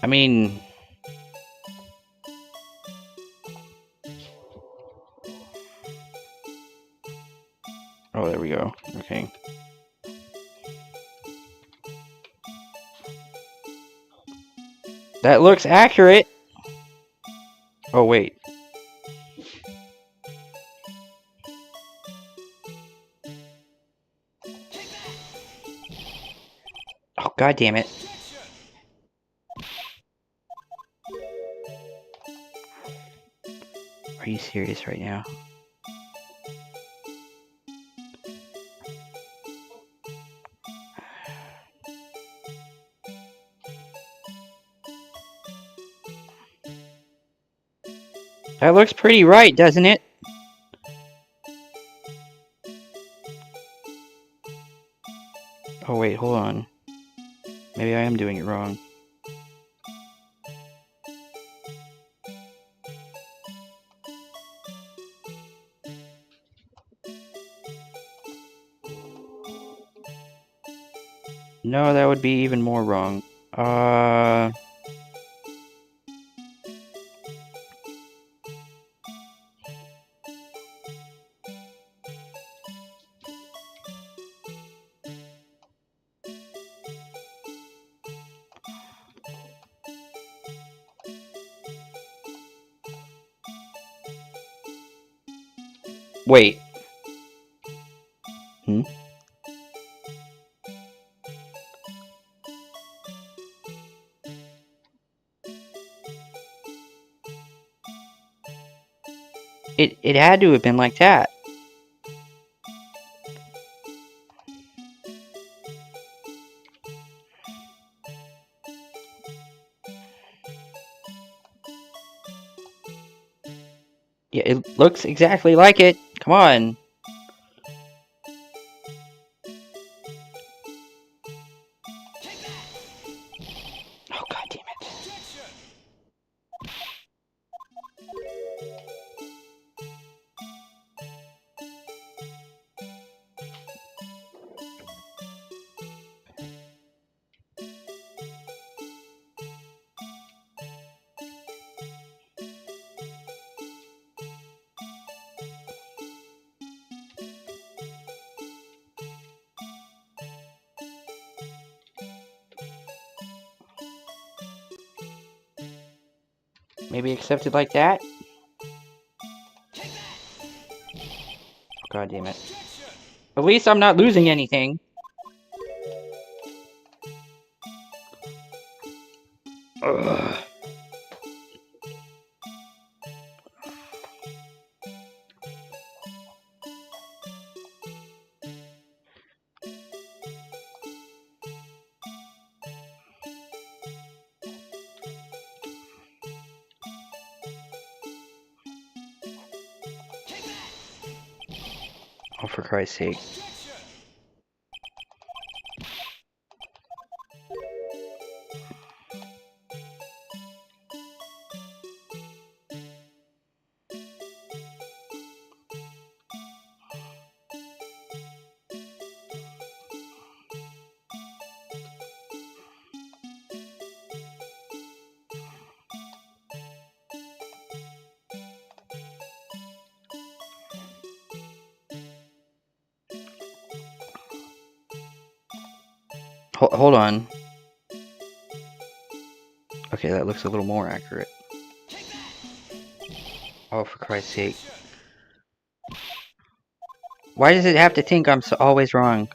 I mean... Oh, there we go. Okay. That looks accurate! Oh, wait. Oh, god damn it. Are you serious right now? That looks pretty right, doesn't it? Oh wait, hold on. Maybe I am doing it wrong. No, that would be even more wrong. Wait. Hmm? It had to have been like that. Yeah, it looks exactly like it. Come on. Oh, god damn it. Maybe accepted like that? Oh, god damn it. At least I'm not losing anything. Ugh. Oh, for Christ's sake. Hold on. Okay, that looks a little more accurate. Oh, for Christ's sake. Why does it have to think I'm always wrong?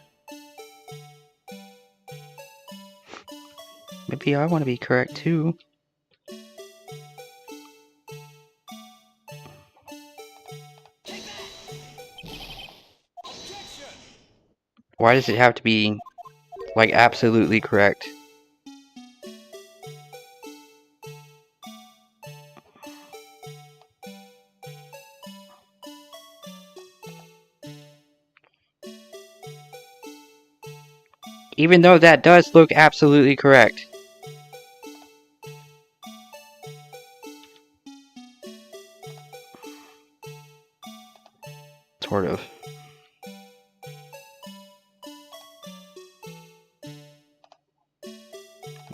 Maybe I want to be correct too. Why does it have to be, like, absolutely correct? Even though that does look absolutely correct. Sort of.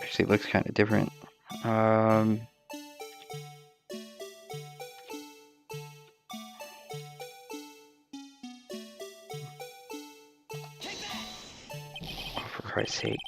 Actually, it looks kind of different. For Christ's sake.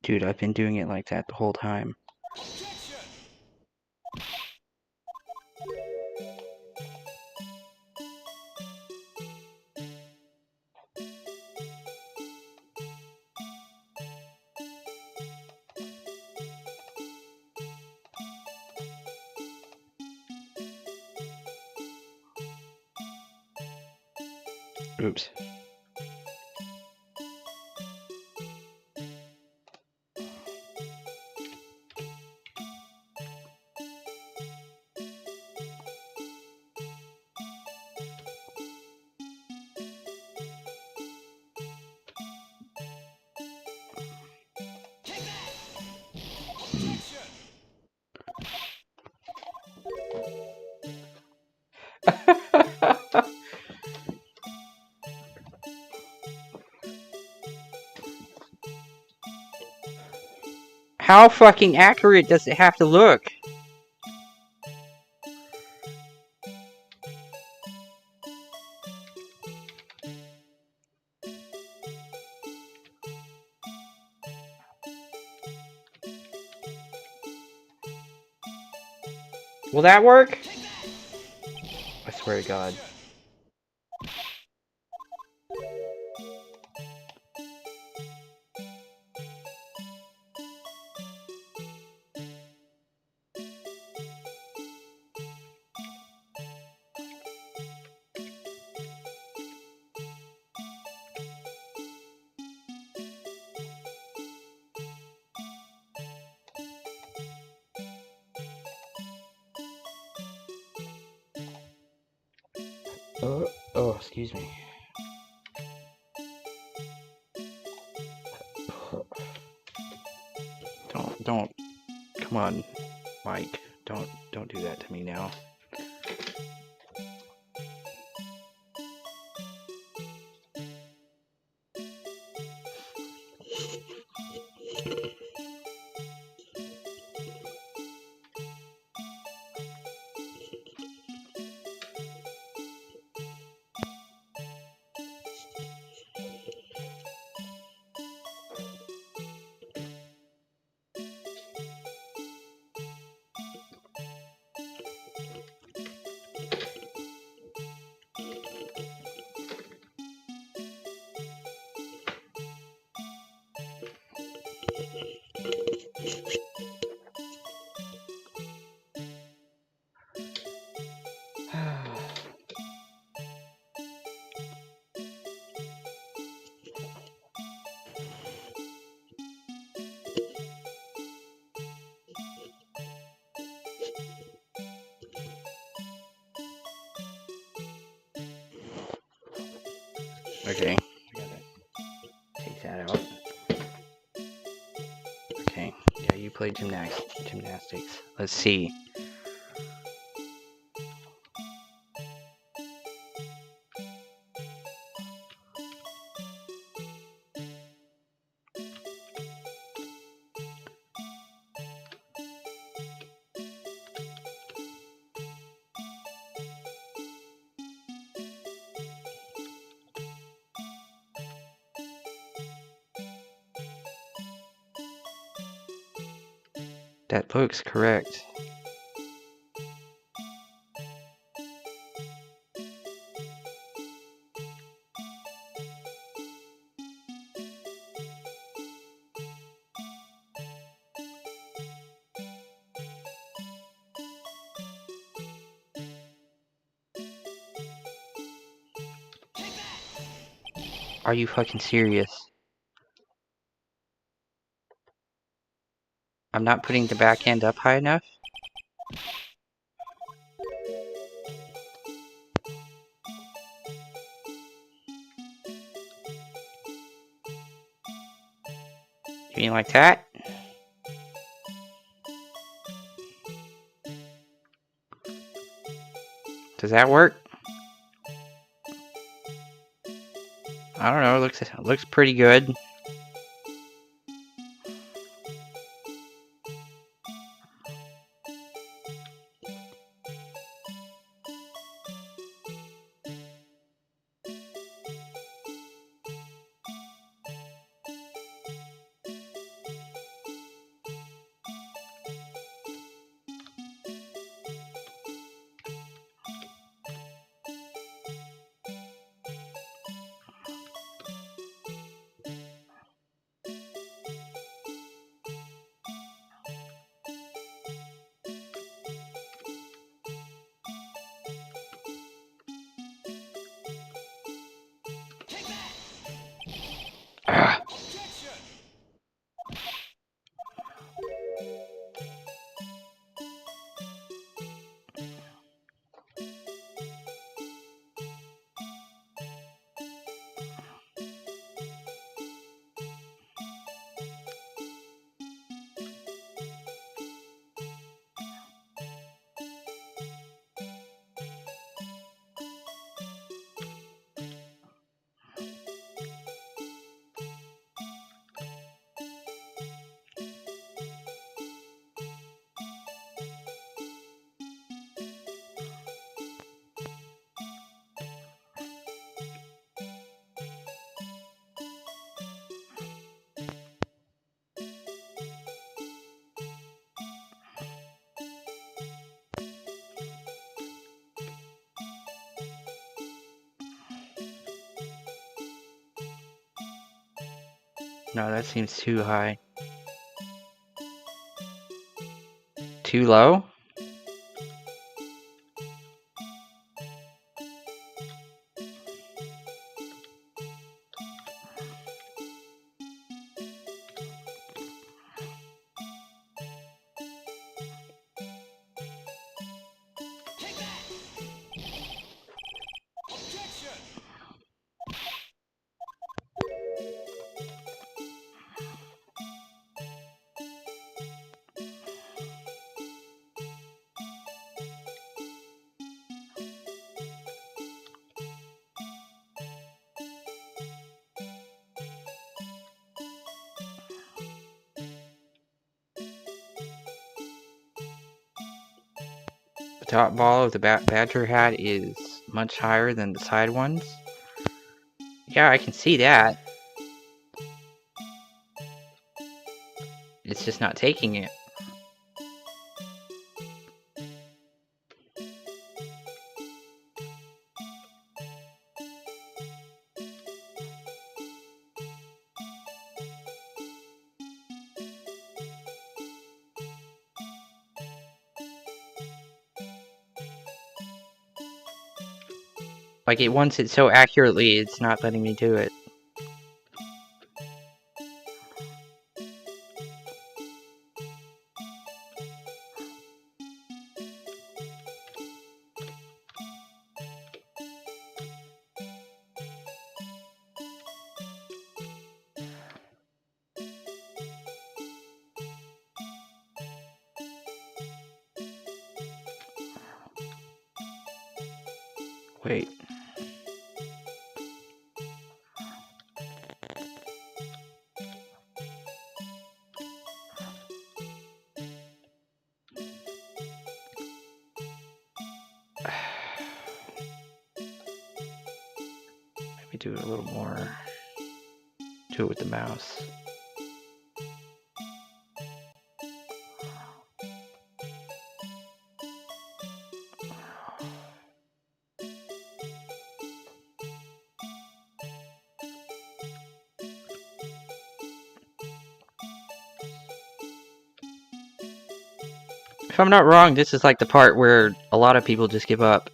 Dude, I've been doing it like that the whole time. Oops. How fucking accurate does it have to look? Will that work? I swear to God. Oh, excuse me. Don't, come on, Mike. Don't do that to me now. Okay, I gotta take that out. Okay, yeah, you played gymnastics. Let's see. That looks correct. Are you fucking serious? I'm not putting the backhand up high enough. You mean like that? Does that work? I don't know, it looks pretty good. Ah. No, that seems too high. Too low? The top ball of the badger hat is much higher than the side ones. Yeah, I can see that. It's just not taking it. Like, it wants it so accurately, it's not letting me do it. Wait. Maybe do it a little more. Do it with the mouse. If I'm not wrong, this is like the part where a lot of people just give up.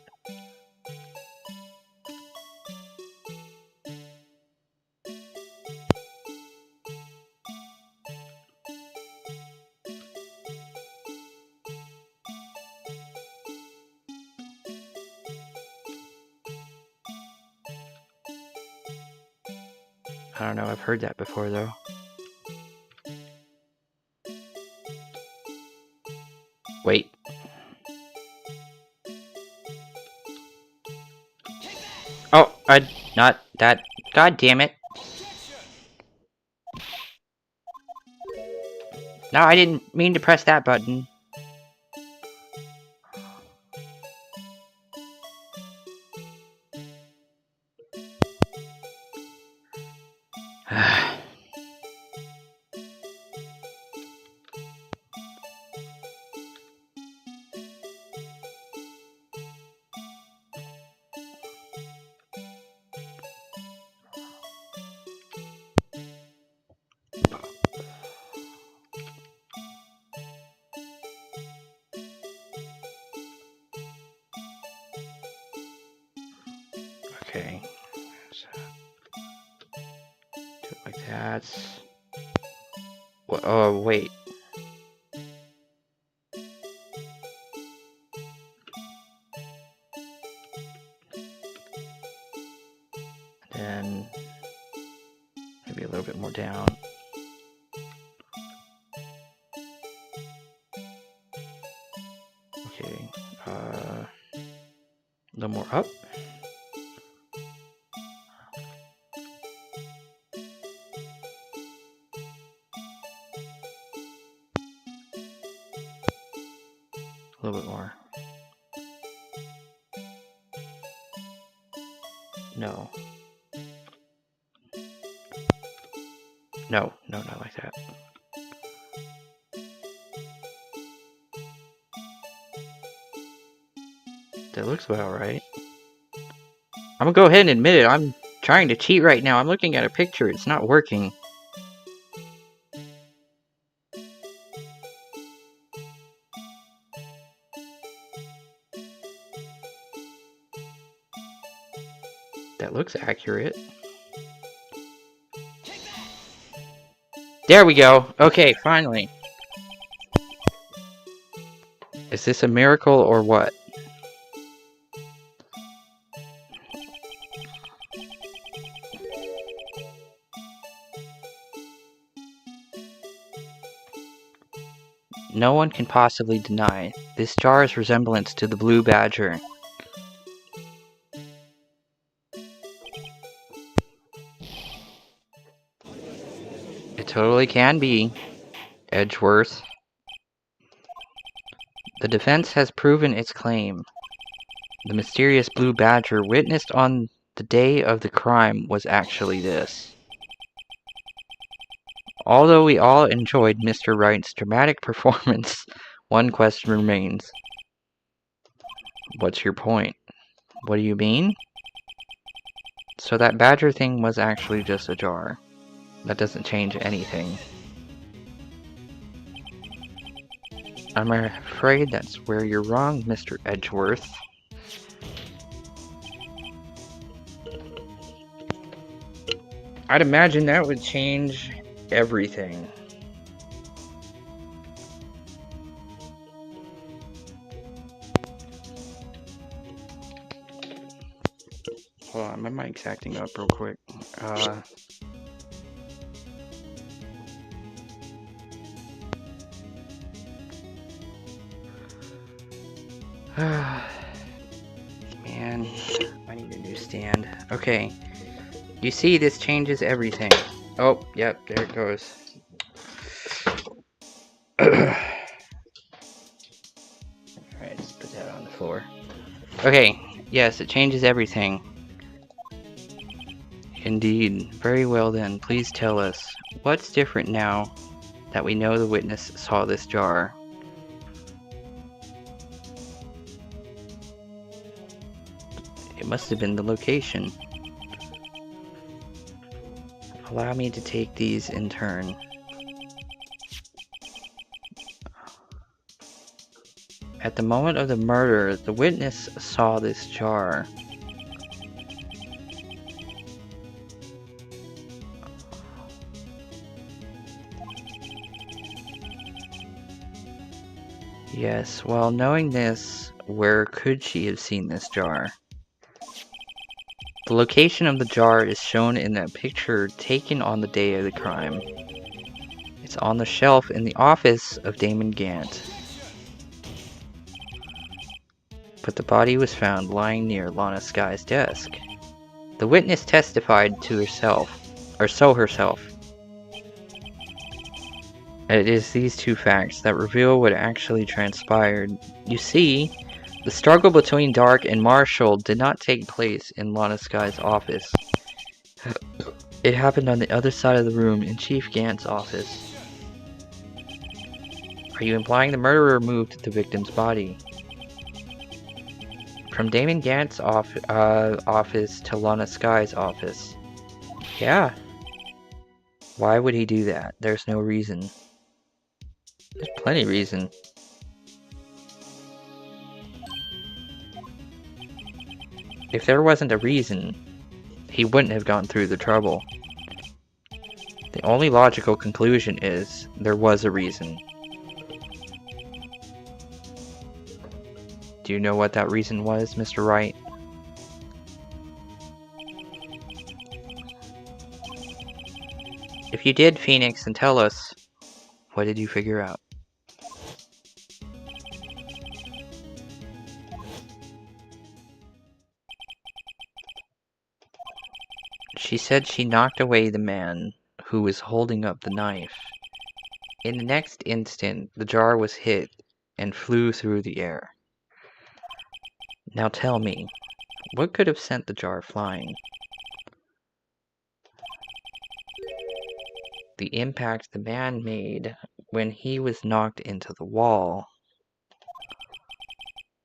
I don't know, I've heard that before though. Wait. Oh, not that. God damn it. No, I didn't mean to press that button. Okay. So, do it like that. Oh, wait. Then maybe a little bit more down. Okay. A little more up. A little bit more. No. No, not like that. That looks about right. I'm gonna go ahead and admit it. I'm trying to cheat right now. I'm looking at a picture. It's not working. That looks accurate. There we go. Okay, finally. Is this a miracle or what? No one can possibly deny this jar's resemblance to the blue badger. It totally can be, Edgeworth. The defense has proven its claim. The mysterious blue badger witnessed on the day of the crime was actually this. Although we all enjoyed Mr. Wright's dramatic performance, one question remains. What's your point? What do you mean? So that badger thing was actually just a jar. That doesn't change anything. I'm afraid that's where you're wrong, Mr. Edgeworth. I'd imagine that would change everything. Hold on, my mic's acting up real quick. Man, I need a new stand. Okay. You see, this changes everything. Oh, yep, there it goes. Alright, let's put that on the floor. Okay, yes, it changes everything. Indeed. Very well then, please tell us, what's different now that we know the witness saw this jar? It must have been the location. Allow me to take these in turn. At the moment of the murder, the witness saw this jar. Yes, well, knowing this, where could she have seen this jar? The location of the jar is shown in that picture taken on the day of the crime. It's on the shelf in the office of Damon Gant. But the body was found lying near Lana Sky's desk. The witness testified to herself, or so herself. And it is these two facts that reveal what actually transpired. You see, the struggle between Dark and Marshall did not take place in Lana Sky's office. It happened on the other side of the room in Chief Gant's office. Are you implying the murderer moved the victim's body from Damon Gant's office to Lana Sky's office? Yeah. Why would he do that? There's no reason. There's plenty of reason. If there wasn't a reason, he wouldn't have gone through the trouble. The only logical conclusion is there was a reason. Do you know what that reason was, Mr. Wright? If you did, Phoenix, and tell us, what did you figure out? She said she knocked away the man who was holding up the knife. In the next instant, the jar was hit and flew through the air. Now tell me, what could have sent the jar flying? The impact the man made when he was knocked into the wall.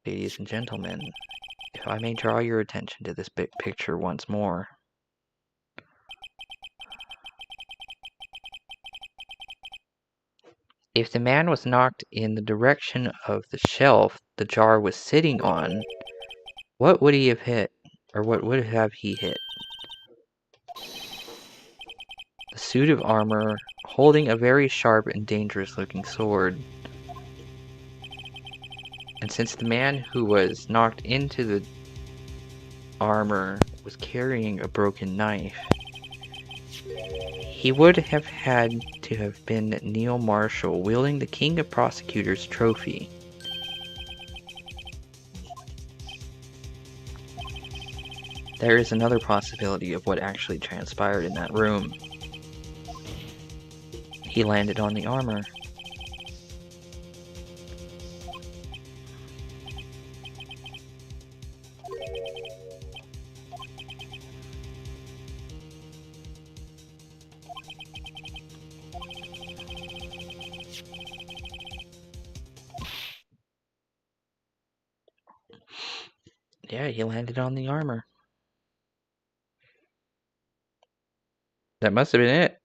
Ladies and gentlemen, if I may draw your attention to this big picture once more. If the man was knocked in the direction of the shelf the jar was sitting on, what would he have hit? Or what would have he hit? The suit of armor, holding a very sharp and dangerous looking sword. And since the man who was knocked into the armor was carrying a broken knife, he would have had to have been Neil Marshall wielding the King of Prosecutors trophy. There is another possibility of what actually transpired in that room. He landed on the armor. Yeah, he landed on the armor. That must have been it.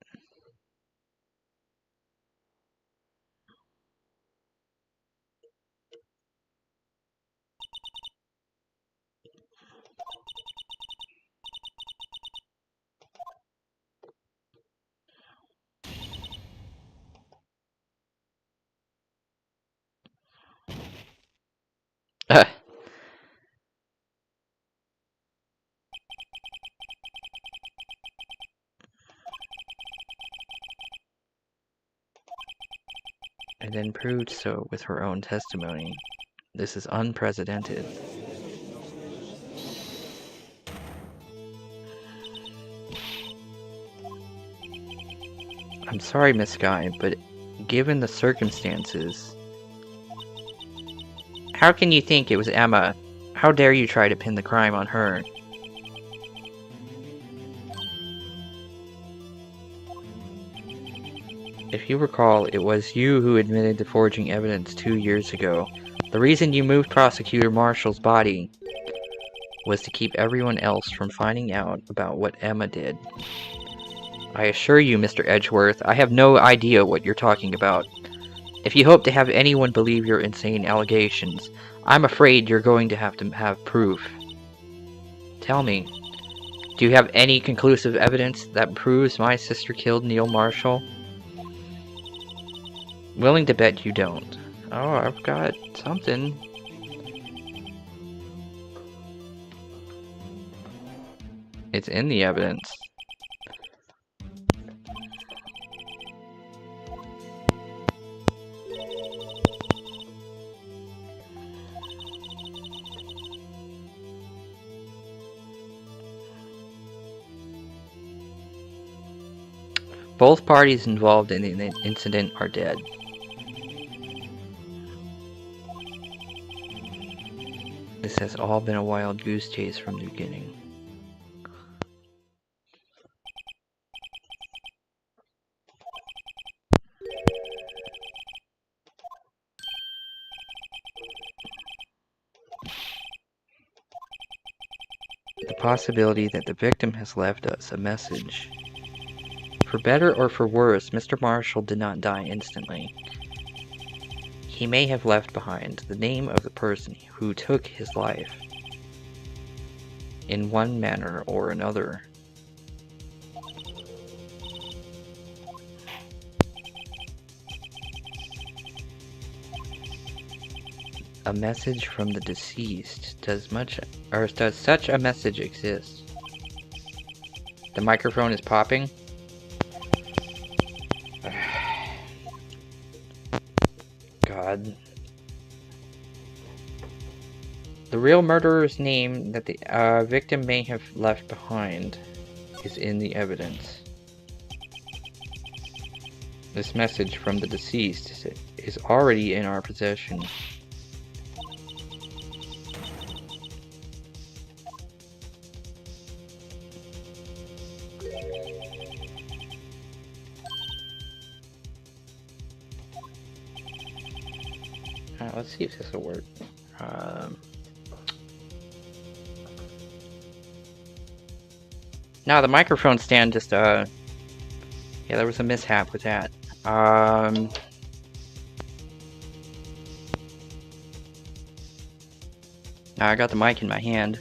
And then proved so with her own testimony. This is unprecedented. I'm sorry, Miss Sky, but given the circumstances... How can you think it was Emma? How dare you try to pin the crime on her? If you recall, it was you who admitted to forging evidence 2 years ago. The reason you moved Prosecutor Marshall's body was to keep everyone else from finding out about what Emma did. I assure you, Mr. Edgeworth, I have no idea what you're talking about. If you hope to have anyone believe your insane allegations, I'm afraid you're going to have proof. Tell me, do you have any conclusive evidence that proves my sister killed Neil Marshall? Willing to bet you don't. Oh, I've got something. It's in the evidence. Both parties involved in the incident are dead. This has all been a wild goose chase from the beginning. The possibility that the victim has left us a message. For better or for worse, Mr. Marshall did not die instantly. He may have left behind the name of the person who took his life, in one manner or another. A message from the deceased. Does such a message exist? The microphone is popping. God. The real murderer's name that the victim may have left behind is in the evidence. This message from the deceased is already in our possession. Let's see if this will work. Now the microphone stand just yeah, there was a mishap with that. Now I got the mic in my hand.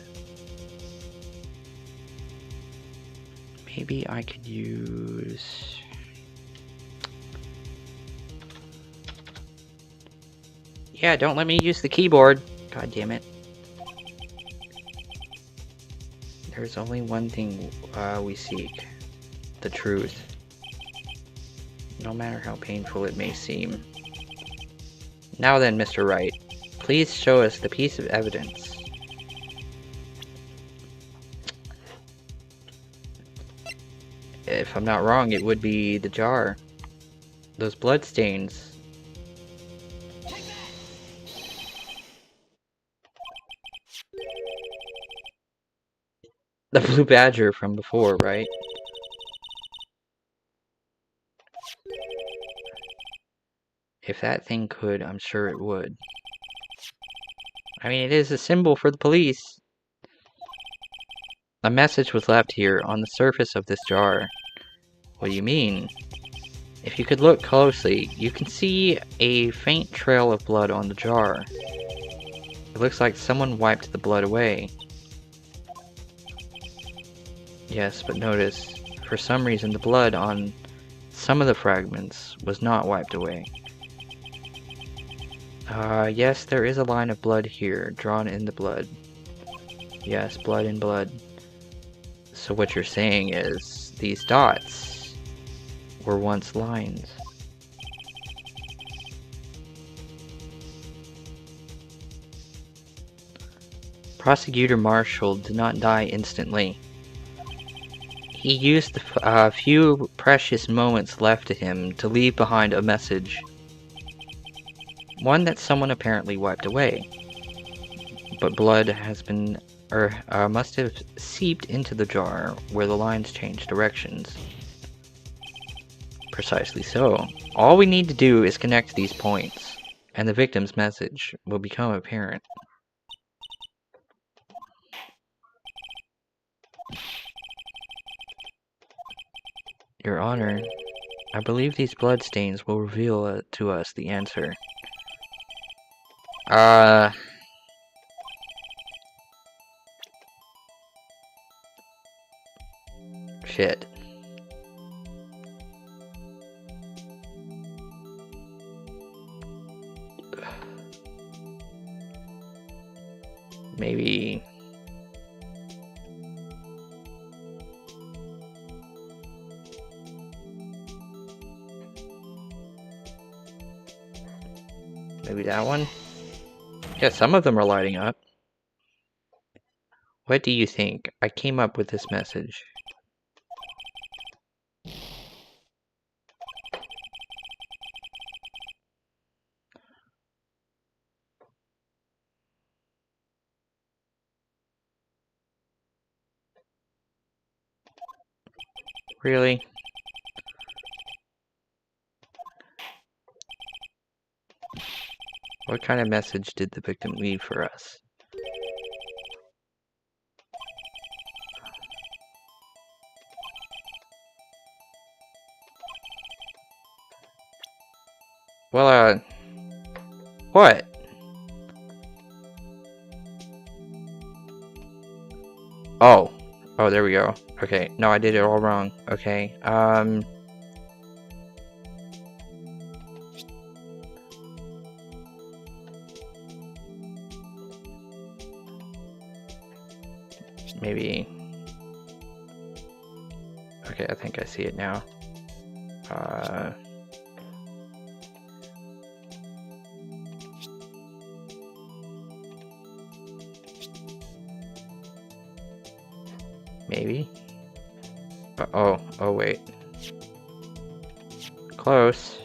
Maybe I could use... Yeah, don't let me use the keyboard. God damn it. There's only one thing we seek. The truth. No matter how painful it may seem. Now then, Mr. Wright, please show us the piece of evidence. If I'm not wrong, it would be the jar. Those bloodstains. The blue badger from before, right? If that thing could, I'm sure it would. I mean, it is a symbol for the police. A message was left here on the surface of this jar. What do you mean? If you could look closely, you can see a faint trail of blood on the jar. It looks like someone wiped the blood away. Yes, but notice, for some reason the blood on some of the fragments was not wiped away. Yes, there is a line of blood here, drawn in the blood. Yes, blood in blood. So what you're saying is, these dots were once lines. Prosecutor Marshall did not die instantly. He used the few precious moments left to him to leave behind a message. One that someone apparently wiped away. But blood has been, must have seeped into the jar where the lines changed directions. Precisely so. All we need to do is connect these points, and the victim's message will become apparent. Your Honor, I believe these bloodstains will reveal to us the answer. Shit. Maybe... Maybe that one? Yeah, some of them are lighting up. What do you think? I came up with this message. Really? What kind of message did the victim leave for us? Well, what? Oh. Oh, there we go. Okay, no, I did it all wrong. Okay, maybe... Okay, I think I see it now. Maybe? Oh wait. Close.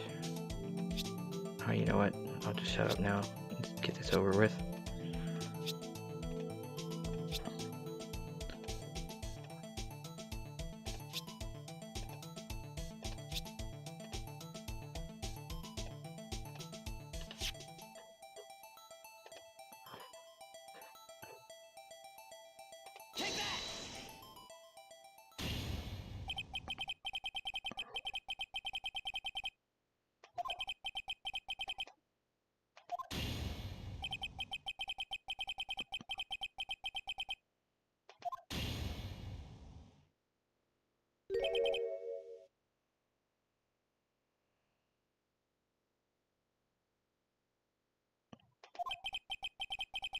Oh, you know what? I'll just shut up now. Let's get this over with.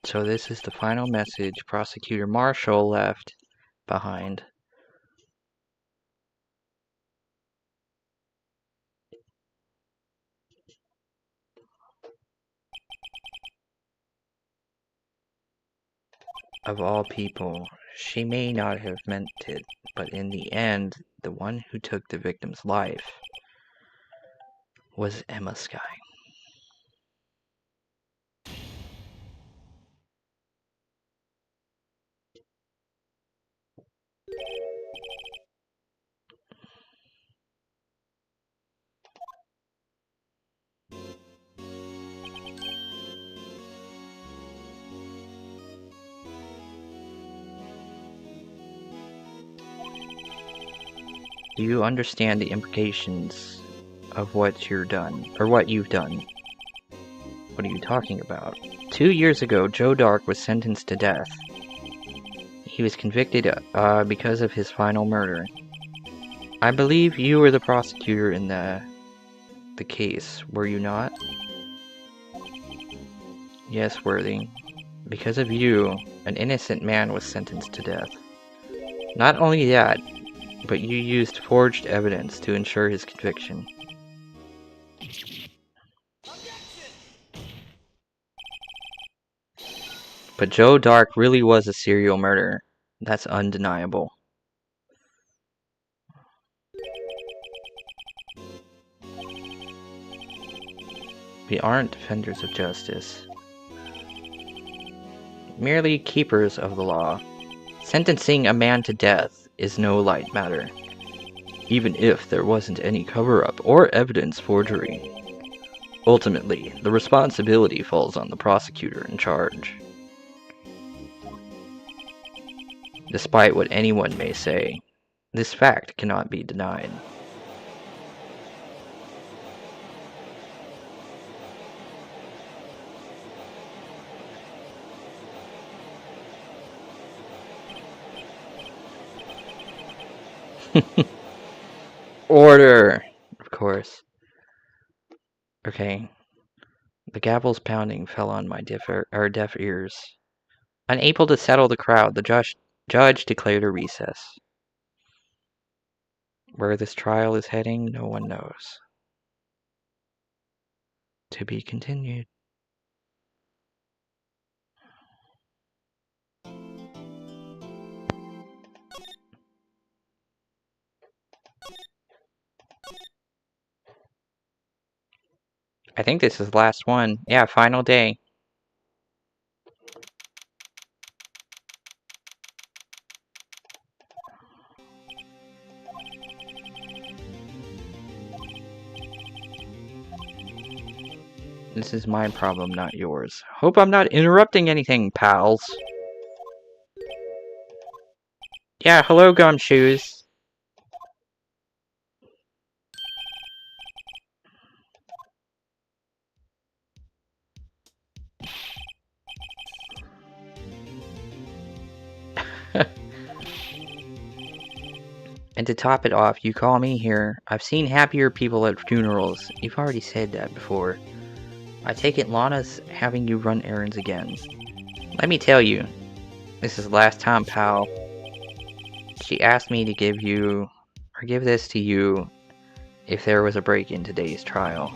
So this is the final message Prosecutor Marshall left behind. Of all people, she may not have meant it, but in the end, the one who took the victim's life was Emma Skye. Do you understand the implications of what you've done? What are you talking about? 2 years ago, Joe Dark was sentenced to death. He was convicted because of his final murder. I believe you were the prosecutor in the case, were you not? Yes, Worthy. Because of you, an innocent man was sentenced to death. Not only that, but you used forged evidence to ensure his conviction. But Joe Dark really was a serial murderer. That's undeniable. We aren't defenders of justice. Merely keepers of the law. Sentencing a man to death is no light matter, even if there wasn't any cover-up or evidence forgery. Ultimately, the responsibility falls on the prosecutor in charge. Despite what anyone may say, this fact cannot be denied. Order! Of course. Okay. The gavel's pounding fell on my deaf ears. Unable to settle the crowd, the judge declared a recess. Where this trial is heading, no one knows. To be continued. I think this is the last one. Yeah, final day. This is my problem, not yours. Hope I'm not interrupting anything, pals. Yeah, hello, Gumshoes. And to top it off, you call me here. I've seen happier people at funerals. You've already said that before. I take it Lana's having you run errands again. Let me tell you, this is the last time, pal. She asked me to give this to you if there was a break in today's trial.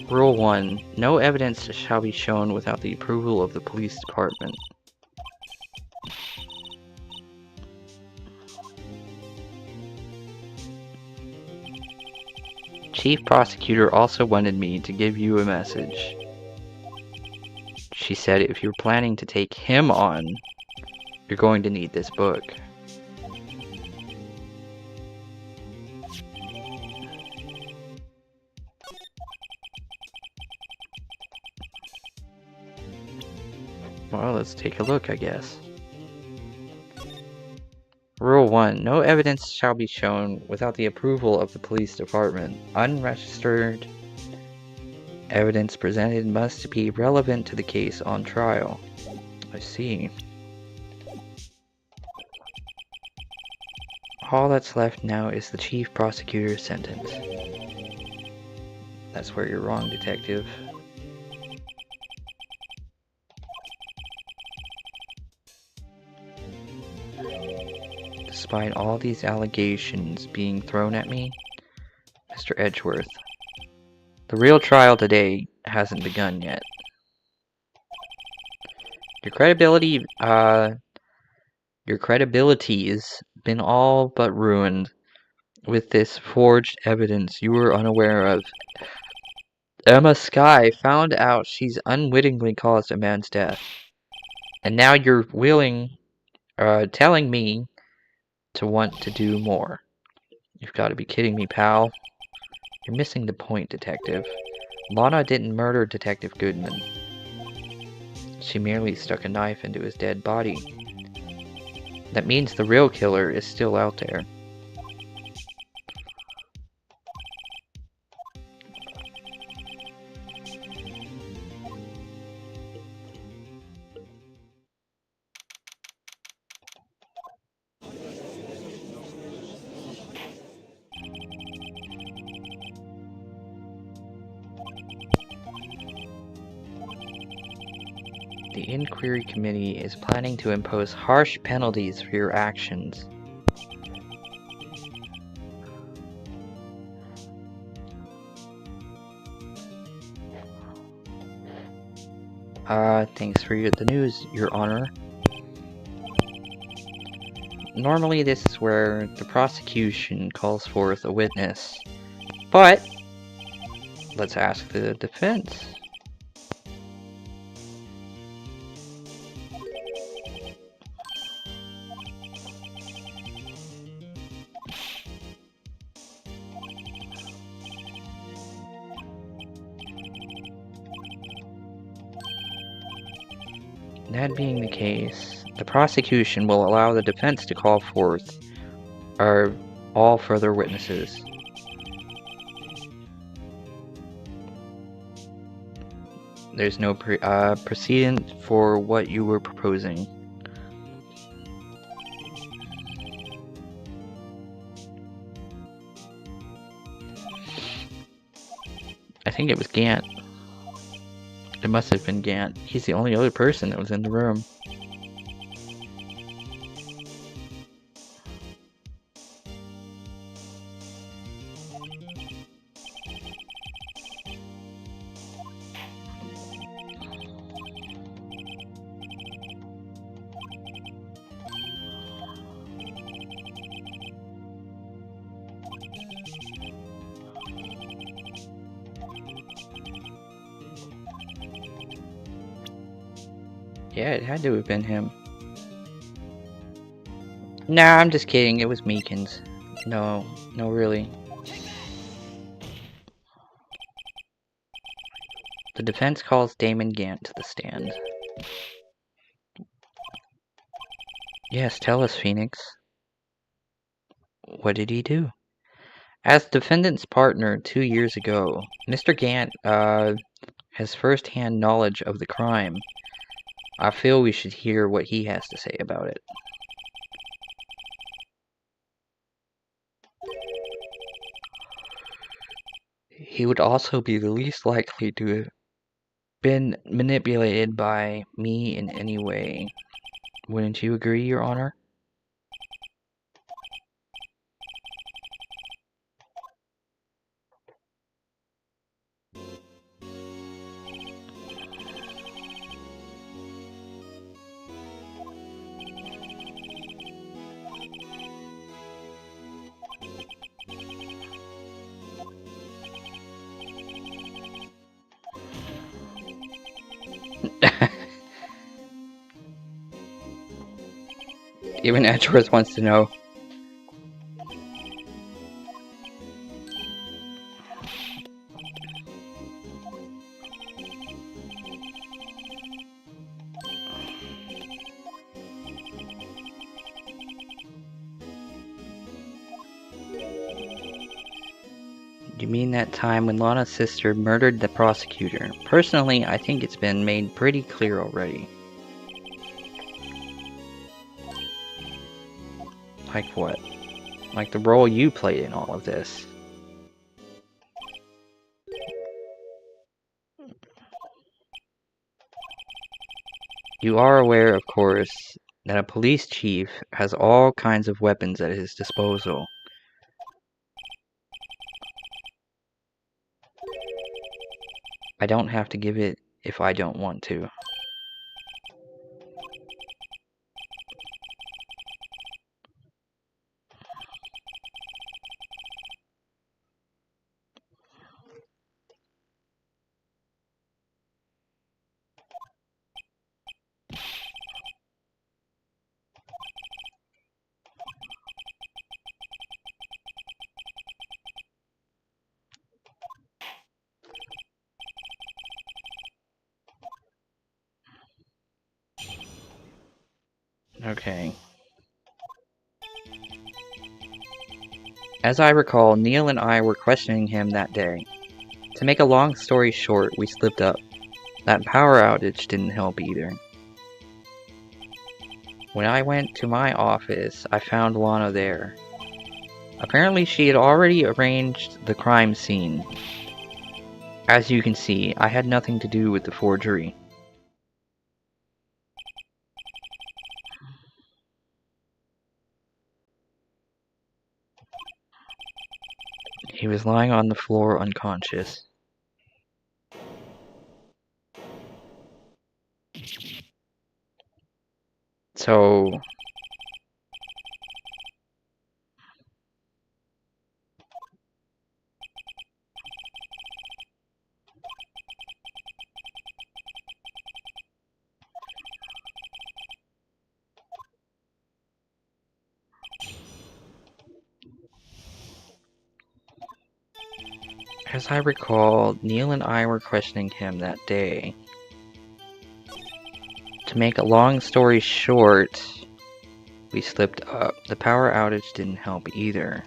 Rule 1. No evidence shall be shown without the approval of the police department. Chief Prosecutor also wanted me to give you a message. She said if you're planning to take him on, you're going to need this book. Well, let's take a look, I guess. Rule 1. No evidence shall be shown without the approval of the police department. Unregistered evidence presented must be relevant to the case on trial. I see. All that's left now is the chief prosecutor's sentence. That's where you're wrong, detective. Despite all these allegations being thrown at me, Mr. Edgeworth, the real trial today hasn't begun yet. Your credibility's been all but ruined with this forged evidence you were unaware of. Emma Skye found out she's unwittingly caused a man's death. And now you're telling me to want to do more. You've got to be kidding me, pal. You're missing the point, detective. Lana didn't murder Detective Goodman. She merely stuck a knife into his dead body. That means the real killer is still out there. The Inquiry Committee is planning to impose harsh penalties for your actions. Thanks for the news, Your Honor. Normally this is where the prosecution calls forth a witness, but let's ask the defense. That being the case, the prosecution will allow the defense to call forth all further witnesses. There's no precedent for what you were proposing. I think it was Gant. It must have been Gant. He's the only other person that was in the room. Yeah, it had to have been him. Nah, I'm just kidding. It was Meekins. No, really. The defense calls Damon Gant to the stand. Yes, tell us, Phoenix. What did he do? As defendant's partner 2 years ago, Mr. Gant, has first-hand knowledge of the crime. I feel we should hear what he has to say about it. He would also be the least likely to have been manipulated by me in any way. Wouldn't you agree, Your Honor? Even Edgeworth wants to know. You mean that time when Lana's sister murdered the prosecutor? Personally, I think it's been made pretty clear already. Like what? Like the role you played in all of this. You are aware, of course, that a police chief has all kinds of weapons at his disposal. I don't have to give it if I don't want to. Okay. As I recall, Neil and I were questioning him that day. To make a long story short, we slipped up. That power outage didn't help either. When I went to my office, I found Lana there. Apparently she had already arranged the crime scene. As you can see, I had nothing to do with the forgery. He was lying on the floor unconscious. So... As I recall, Neil and I were questioning him that day. To make a long story short, we slipped up. The power outage didn't help either.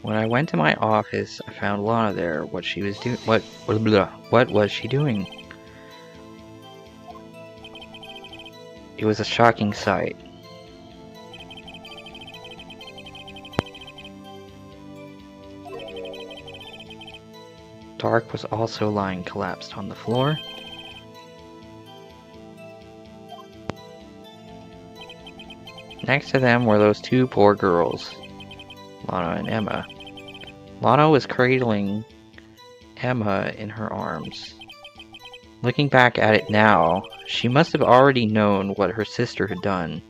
When I went to my office, I found Lana there. What she was doing? What was she doing? It was a shocking sight. Dark was also lying collapsed on the floor. Next to them were those two poor girls, Lana and Emma. Lana was cradling Emma in her arms. Looking back at it now, she must have already known what her sister had done.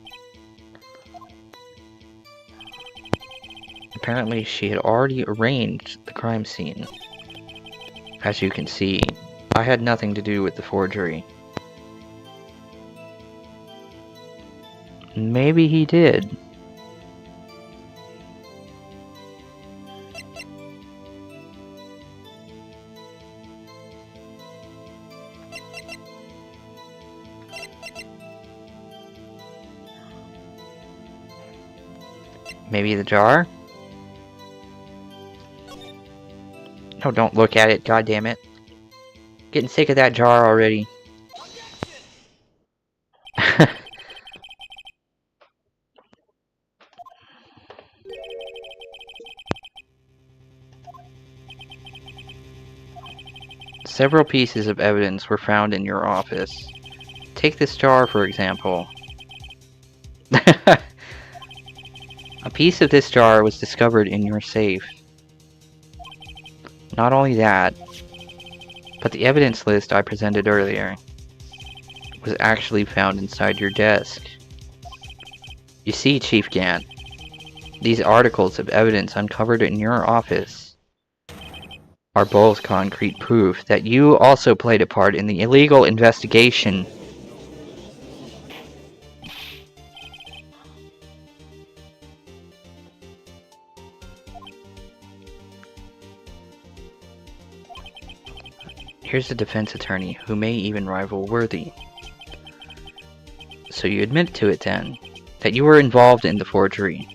Apparently, she had already arranged the crime scene. As you can see, I had nothing to do with the forgery. Maybe he did. Maybe the jar? No, don't look at it, god damn it. Getting sick of that jar already. Several pieces of evidence were found in your office. Take this jar, for example. A piece of this jar was discovered in your safe. Not only that, but the evidence list I presented earlier was actually found inside your desk. You see, Chief Gant, these articles of evidence uncovered in your office are both concrete proof that you also played a part in the illegal investigation. Here's a defense attorney who may even rival Worthy. So you admit to it then, that you were involved in the forgery.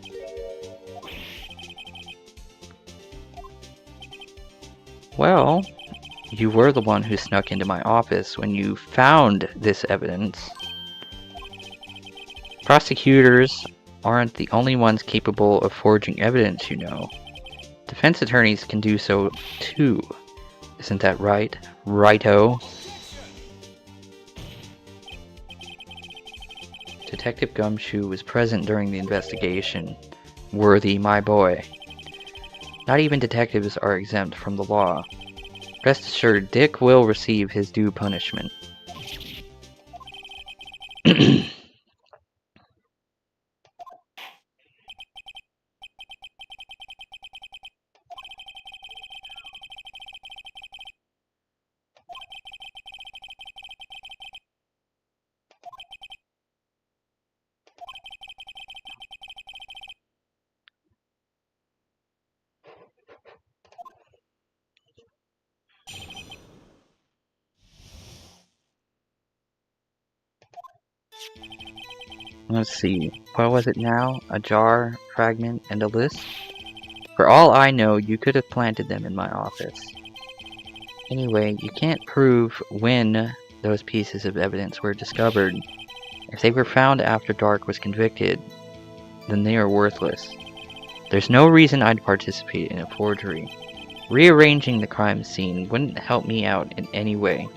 Well, you were the one who snuck into my office when you found this evidence. Prosecutors aren't the only ones capable of forging evidence, you know. Defense attorneys can do so too. Isn't that right? Righto. Detective Gumshoe was present during the investigation. Worthy, my boy. Not even detectives are exempt from the law. Rest assured, Dick will receive his due punishment. Let's see, what was it now? A jar, fragment, and a list? For all I know, you could have planted them in my office. Anyway, you can't prove when those pieces of evidence were discovered. If they were found after Dark was convicted, then they are worthless. There's no reason I'd participate in a forgery. Rearranging the crime scene wouldn't help me out in any way.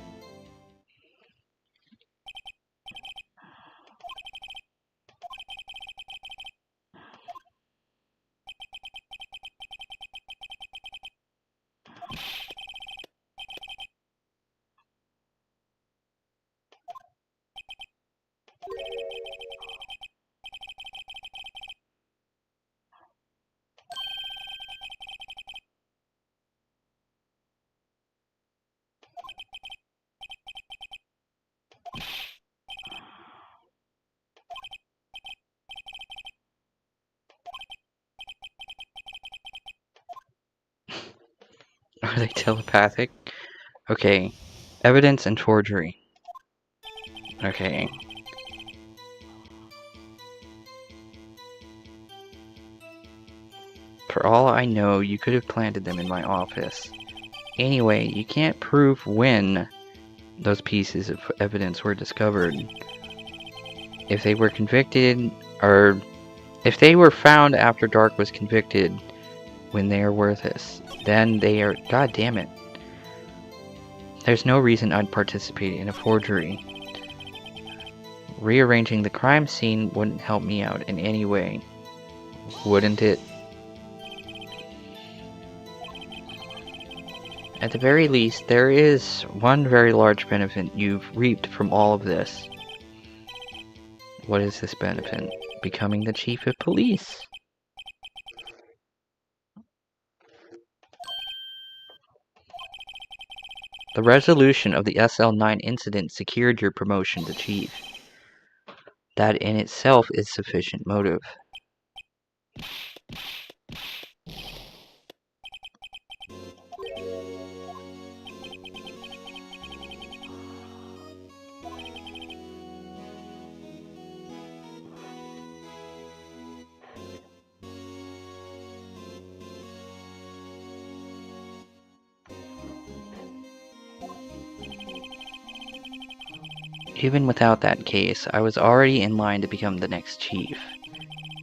Are they telepathic? Okay. Evidence and forgery. Okay. For all I know, you could have planted them in my office. Anyway, you can't prove when those pieces of evidence were discovered. If they were convicted, or if they were found after Dark was convicted, when they are worthless, then they are... God damn it. There's no reason I'd participate in a forgery. Rearranging the crime scene wouldn't help me out in any way. Wouldn't it? At the very least, there is one very large benefit you've reaped from all of this. What is this benefit? Becoming the chief of police. The resolution of the SL9 incident secured your promotion to chief. That in itself is sufficient motive. Even without that case, I was already in line to become the next chief.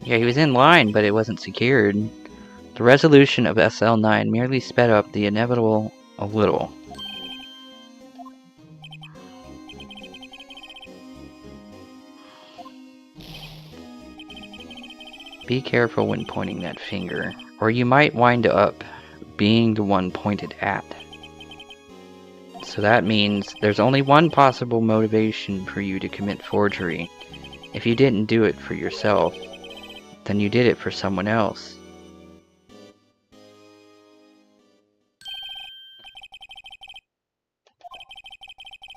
Yeah, he was in line, but it wasn't secured. The resolution of SL9 merely sped up the inevitable a little. Be careful when pointing that finger, or you might wind up being the one pointed at. So that means there's only one possible motivation for you to commit forgery. If you didn't do it for yourself, then you did it for someone else.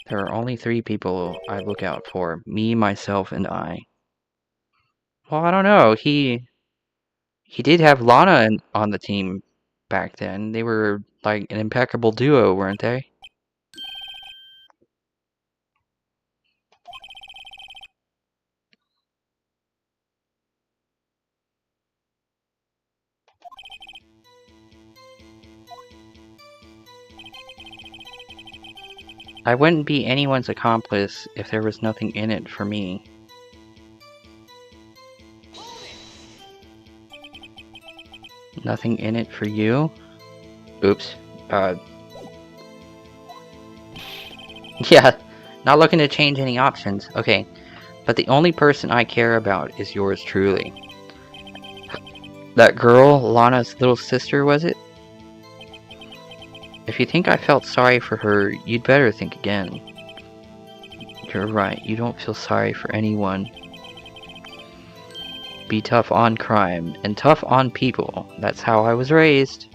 There are only 3 people I look out for. Me, myself, and I. Well, I don't know. He did have Lana on the team back then. They were like an impeccable duo, weren't they? I wouldn't be anyone's accomplice if there was nothing in it for me. Nothing in it for you? Oops. Yeah, not looking to change any options. Okay, but the only person I care about is yours truly. That girl, Lana's little sister, was it? If you think I felt sorry for her, you'd better think again. You're right, you don't feel sorry for anyone. Be tough on crime, and tough on people. That's how I was raised.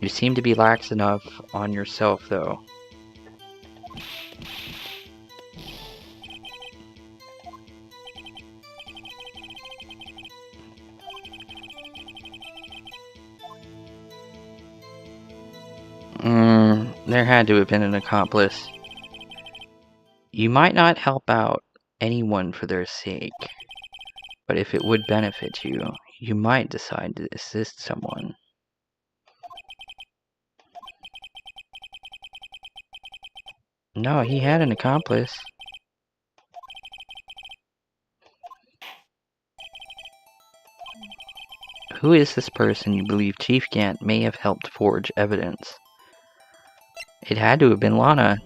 You seem to be lax enough on yourself, though. There had to have been an accomplice. You might not help out anyone for their sake, but if it would benefit you, you might decide to assist someone. No, he had an accomplice. Who is this person you believe Chief Gant may have helped forge evidence? It had to have been Lana.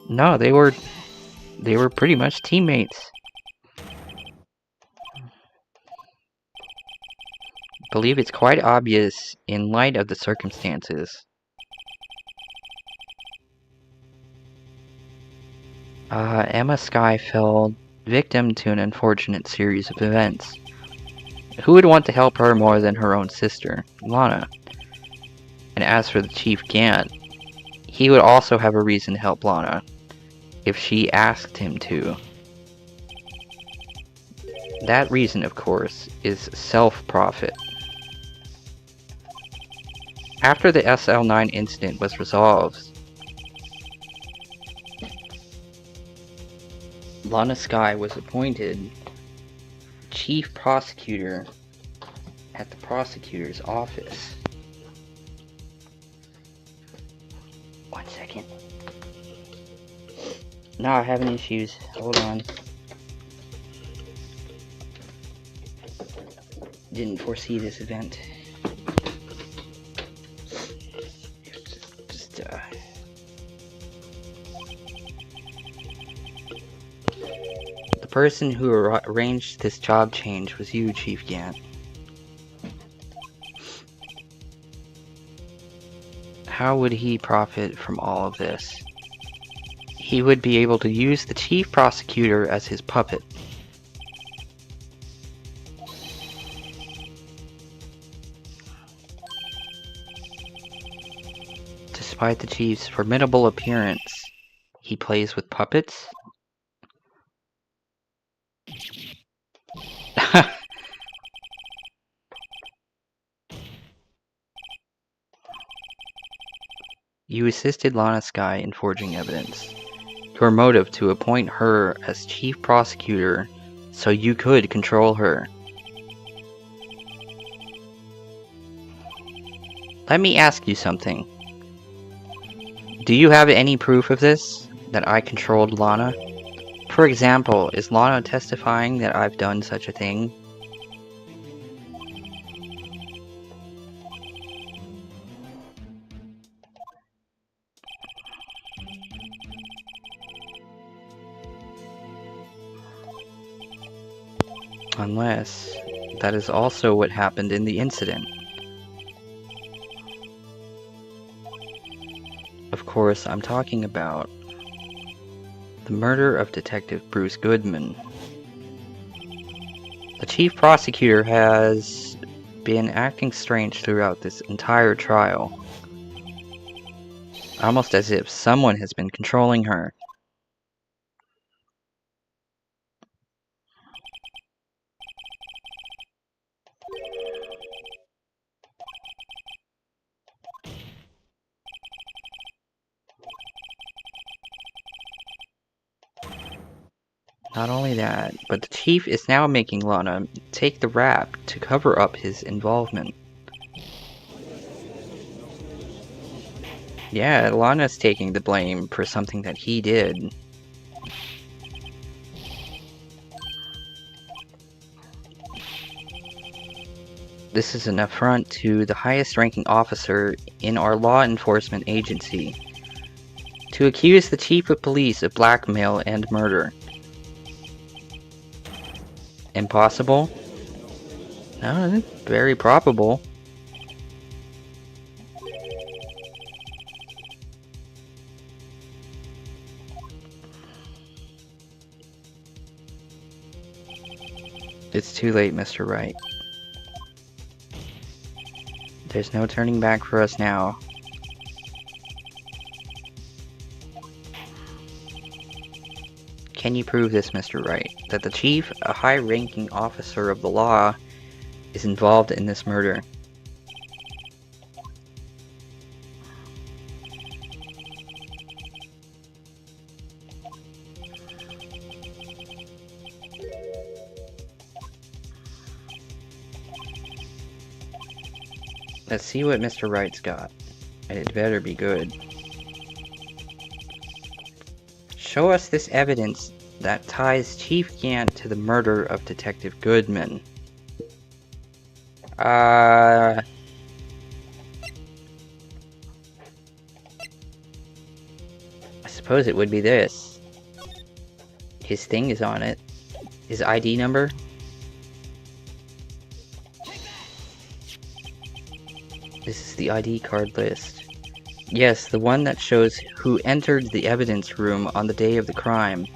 No, they were pretty much teammates. Believe it's quite obvious in light of the circumstances. Emma Skye fell victim to an unfortunate series of events. Who would want to help her more than her own sister, Lana? And as for the Chief Gant, he would also have a reason to help Lana, if she asked him to. That reason, of course, is self-profit. After the SL9 incident was resolved, Lana Skye was appointed chief prosecutor at the prosecutor's office. One second. Now I'm having issues. Hold on. Didn't foresee this event. The person who arranged this job change was you, Chief Gant. How would he profit from all of this? He would be able to use the chief prosecutor as his puppet. Despite the chief's formidable appearance, he plays with puppets? You assisted Lana Skye in forging evidence. Your motive to appoint her as chief prosecutor so you could control her. Let me ask you something. Do you have any proof of this? That I controlled Lana? For example, is Lana testifying that I've done such a thing? Unless that is also what happened in the incident. Of course, I'm talking about the murder of Detective Bruce Goodman. The chief prosecutor has been acting strange throughout this entire trial. Almost as if someone has been controlling her. Not only that, but the chief is now making Lana take the rap to cover up his involvement. Yeah, Lana's taking the blame for something that he did. This is an affront to the highest ranking officer in our law enforcement agency. To accuse the chief of police of blackmail and murder. Impossible? No, it's very probable. It's too late, Mr. Wright. There's no turning back for us now. Can you prove this, Mr. Wright? That the chief, a high-ranking officer of the law, is involved in this murder? Let's see what Mr. Wright's got. And it better be good. Show us this evidence that ties Chief Gant to the murder of Detective Goodman. I suppose it would be this. His thing is on it. His ID number. This is the ID card list. Yes, the one that shows who entered the evidence room on the day of the crime.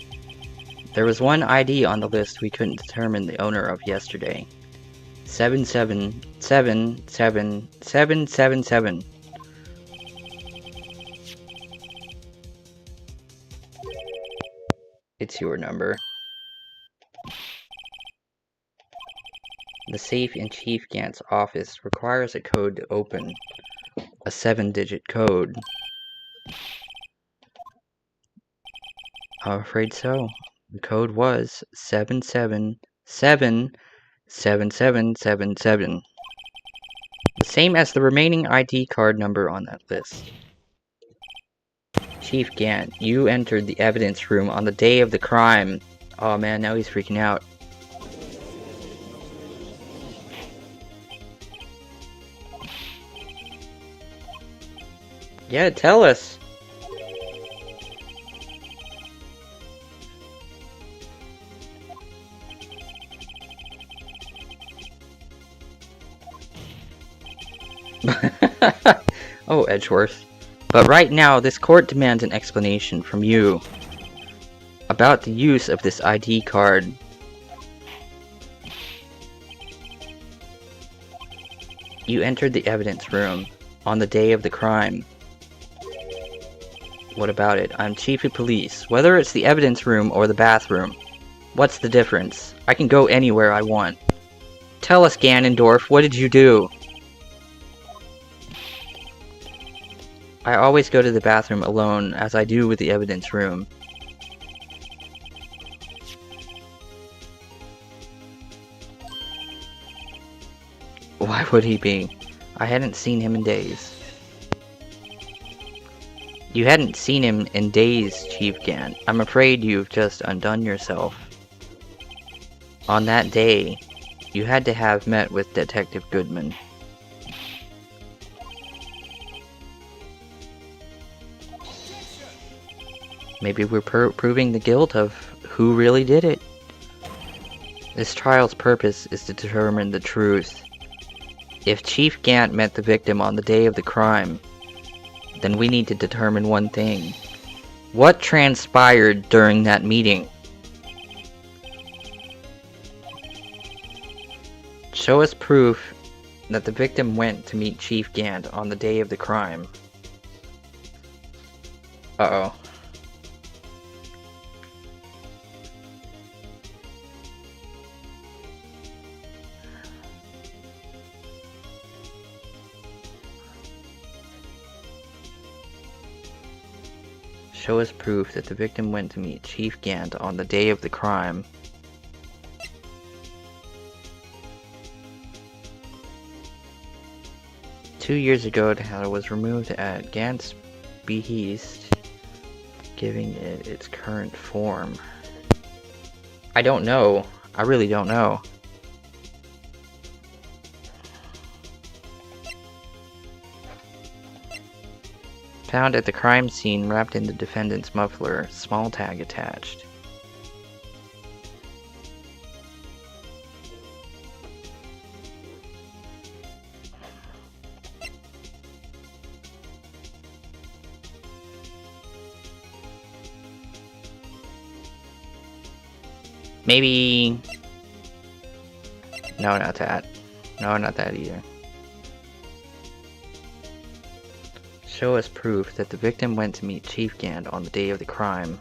There was one ID on the list we couldn't determine the owner of yesterday. 7777777. It's your number. The safe in Chief Gant's office requires a code to open. A 7-digit code. I'm afraid so. The code was 7777777. The same as the remaining ID card number on that list. Chief Gant, you entered the evidence room on the day of the crime. Oh man, now he's freaking out. Yeah, tell us. Oh, Edgeworth. But right now, this court demands an explanation from you about the use of this ID card. You entered the evidence room on the day of the crime. What about it? I'm chief of police. Whether it's the evidence room or the bathroom, what's the difference? I can go anywhere I want. Tell us, Ganondorf, what did you do? I always go to the bathroom alone, as I do with the evidence room. Why would he be? I hadn't seen him in days. You hadn't seen him in days, Chief Gan. I'm afraid you've just undone yourself. On that day, you had to have met with Detective Goodman. Maybe we're proving the guilt of who really did it. This trial's purpose is to determine the truth. If Chief Gant met the victim on the day of the crime, then we need to determine one thing. What transpired during that meeting? Show us proof that the victim went to meet Chief Gant on the day of the crime. Uh-oh. Show us proof that the victim went to meet Chief Gant on the day of the crime. Two years ago, the hat was removed at Gant's behest, giving it its current form. I don't know. I really don't know. Found at the crime scene, wrapped in the defendant's muffler, small tag attached. Maybe... No, not that. No, not that either. Show us proof that the victim went to meet Chief Gant on the day of the crime.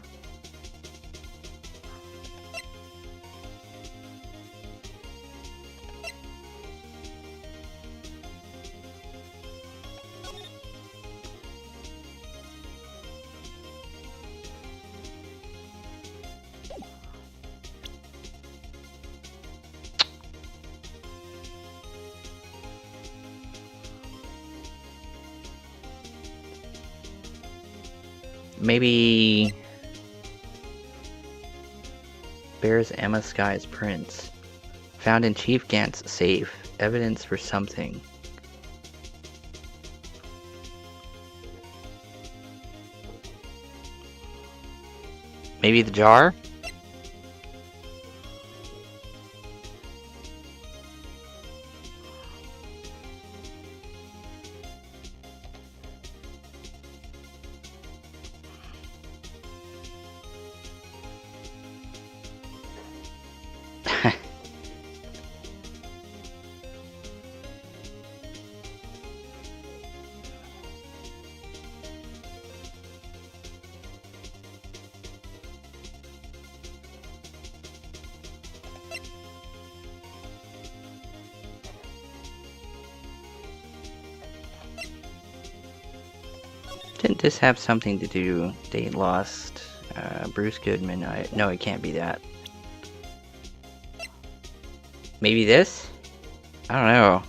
Maybe... Bears Emma Sky's prints. Found in Chief Gant's safe. Evidence for something. Maybe the jar? Didn't this have something to do? They lost Bruce Goodman. No, it can't be that. Maybe this? I don't know.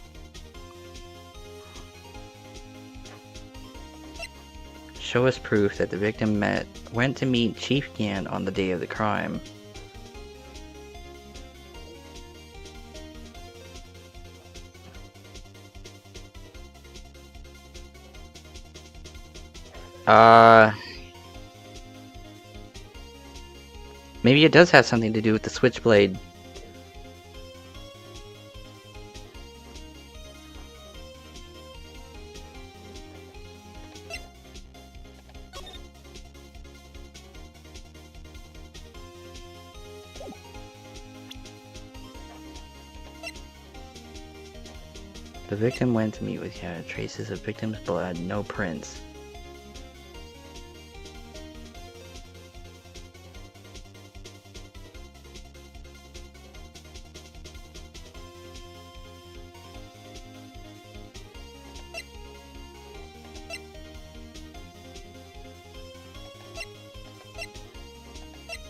Show us proof that the victim went to meet Chief Gant on the day of the crime. Maybe it does have something to do with the switchblade. The victim went to meet with traces of victim's blood, no prints.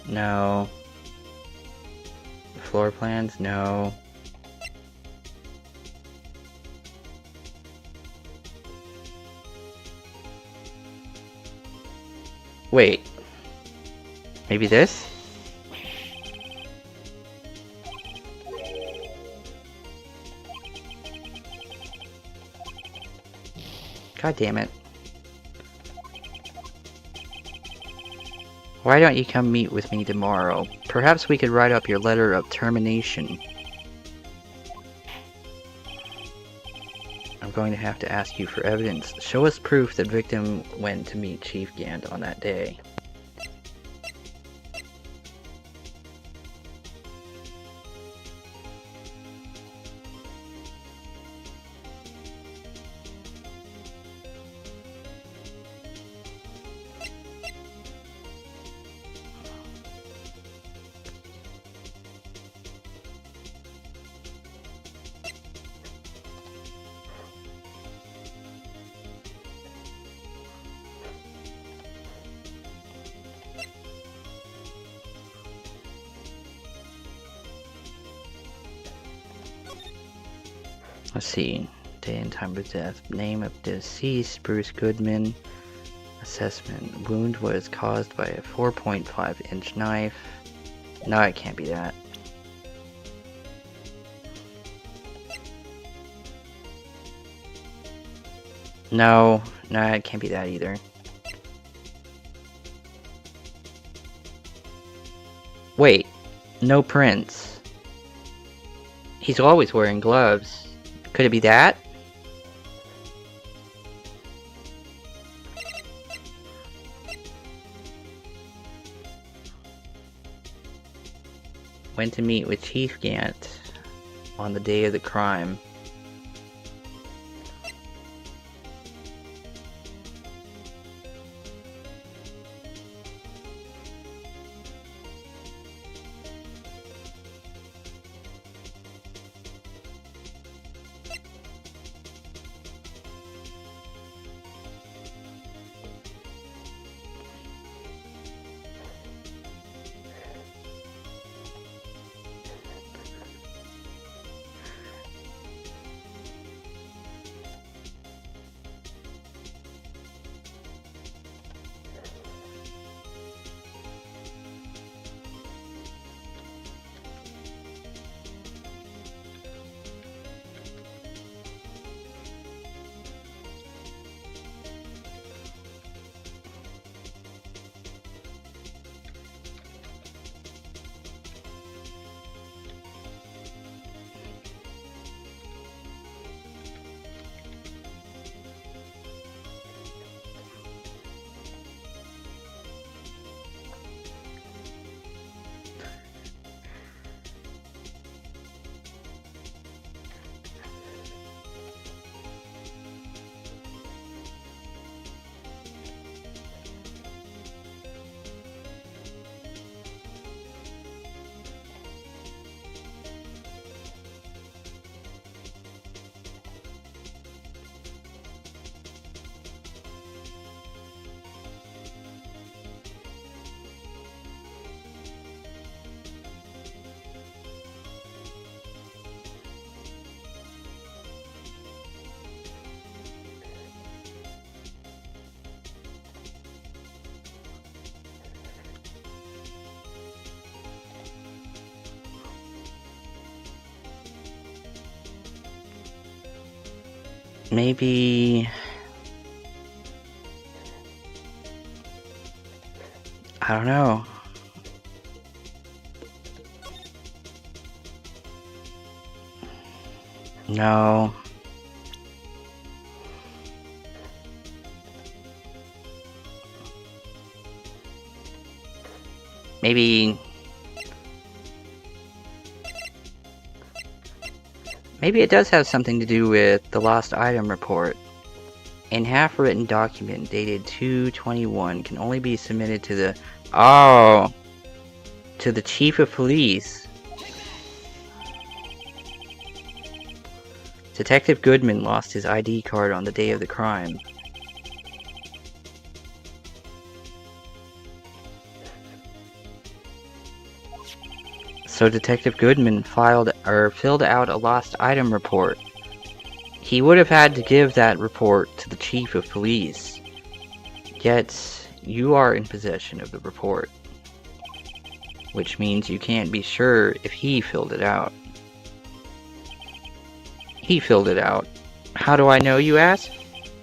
No. Floor plans? No. Wait. Maybe this? God damn it. Why don't you come meet with me tomorrow? Perhaps we could write up your letter of termination. I'm going to have to ask you for evidence. Show us proof that victim went to meet Chief Gant on that day. Let's see. Day and time of death. Name of deceased, Bruce Goodman. Assessment. Wound was caused by a 4.5-inch knife. No, it can't be that. No, it can't be that either. Wait, no prints. He's always wearing gloves. Could it be that? Went to meet with Chief Gant on the day of the crime. Maybe... I don't know. No. Maybe it does have something to do with the lost item report. An half-written document dated 2/21 can only be submitted to the... Oh! To the Chief of Police. Detective Goodman lost his ID card on the day of the crime. So Detective Goodman filled out a lost item report. He would have had to give that report to the chief of police. Yet, you are in possession of the report. Which means you can't be sure if he filled it out. He filled it out. How do I know, you ask?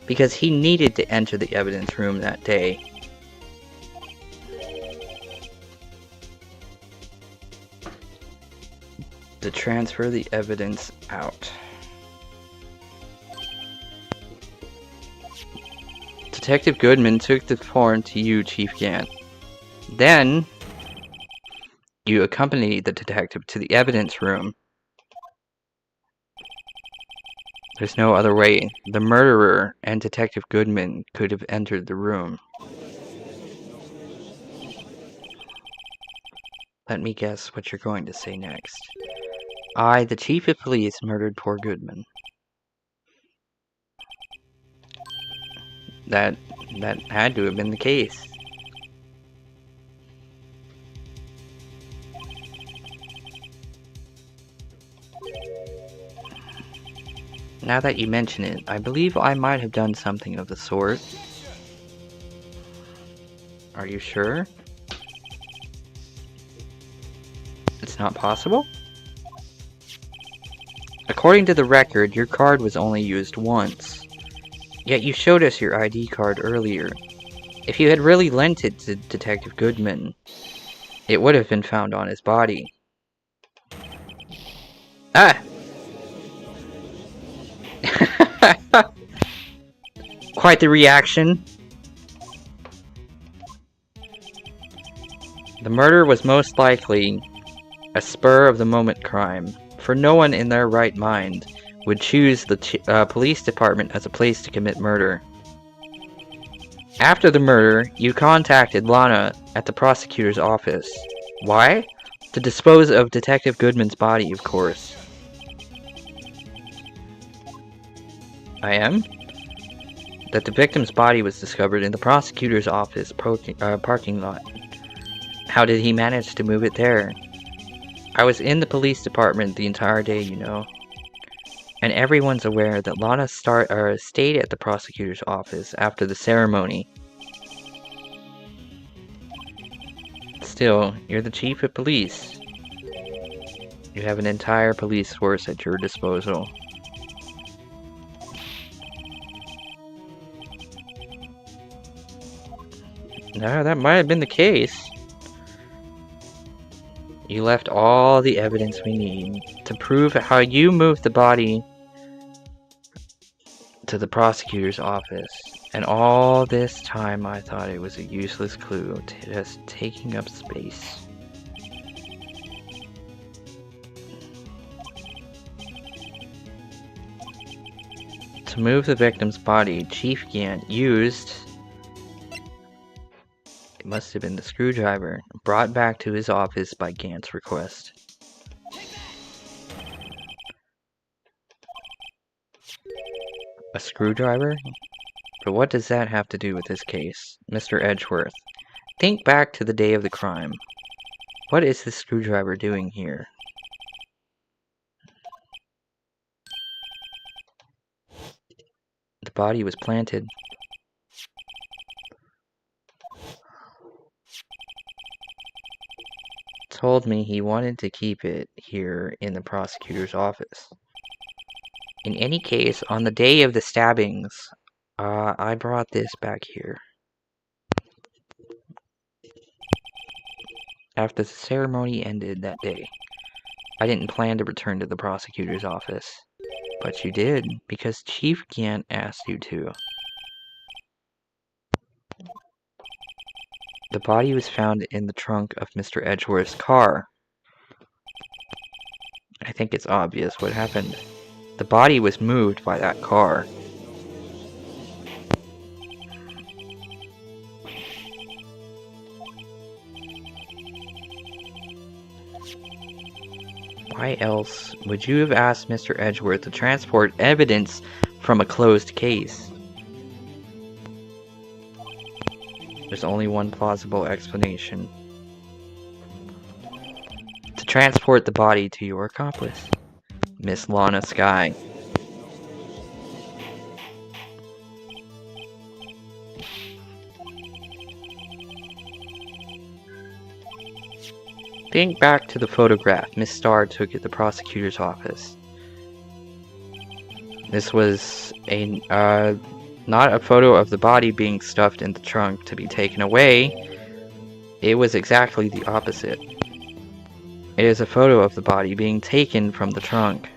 Because he needed to enter the evidence room that day. To transfer the evidence out. Detective Goodman took the form to you, Chief Gant. Then, you accompanied the detective to the evidence room. There's no other way. The murderer and Detective Goodman could have entered the room. Let me guess what you're going to say next. I, the chief of police, murdered poor Goodman. That had to have been the case. Now that you mention it, I believe I might have done something of the sort. Are you sure? It's not possible? According to the record, your card was only used once. Yet you showed us your ID card earlier. If you had really lent it to Detective Goodman, it would have been found on his body. Ah! Quite the reaction. The murder was most likely a spur-of-the-moment crime, for no one in their right mind would choose the police department as a place to commit murder. After the murder, you contacted Lana at the prosecutor's office. Why? To dispose of Detective Goodman's body, of course. I am? That the victim's body was discovered in the prosecutor's office parking lot. How did he manage to move it there? I was in the police department the entire day, you know. And everyone's aware that Lana stayed at the prosecutor's office after the ceremony. Still, you're the chief of police. You have an entire police force at your disposal. No, that might have been the case. You left all the evidence we need to prove how you moved the body to the prosecutor's office. And all this time I thought it was a useless clue, just taking up space. To move the victim's body, Chief Gant used... It must have been the screwdriver, brought back to his office by Gant's request. A screwdriver? But what does that have to do with this case? Mr. Edgeworth, think back to the day of the crime. What is the screwdriver doing here? The body was planted. Told me he wanted to keep it here in the prosecutor's office. In any case, on the day of the stabbings, I brought this back here. After the ceremony ended that day, I didn't plan to return to the prosecutor's office. But you did, because Chief Gant asked you to. The body was found in the trunk of Mr. Edgeworth's car. I think it's obvious what happened. The body was moved by that car. Why else would you have asked Mr. Edgeworth to transport evidence from a closed case? There's only one plausible explanation. To transport the body to your accomplice, Miss Lana Skye. Think back to the photograph Miss Starr took at the prosecutor's office. This was not a photo of the body being stuffed in the trunk to be taken away. It was exactly the opposite. It is a photo of the body being taken from the trunk.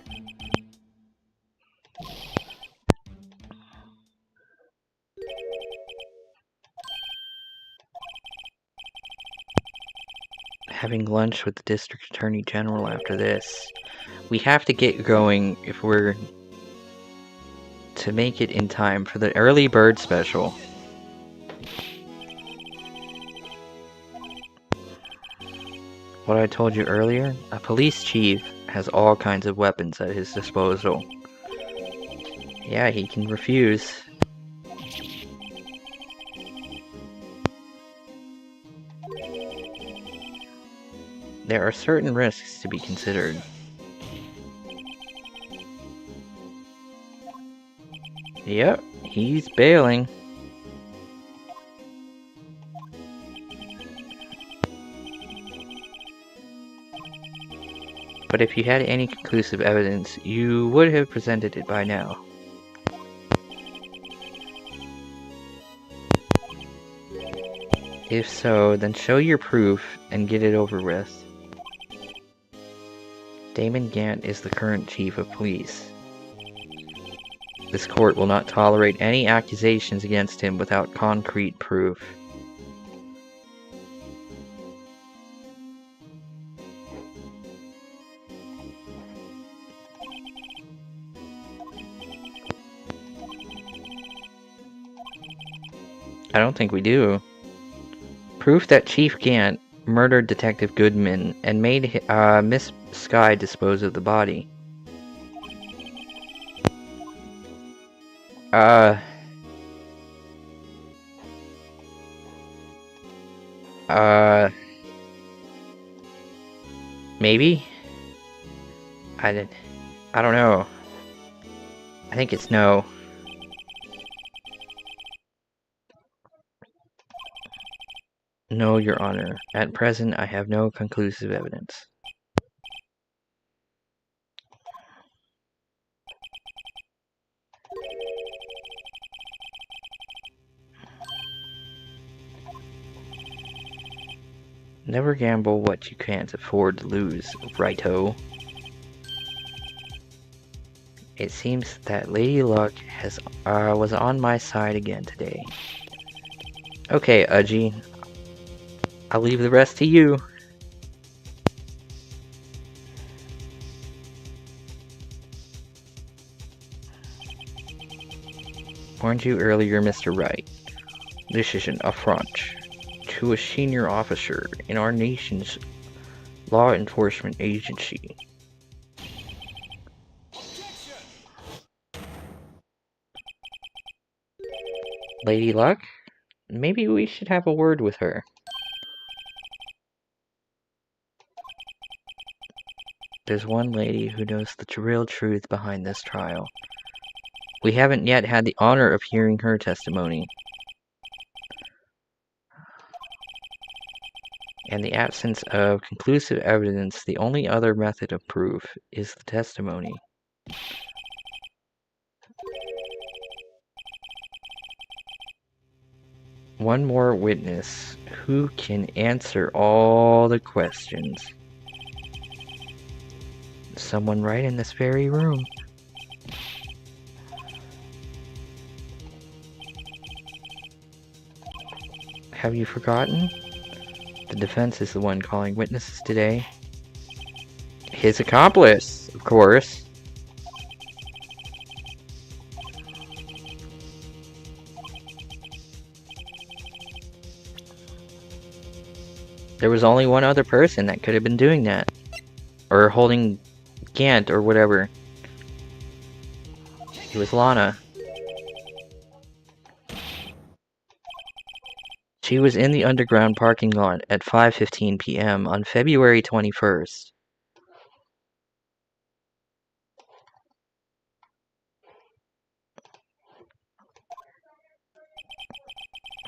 Having lunch with the District Attorney General after this. We have to get going if we're to make it in time for the early bird special. What I told you earlier, a police chief has all kinds of weapons at his disposal. Yeah, he can refuse. There are certain risks to be considered. Yep, he's bailing. But if you had any conclusive evidence, you would have presented it by now. If so, then show your proof and get it over with. Damon Gant is the current chief of police. This court will not tolerate any accusations against him without concrete proof. I don't think we do. Proof that Chief Gant murdered Detective Goodman and made Miss Skye dispose of the body. Maybe? I don't know. I think it's no. No, Your Honor. At present, I have no conclusive evidence. Never gamble what you can't afford to lose, righto. It seems that Lady Luck was on my side again today. Okay, Udgy. I'll leave the rest to you. Warned you earlier, Mr. Wright. This is an affront to a senior officer in our nation's law enforcement agency. Lady Luck? Maybe we should have a word with her. There's one lady who knows the real truth behind this trial. We haven't yet had the honor of hearing her testimony. In the absence of conclusive evidence, the only other method of proof is the testimony. One more witness who can answer all the questions. Someone right in this very room. Have you forgotten? The defense is the one calling witnesses today. His accomplice, of course. There was only one other person that could have been doing that. Or holding Gant or whatever. It was Lana. She was in the underground parking lot at 5:15 p.m. on February 21st.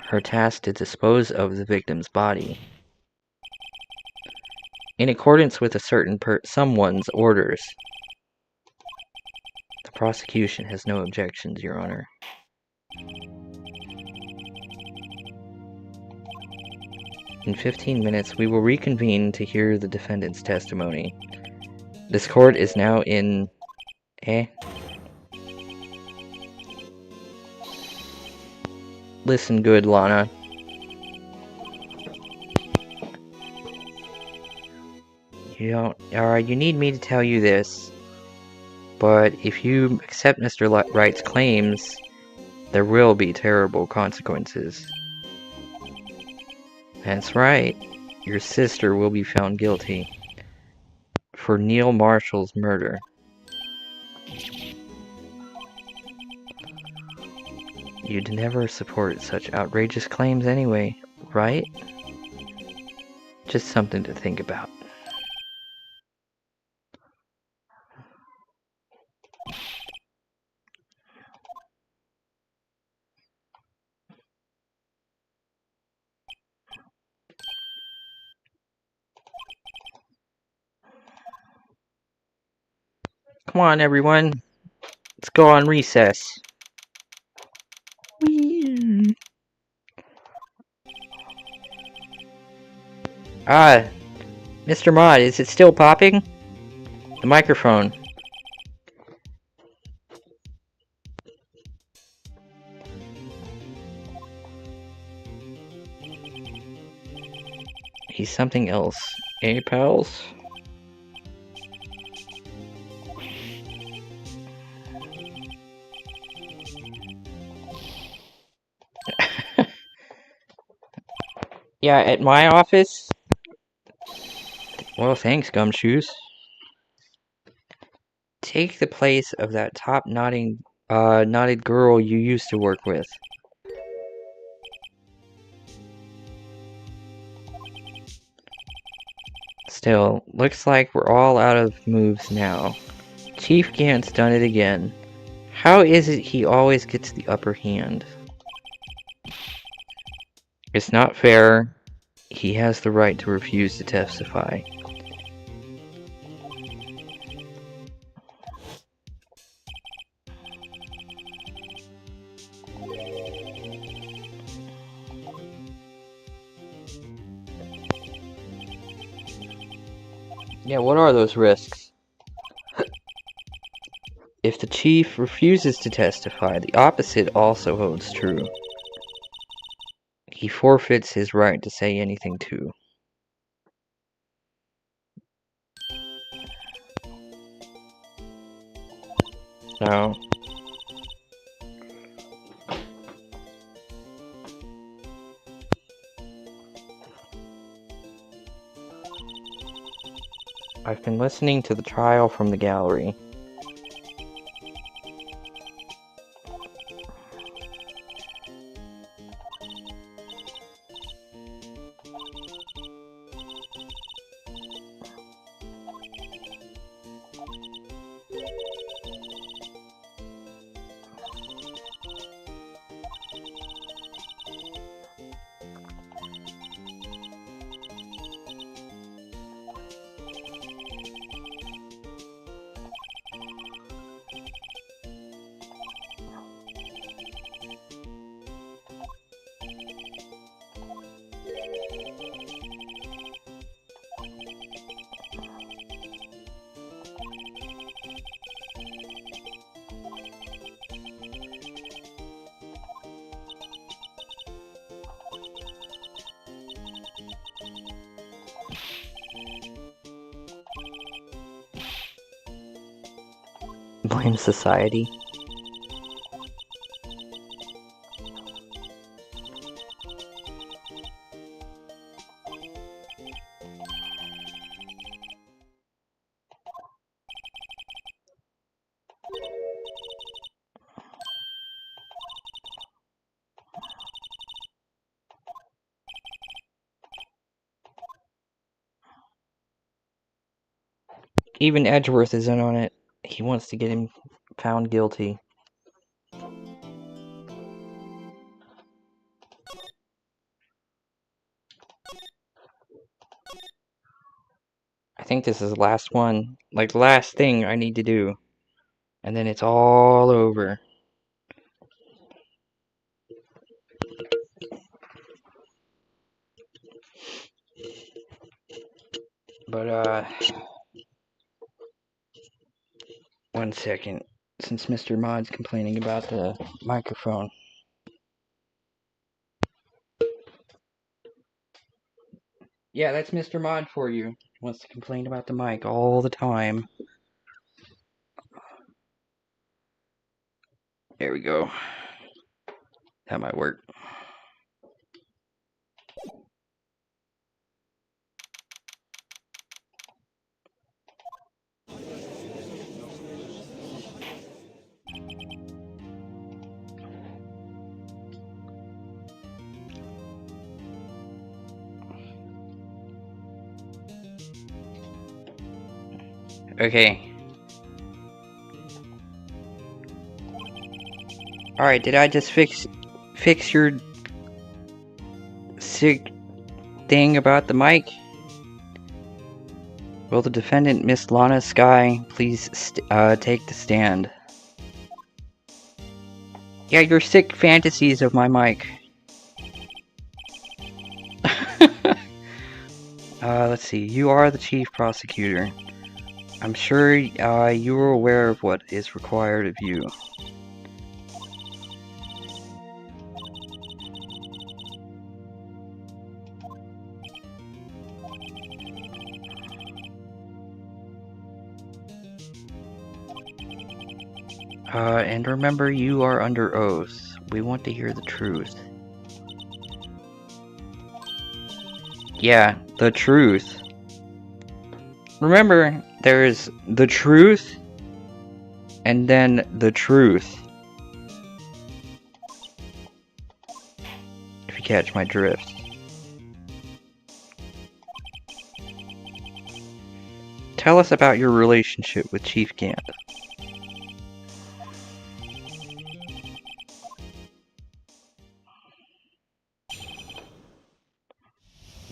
her task to dispose of the victim's body in accordance with a certain someone's orders. The prosecution has no objections, Your Honor. In 15 minutes, we will reconvene to hear the defendant's testimony. This court is now in... Listen good, Lana. You need me to tell you this, but if you accept Mr. Wright's claims, there will be terrible consequences. That's right. Your sister will be found guilty for Neil Marshall's murder. You'd never support such outrageous claims anyway, right? Just something to think about. Come on, everyone. Let's go on recess. Whee! Mr. Mod, is it still popping? The microphone. He's something else. Eh, pals? Yeah, at my office? Well, thanks, Gumshoes. Take the place of that top knotted girl you used to work with. Still, looks like we're all out of moves now. Chief Gant's done it again. How is it he always gets the upper hand? It's not fair. He has the right to refuse to testify. Yeah, what are those risks? If the chief refuses to testify, the opposite also holds true. He forfeits his right to say anything too. No. I've been listening to the trial from the gallery. Blame society. Even Edgeworth is in on it. He wants to get him found guilty. think this is the last one, like the last thing I need to do. And then it's all over. But, one second, since Mr. Mod's complaining about the microphone. Yeah, that's Mr. Mod for you. He wants to complain about the mic all the time. There we go. That might work. Okay. Alright, did I just fix your sick thing about the mic? Will the defendant, Miss Lana Sky, please take the stand? Yeah, your sick fantasies of my mic. Let's see. You are the chief prosecutor. I'm sure you are aware of what is required of you. And remember, you are under oath. We want to hear the truth. Yeah, the truth. Remember, there is the truth, and then the truth. If you catch my drift. Tell us about your relationship with Chief Gant.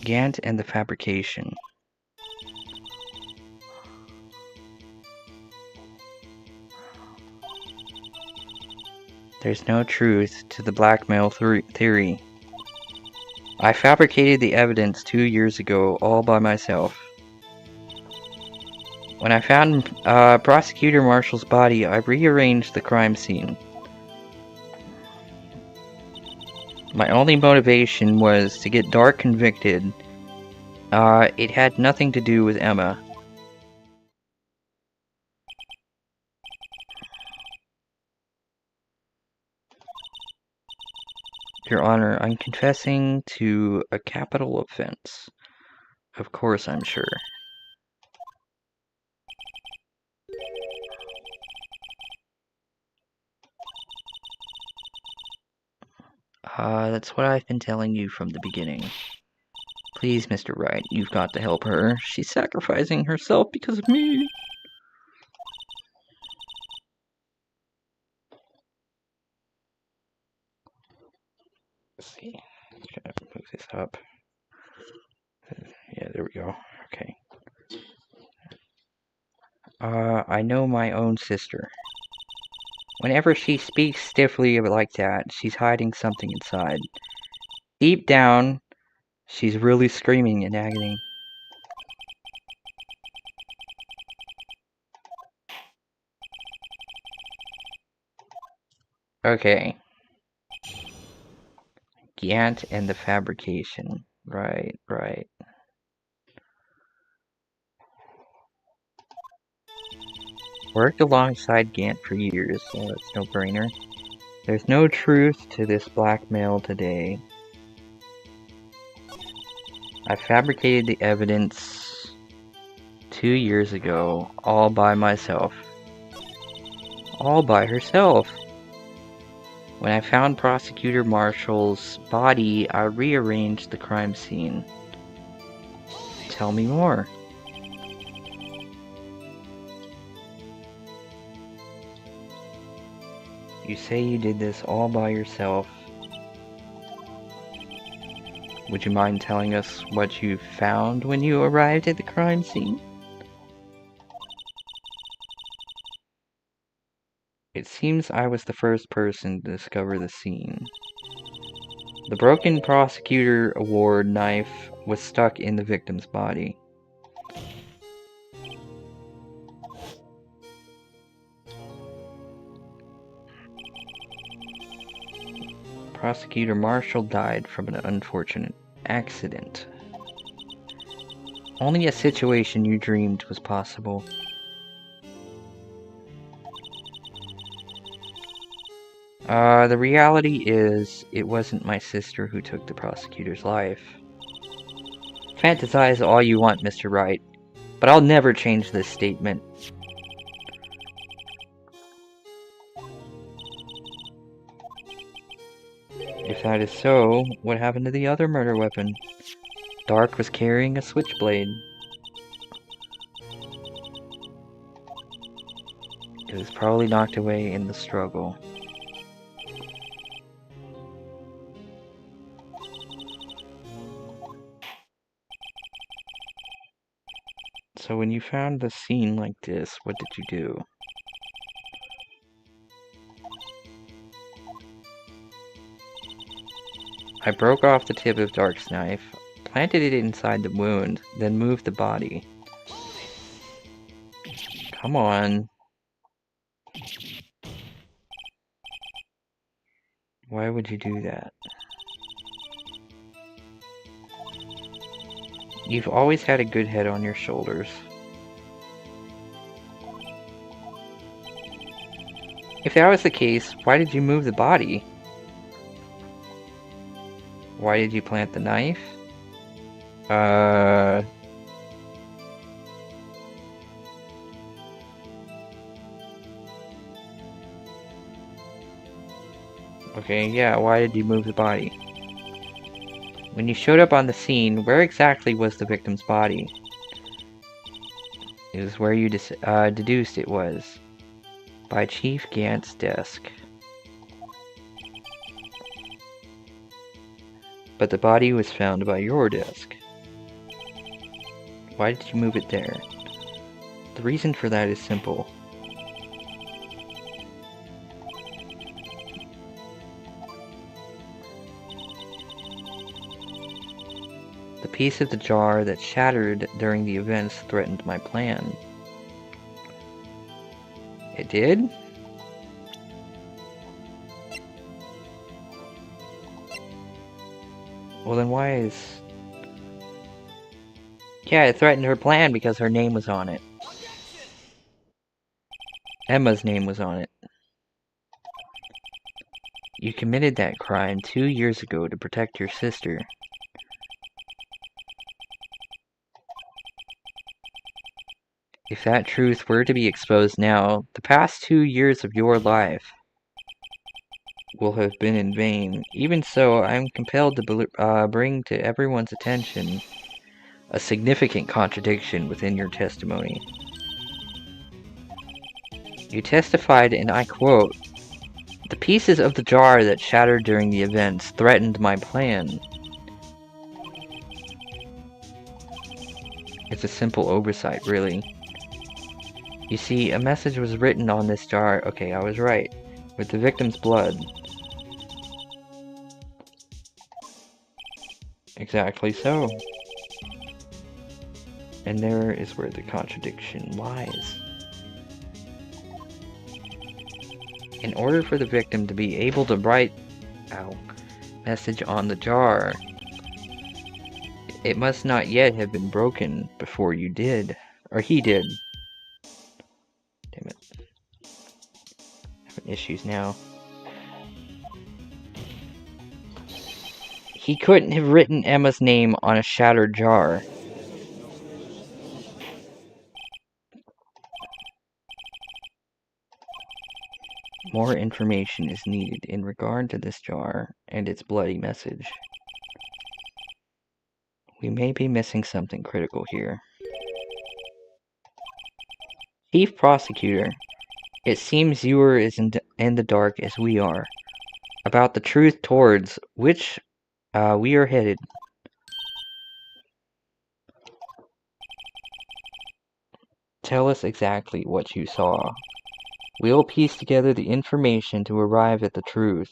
Gant and the fabrication. There's no truth to the blackmail theory. I fabricated the evidence 2 years ago all by myself. When I found Prosecutor Marshall's body, I rearranged the crime scene. My only motivation was to get Dark convicted. It had nothing to do with Emma. Your Honor, I'm confessing to a capital offense. Of course, I'm sure. That's what I've been telling you from the beginning. Please, Mr. Wright, you've got to help her. She's sacrificing herself because of me. Let's see. Gotta move this up. Yeah, there we go. Okay. I know my own sister. Whenever she speaks stiffly like that, she's hiding something inside. Deep down, she's really screaming in agony. Okay. Gant and the fabrication. Right. Worked alongside Gant for years, so it's no brainer. There's no truth to this blackmail today. I fabricated the evidence 2 years ago, all by myself. All by herself. When I found Prosecutor Marshall's body, I rearranged the crime scene. Tell me more. You say you did this all by yourself. Would you mind telling us what you found when you arrived at the crime scene? It seems I was the first person to discover the scene. The broken prosecutor award knife was stuck in the victim's body. Prosecutor Marshall died from an unfortunate accident. Only a situation you dreamed was possible. The reality is, it wasn't my sister who took the prosecutor's life. Fantasize all you want, Mr. Wright, but I'll never change this statement. If that is so, what happened to the other murder weapon? Dark was carrying a switchblade. It was probably knocked away in the struggle. So when you found the scene like this, what did you do? I broke off the tip of Dark's knife, planted it inside the wound, then moved the body. Come on. Why would you do that? You've always had a good head on your shoulders. If that was the case, why did you move the body? Why did you plant the knife? Okay, yeah, why did you move the body? When you showed up on the scene, where exactly was the victim's body? It was where you deduced it was. By Chief Gant's desk. But the body was found by your desk. Why did you move it there? The reason for that is simple. The piece of the jar that shattered during the events threatened my plan. It did? Well then why is... Yeah, it threatened her plan because her name was on it. Emma's name was on it. You committed that crime 2 years ago to protect your sister. If that truth were to be exposed now, the past 2 years of your life will have been in vain. Even so, I am compelled to bring to everyone's attention a significant contradiction within your testimony. You testified, and I quote, "The pieces of the jar that shattered during the events threatened my plan." It's a simple oversight, really. You see, a message was written on this jar. Okay, I was right. With the victim's blood. Exactly so. And there is where the contradiction lies. In order for the victim to be able to write a message on the jar, it must not yet have been broken before you did. Or he did. Damn it. Having issues now. He couldn't have written Emma's name on a shattered jar. More information is needed in regard to this jar and its bloody message. We may be missing something critical here. Chief Prosecutor, it seems you are as in the dark as we are about the truth towards which we are headed. Tell us exactly what you saw. We'll piece together the information to arrive at the truth.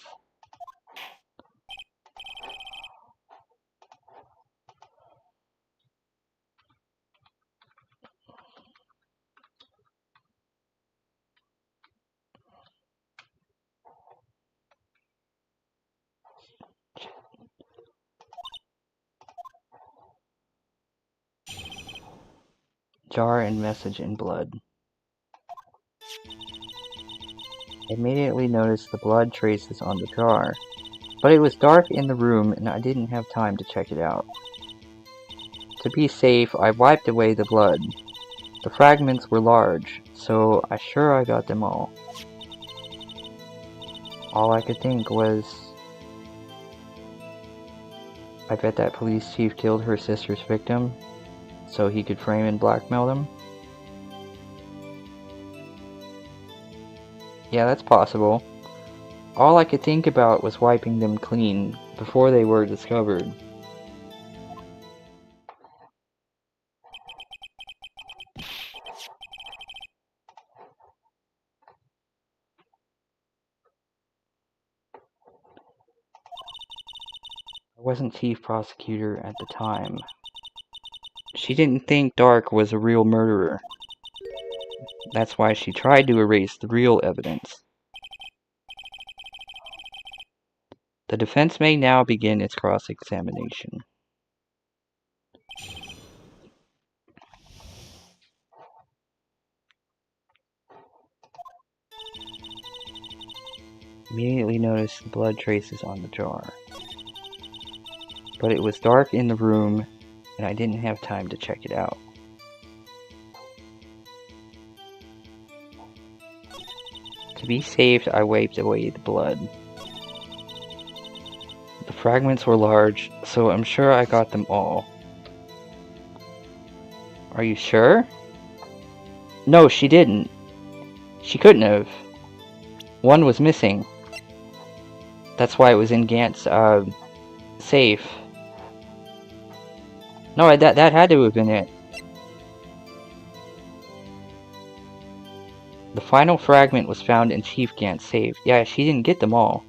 Jar and message in blood. I immediately noticed the blood traces on the jar, but it was dark in the room and I didn't have time to check it out. To be safe, I wiped away the blood. The fragments were large, so I'm sure I got them all. All I could think was, I bet that police chief killed her sister's victim, so he could frame and blackmail them. Yeah, that's possible. All I could think about was wiping them clean before they were discovered. I wasn't chief prosecutor at the time. She didn't think Dark was a real murderer. That's why she tried to erase the real evidence. The defense may now begin its cross-examination. Immediately noticed the blood traces on the jar. But it was dark in the room, and I didn't have time to check it out. To be safe, I wiped away the blood. The fragments were large, so I'm sure I got them all. Are you sure? No, she didn't. She couldn't have. One was missing. That's why it was in Gant's, safe. No, that had to have been it. The final fragment was found in Chief Gant's safe. Yeah, she didn't get them all.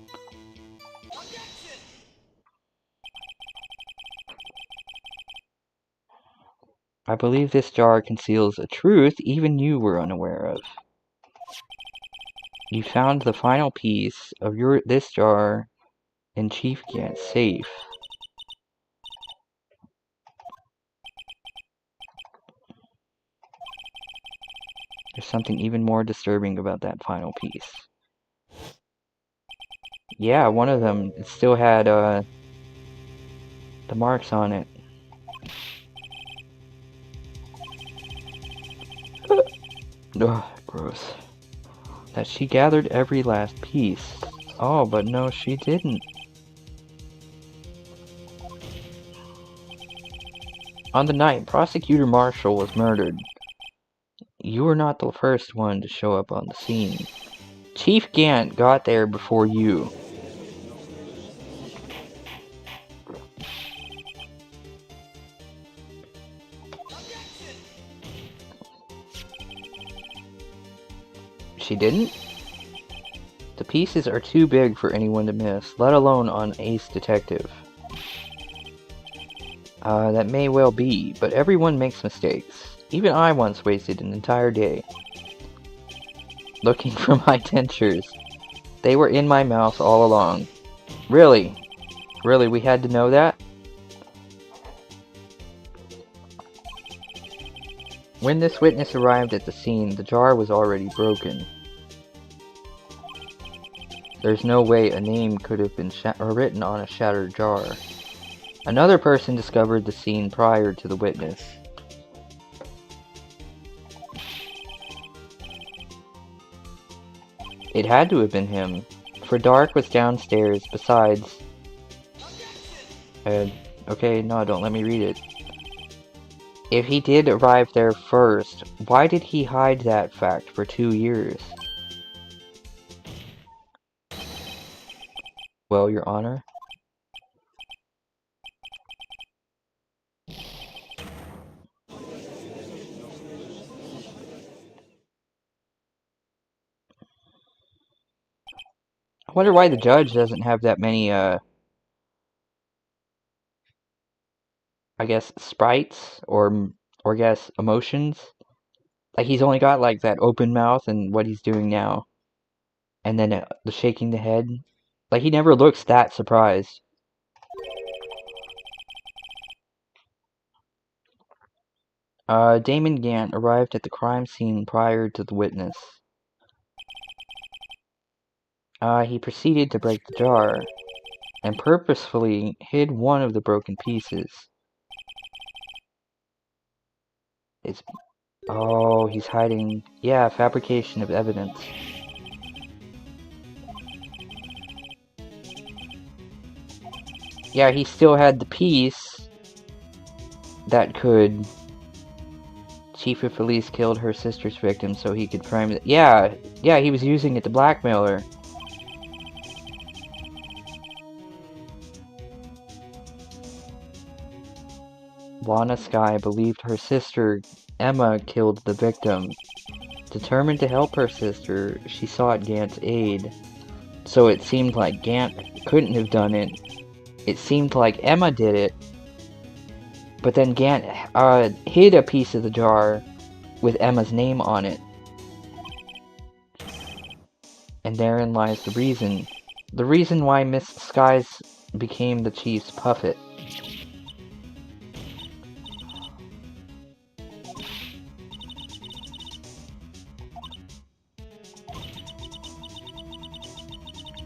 I believe this jar conceals a truth even you were unaware of. You found the final piece of this jar in Chief Gant's safe. There's something even more disturbing about that final piece. Yeah, one of them, it still had, the marks on it. Ugh, gross. That she gathered every last piece. Oh, but no, she didn't. On the night Prosecutor Marshall was murdered, you were not the first one to show up on the scene. Chief Gant got there before you. She didn't? The pieces are too big for anyone to miss, let alone on Ace Detective. That may well be, but everyone makes mistakes. Even I once wasted an entire day looking for my dentures. They were in my mouth all along. Really? Really, we had to know that? When this witness arrived at the scene, the jar was already broken. There's no way a name could have been written on a shattered jar. Another person discovered the scene prior to the witness. It had to have been him, for Dark was downstairs. Besides... okay, no, don't let me read it. If he did arrive there first, why did he hide that fact for 2 years? Well, Your Honor. wonder why the judge doesn't have that many, I guess, sprites, or I guess, emotions. Like, he's only got, like, that open mouth and what he's doing now. And then the shaking the head. Like, he never looks that surprised. Damon Gant arrived at the crime scene prior to the witness. He proceeded to break the jar, and purposefully hid one of the broken pieces. Oh, he's hiding. Yeah, fabrication of evidence. Yeah, he still had the piece that could... Chief of Police killed her sister's victim so he could frame it. Yeah, he was using it to blackmail her. Lana Skye believed her sister, Emma, killed the victim. Determined to help her sister, she sought Gant's aid. So it seemed like Gant couldn't have done it. It seemed like Emma did it. But then Gant hid a piece of the jar with Emma's name on it. And therein lies the reason. The reason why Miss Skies became the chief's puppet.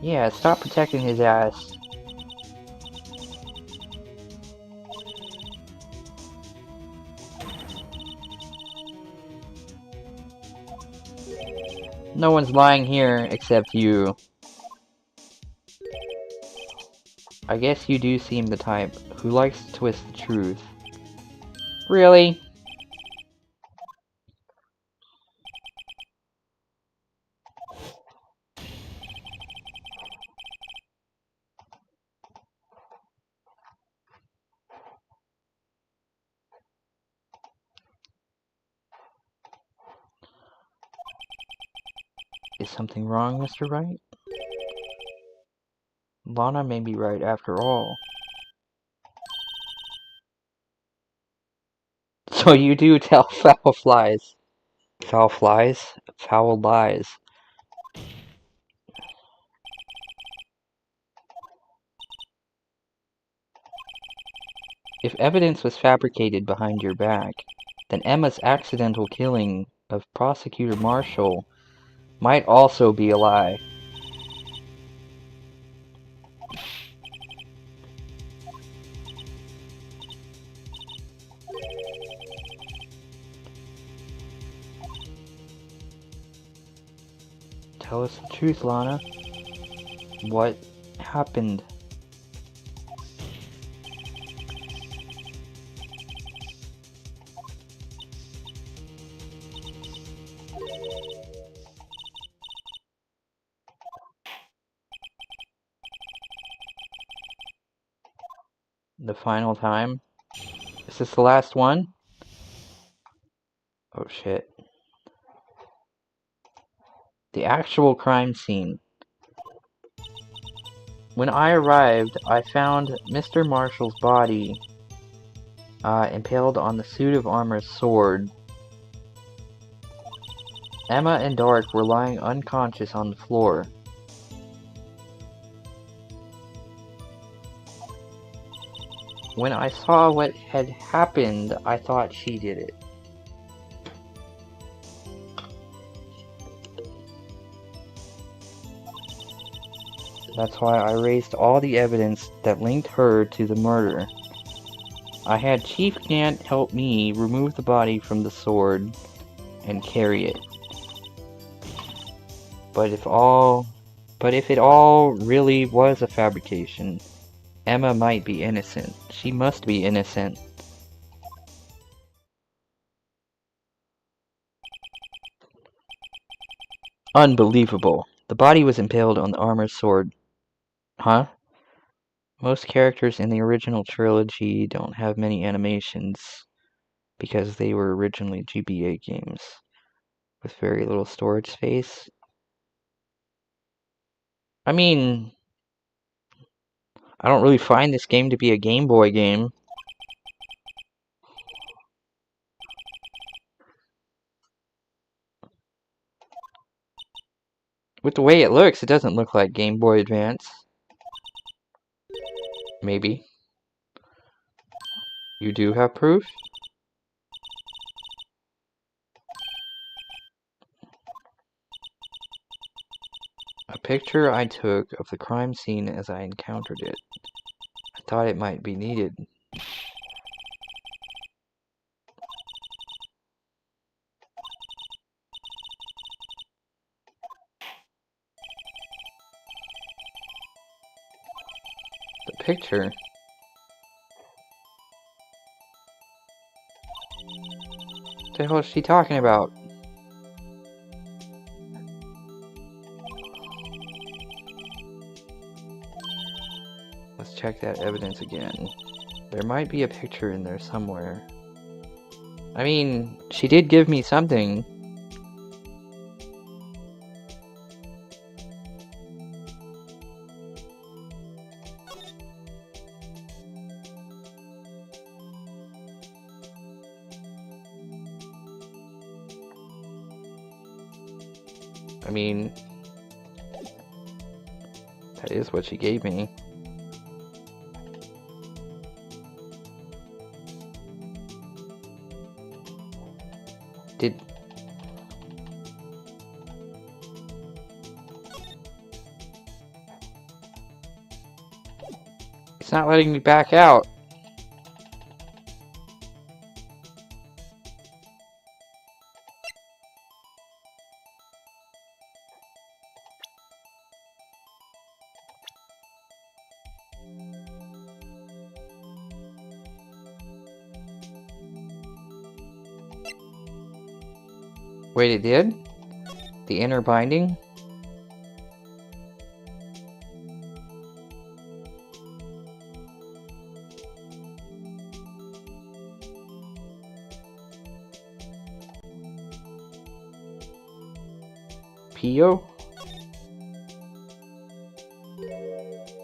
Yeah, stop protecting his ass. No one's lying here except you. I guess you do seem the type who likes to twist the truth. Really? Is something wrong, Mr. Wright? Lana may be right after all. So you do tell foul flies. Foul flies? Foul lies. If evidence was fabricated behind your back, then Emma's accidental killing of Prosecutor Marshall might also be a lie. Tell us the truth, Lana. What happened? The final time? Is this the last one? Oh shit. The actual crime scene. When I arrived, I found Mr. Marshall's body impaled on the suit of armor's sword. Emma and Dark were lying unconscious on the floor. When I saw what had happened, I thought she did it. That's why I raised all the evidence that linked her to the murder. I had Chief Gant help me remove the body from the sword and carry it. But if it all really was a fabrication, Emma might be innocent. She must be innocent. Unbelievable. The body was impaled on the armor's sword. Huh? Most characters in the original trilogy don't have many animations because they were originally GBA games with very little storage space. I mean, I don't really find this game to be a Game Boy game. With the way it looks, it doesn't look like Game Boy Advance. Maybe. You do have proof? A picture I took of the crime scene as I encountered it. I thought it might be needed. The picture? What the hell is she talking about? Let's check that evidence again. There might be a picture in there somewhere. I mean, she did give me something. I mean, that is what she gave me. It's not letting me back out. Wait, it did? The inner binding? Pio?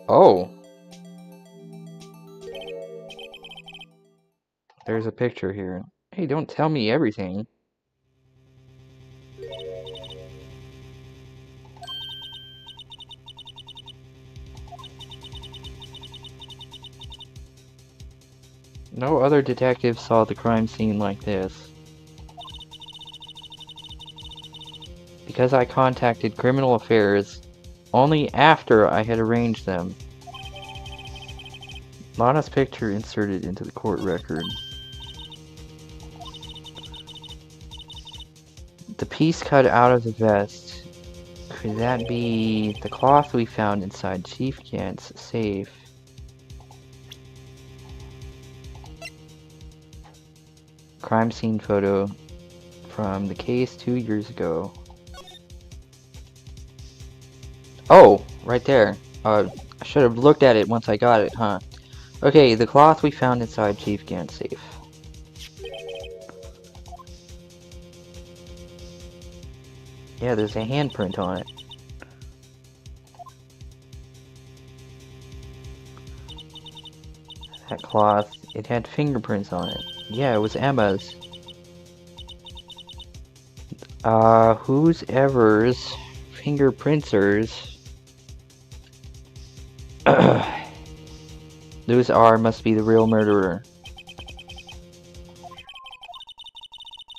Oh. There's a picture here. Hey, don't tell me everything. No other detective saw the crime scene like this. Because I contacted Criminal Affairs only after I had arranged them. Lana's picture inserted into the court record. The piece cut out of the vest. Could that be the cloth we found inside Chief Gant's safe? Crime scene photo from the case 2 years ago. Oh, right there. I should have looked at it once I got it, huh? Okay, the cloth we found inside Chief Gant's safe. Yeah, there's a handprint on it. That cloth, it had fingerprints on it. Yeah, it was Emma's. Whose ever's fingerprintsers? Those must be the real murderer.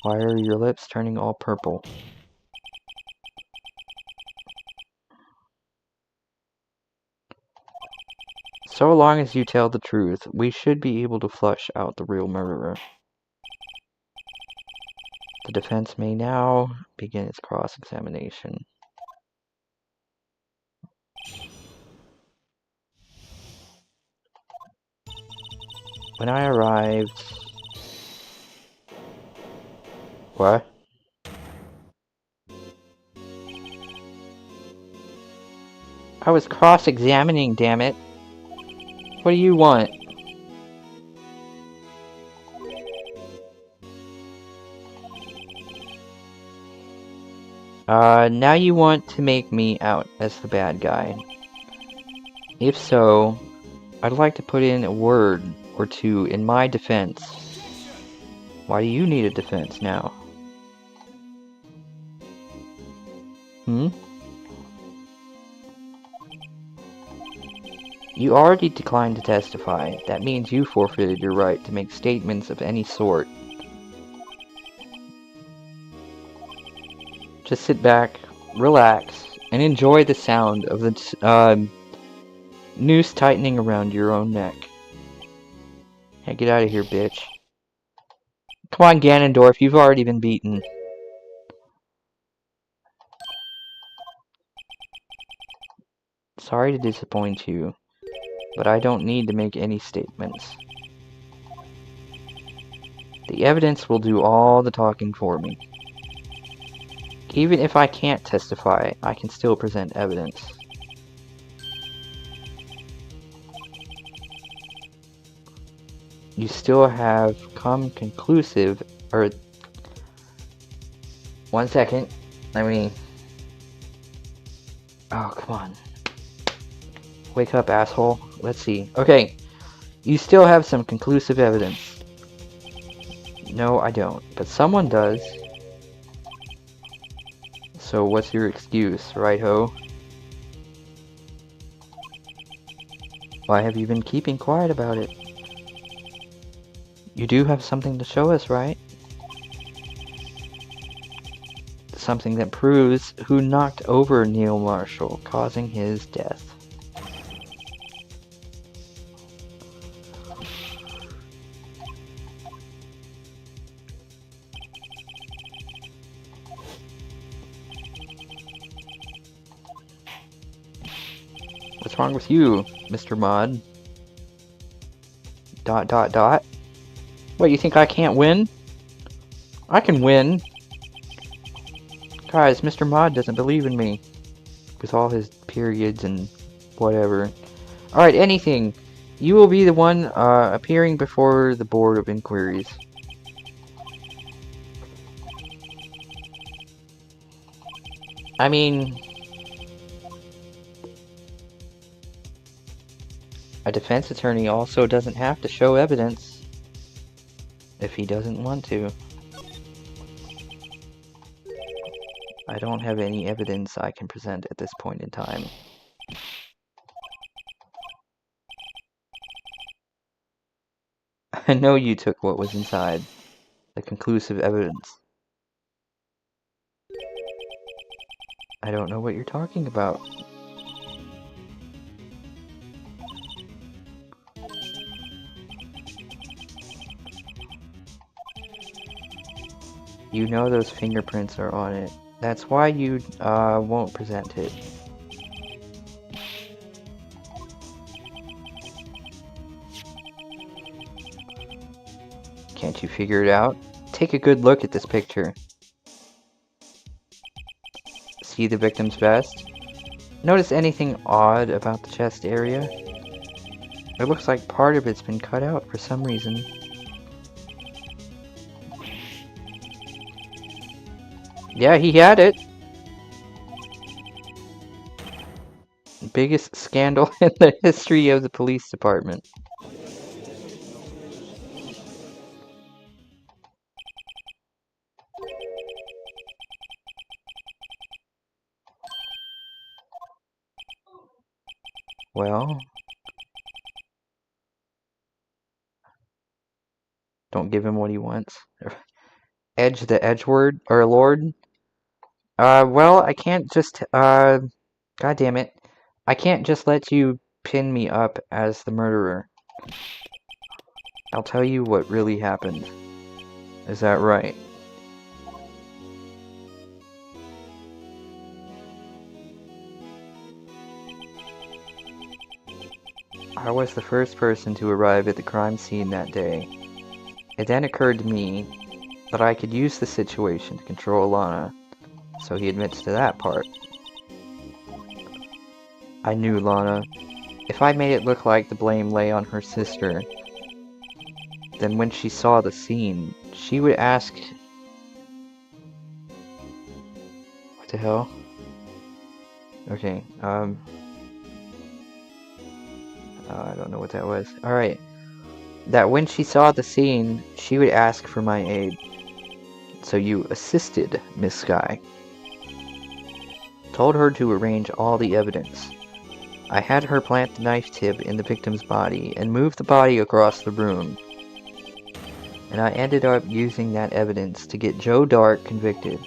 Why are your lips turning all purple? So long as you tell the truth, we should be able to flush out the real murderer. The defense may now begin its cross-examination. When I arrived... What? I was cross-examining, damn it. What do you want? Now you want to make me out as the bad guy. If so, I'd like to put in a word or two in my defense. Why do you need a defense now? Hmm? You already declined to testify. That means you forfeited your right to make statements of any sort. Just sit back, relax, and enjoy the sound of the noose tightening around your own neck. Hey, get out of here, bitch. Come on, Ganondorf, you've already been beaten. Sorry to disappoint you, but I don't need to make any statements. The evidence will do all the talking for me. Even if I can't testify, I can still present evidence. You still have come conclusive, or... One second. Oh, come on. Wake up, asshole. Let's see. Okay. You still have some conclusive evidence. No, I don't. But someone does. So what's your excuse, right ho? Why have you been keeping quiet about it? You do have something to show us, right? Something that proves who knocked over Neil Marshall, causing his death. What's wrong with you, Mr. Mod? ... What, you think I can't win? I can win! Guys, Mr. Mod doesn't believe in me. With all his periods and whatever. Alright, anything. You will be the one appearing before the Board of Inquiries. I mean... a defense attorney also doesn't have to show evidence if he doesn't want to. I don't have any evidence I can present at this point in time. I know you took what was inside. The conclusive evidence. I don't know what you're talking about. You know those fingerprints are on it. That's why you won't present it. Can't you figure it out? Take a good look at this picture. See the victim's vest? Notice anything odd about the chest area? It looks like part of it's been cut out for some reason. Yeah, he had it. Biggest scandal in the history of the police department. Well... don't give him what he wants. Edge the Edgeword, or Lord? Well, I can't just, God damn it. I can't just let you pin me up as the murderer. I'll tell you what really happened. Is that right? I was the first person to arrive at the crime scene that day. It then occurred to me that I could use the situation to control Lana, so he admits to that part. I knew Lana. If I made it look like the blame lay on her sister, then when she saw the scene, she would ask... What the hell? Okay, I don't know what that was. Alright. That when she saw the scene, she would ask for my aid. So you assisted Miss Sky. Told her to arrange all the evidence. I had her plant the knife tip in the victim's body and move the body across the room. And I ended up using that evidence to get Joe Dark convicted.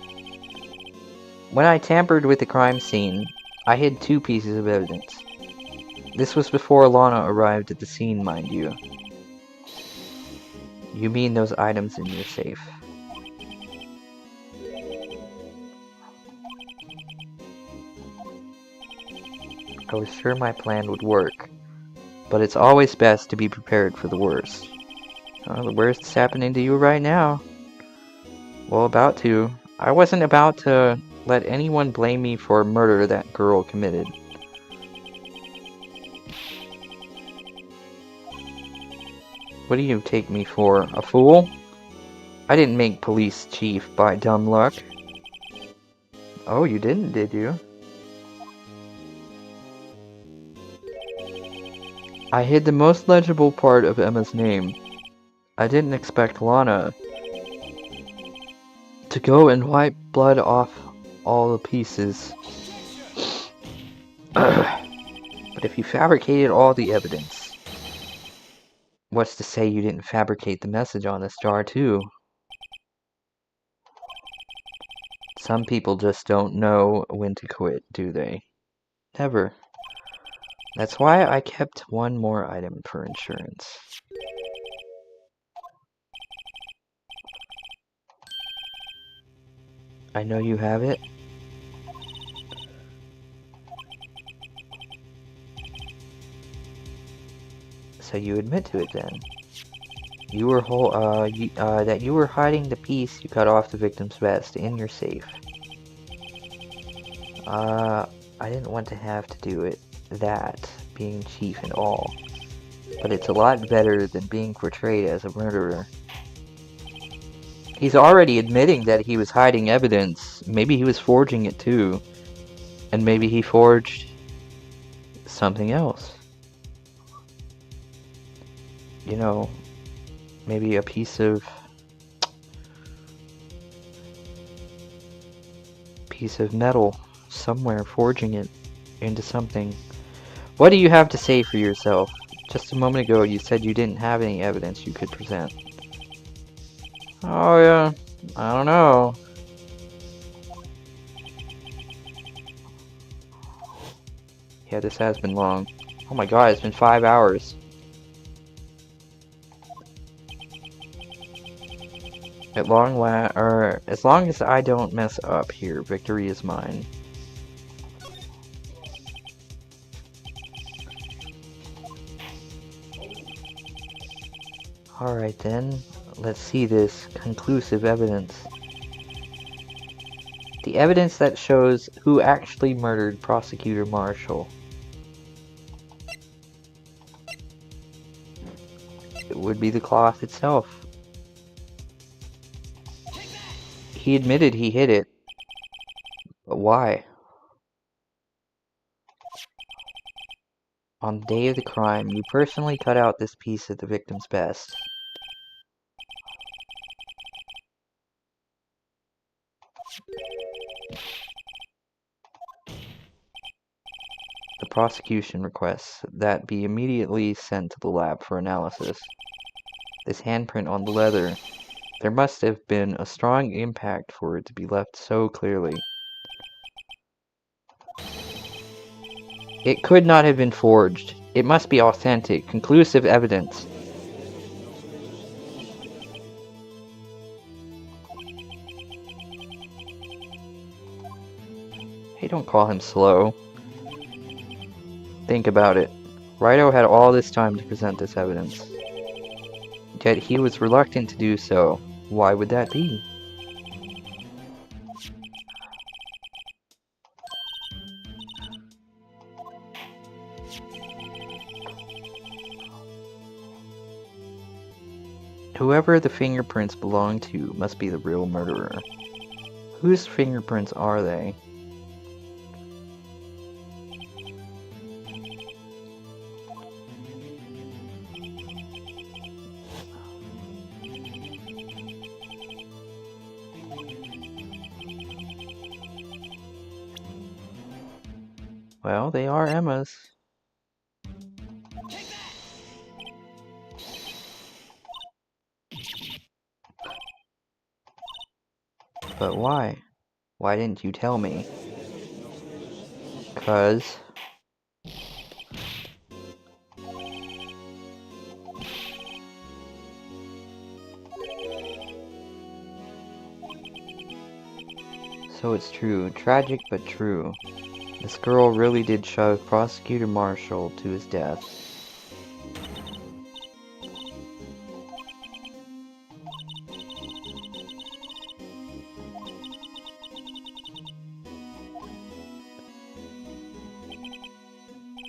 When I tampered with the crime scene, I hid 2 pieces of evidence. This was before Lana arrived at the scene, mind you. You mean those items in your safe. I was sure my plan would work, but it's always best to be prepared for the worst. Oh, the worst is happening to you right now. Well, about to. I wasn't about to let anyone blame me for a murder that girl committed. What do you take me for, a fool? I didn't make police chief by dumb luck. Oh, you didn't, did you? I hid the most legible part of Emma's name. I didn't expect Lana to go and wipe blood off all the pieces. But if you fabricated all the evidence, what's to say you didn't fabricate the message on this jar too? Some people just don't know when to quit, do they? Never. That's why I kept one more item for insurance. I know you have it. So you admit to it then. You were that you were hiding the piece you cut off the victim's vest in your safe. I didn't want to have to do it, that, being chief and all. But it's a lot better than being portrayed as a murderer. He's already admitting that he was hiding evidence. Maybe he was forging it too. And maybe he forged something else. You know, maybe a piece of metal somewhere, forging it into something. What do you have to say for yourself? Just a moment ago you said you didn't have any evidence you could present. Oh yeah, I don't know. Yeah, this has been long. Oh my god, it's been 5 hours. As long as I don't mess up here, victory is mine. Alright then, let's see this conclusive evidence. The evidence that shows who actually murdered Prosecutor Marshall. It would be the cloth itself. He admitted he hid it. But why? On the day of the crime, you personally cut out this piece of the victim's vest. The prosecution requests that be immediately sent to the lab for analysis. This handprint on the leather, there must have been a strong impact for it to be left so clearly. It could not have been forged. It must be authentic, conclusive evidence. Hey, don't call him slow. Think about it. Rido had all this time to present this evidence. Yet he was reluctant to do so. Why would that be? Whoever the fingerprints belong to must be the real murderer. Whose fingerprints are they? Well, they are Emma's. But why? Why didn't you tell me? 'Cause... So it's true. Tragic but true. This girl really did shove Prosecutor Marshall to his death.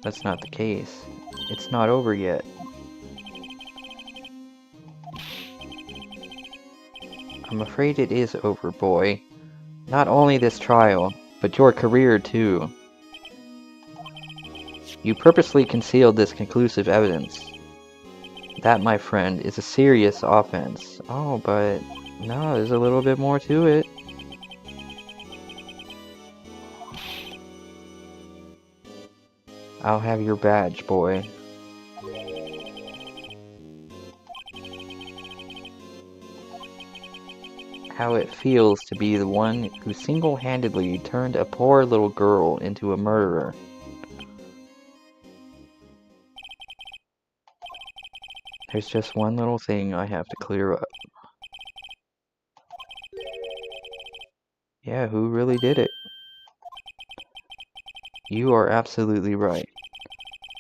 That's not the case. It's not over yet. I'm afraid it is over, boy. Not only this trial, but your career too. You purposely concealed this conclusive evidence. That, my friend, is a serious offense. Oh, but no, there's a little bit more to it. I'll have your badge, boy. How it feels to be the one who single-handedly turned a poor little girl into a murderer. There's just one little thing I have to clear up. Yeah, who really did it? You are absolutely right.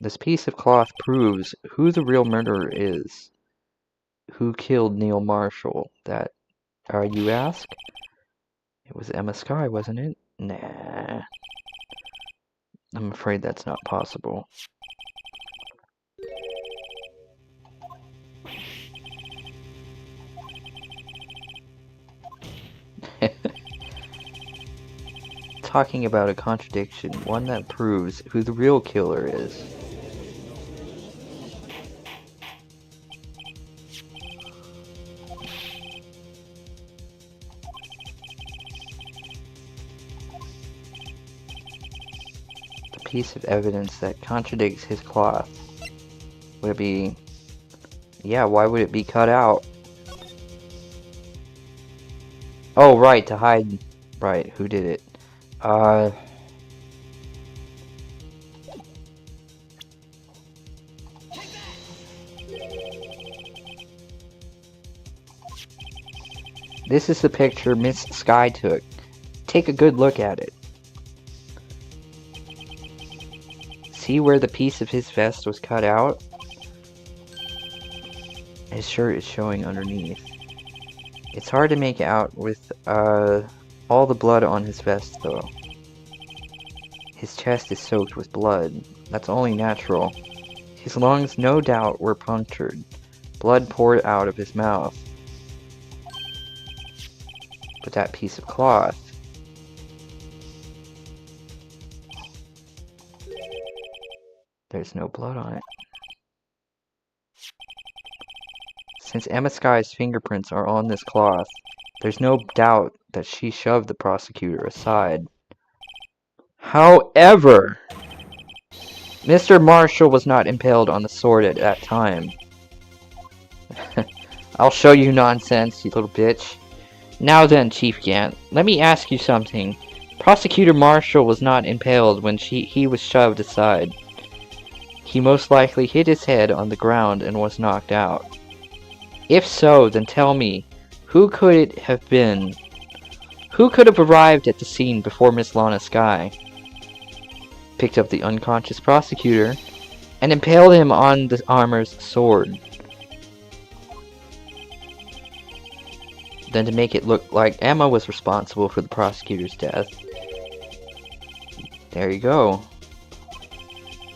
This piece of cloth proves who the real murderer is. Who killed Neil Marshall? That, you ask? It was Emma Skye, wasn't it? Nah. I'm afraid that's not possible. Talking about a contradiction, one that proves who the real killer is. The piece of evidence that contradicts his cloth. Would it be... Yeah, why would it be cut out? Oh, right, to hide... Right, who did it? This is the picture Miss Skye took. Take a good look at it. See where the piece of his vest was cut out? His shirt is showing underneath. It's hard to make out with all the blood on his vest though. His chest is soaked with blood. That's only natural. His lungs no doubt were punctured. Blood poured out of his mouth. But that piece of cloth... There's no blood on it. Since Emma Skye's fingerprints are on this cloth, there's no doubt that she shoved the prosecutor aside. However, Mr. Marshall was not impaled on the sword at that time. I'll show you nonsense, you little bitch. Now then, Chief Gant, let me ask you something. Prosecutor Marshall was not impaled when he was shoved aside. He most likely hit his head on the ground and was knocked out. If so, then tell me, who could it have been? Who could have arrived at the scene before Miss Lana Skye? Picked up the unconscious prosecutor and impaled him on the armor's sword. Then to make it look like Emma was responsible for the prosecutor's death. There you go.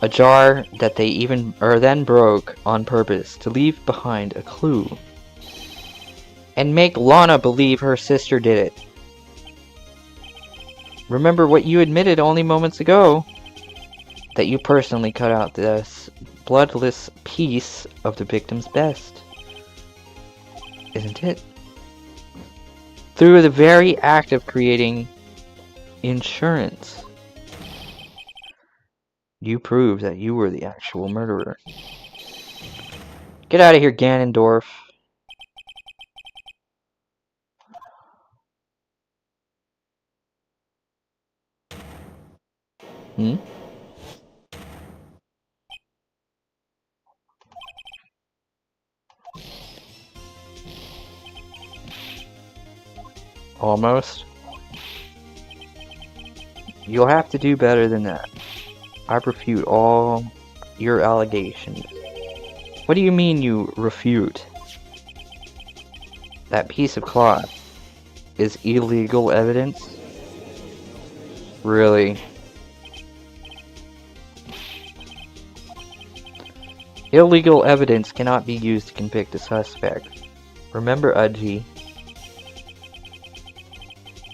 A jar that they then broke on purpose to leave behind a clue. And make Lana believe her sister did it. Remember what you admitted only moments ago? That you personally cut out this bloodless piece of the victim's vest. Isn't it? Through the very act of creating insurance. You proved that you were the actual murderer. Get out of here, Ganondorf. Hmm? Almost. You'll have to do better than that. I refute all your allegations. What do you mean you refute? That piece of cloth is illegal evidence? Really? Illegal evidence cannot be used to convict a suspect. Remember, Udgy.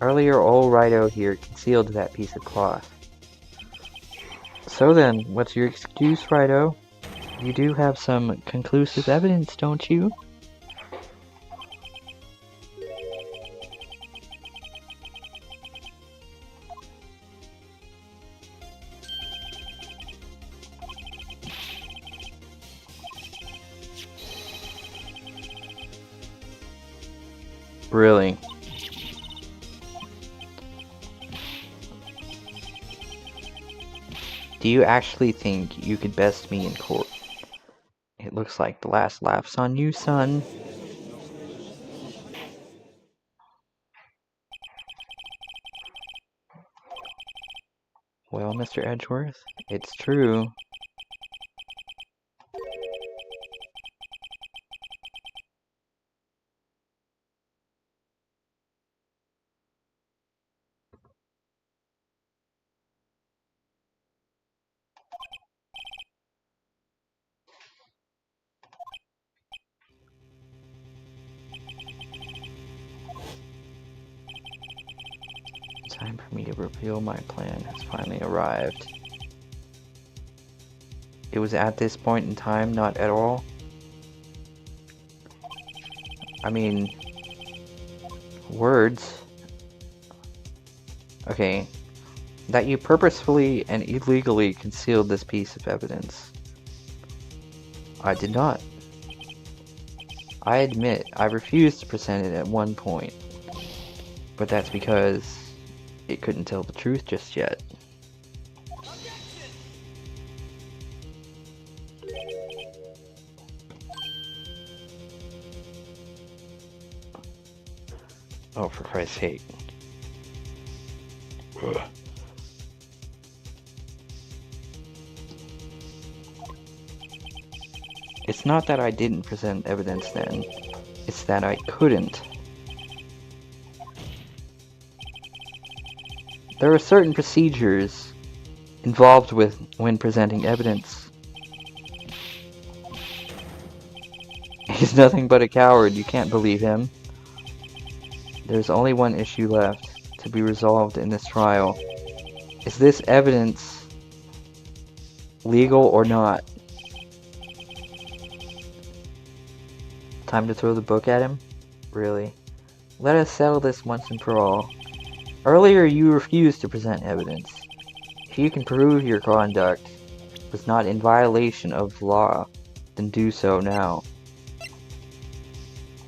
Earlier, old Rido here concealed that piece of cloth. So then, what's your excuse, Rido? You do have some conclusive evidence, don't you? Really? Do you actually think you could best me in court? It looks like the last laugh's on you, son. Well, Mr. Edgeworth, it's true. Time for me to reveal my plan has finally arrived. It was at this point in time, not at all. I mean, words. Okay, that you purposefully and illegally concealed this piece of evidence. I did not. I admit, I refused to present it at one point. But that's because it couldn't tell the truth just yet. Oh, for Christ's sake. Ugh. It's not that I didn't present evidence then. It's that I couldn't. There are certain procedures involved when presenting evidence. He's nothing but a coward. You can't believe him. There's only one issue left to be resolved in this trial. Is this evidence legal or not? Time to throw the book at him? Really? Let us settle this once and for all. Earlier you refused to present evidence. If you can prove your conduct was not in violation of the law, then do so now.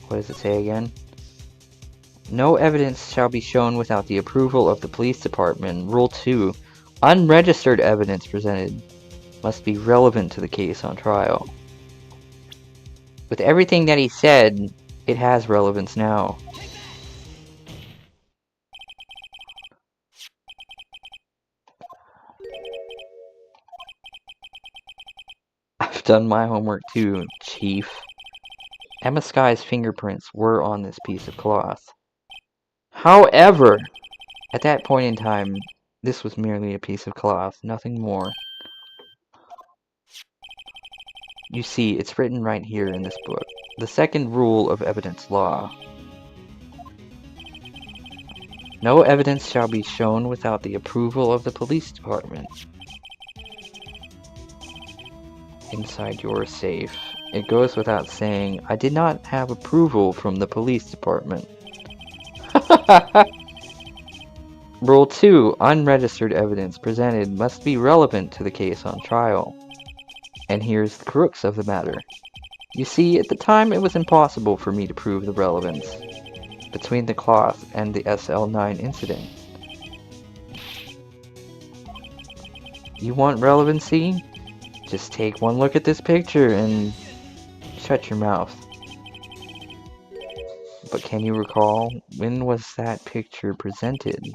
What does it say again? No evidence shall be shown without the approval of the police department. Rule 2. Unregistered evidence presented must be relevant to the case on trial. With everything that he said, it has relevance now. I've done my homework too, Chief. Emma Sky's fingerprints were on this piece of cloth. However, at that point in time, this was merely a piece of cloth, nothing more. You see, it's written right here in this book. The second rule of evidence law. No evidence shall be shown without the approval of the police department. Inside your safe. It goes without saying, I did not have approval from the police department. Rule 2. Unregistered evidence presented must be relevant to the case on trial. And here's the crux of the matter. You see, at the time it was impossible for me to prove the relevance between the cloth and the SL9 incident. You want relevancy? Just take one look at this picture and shut your mouth. But can you recall, when was that picture presented?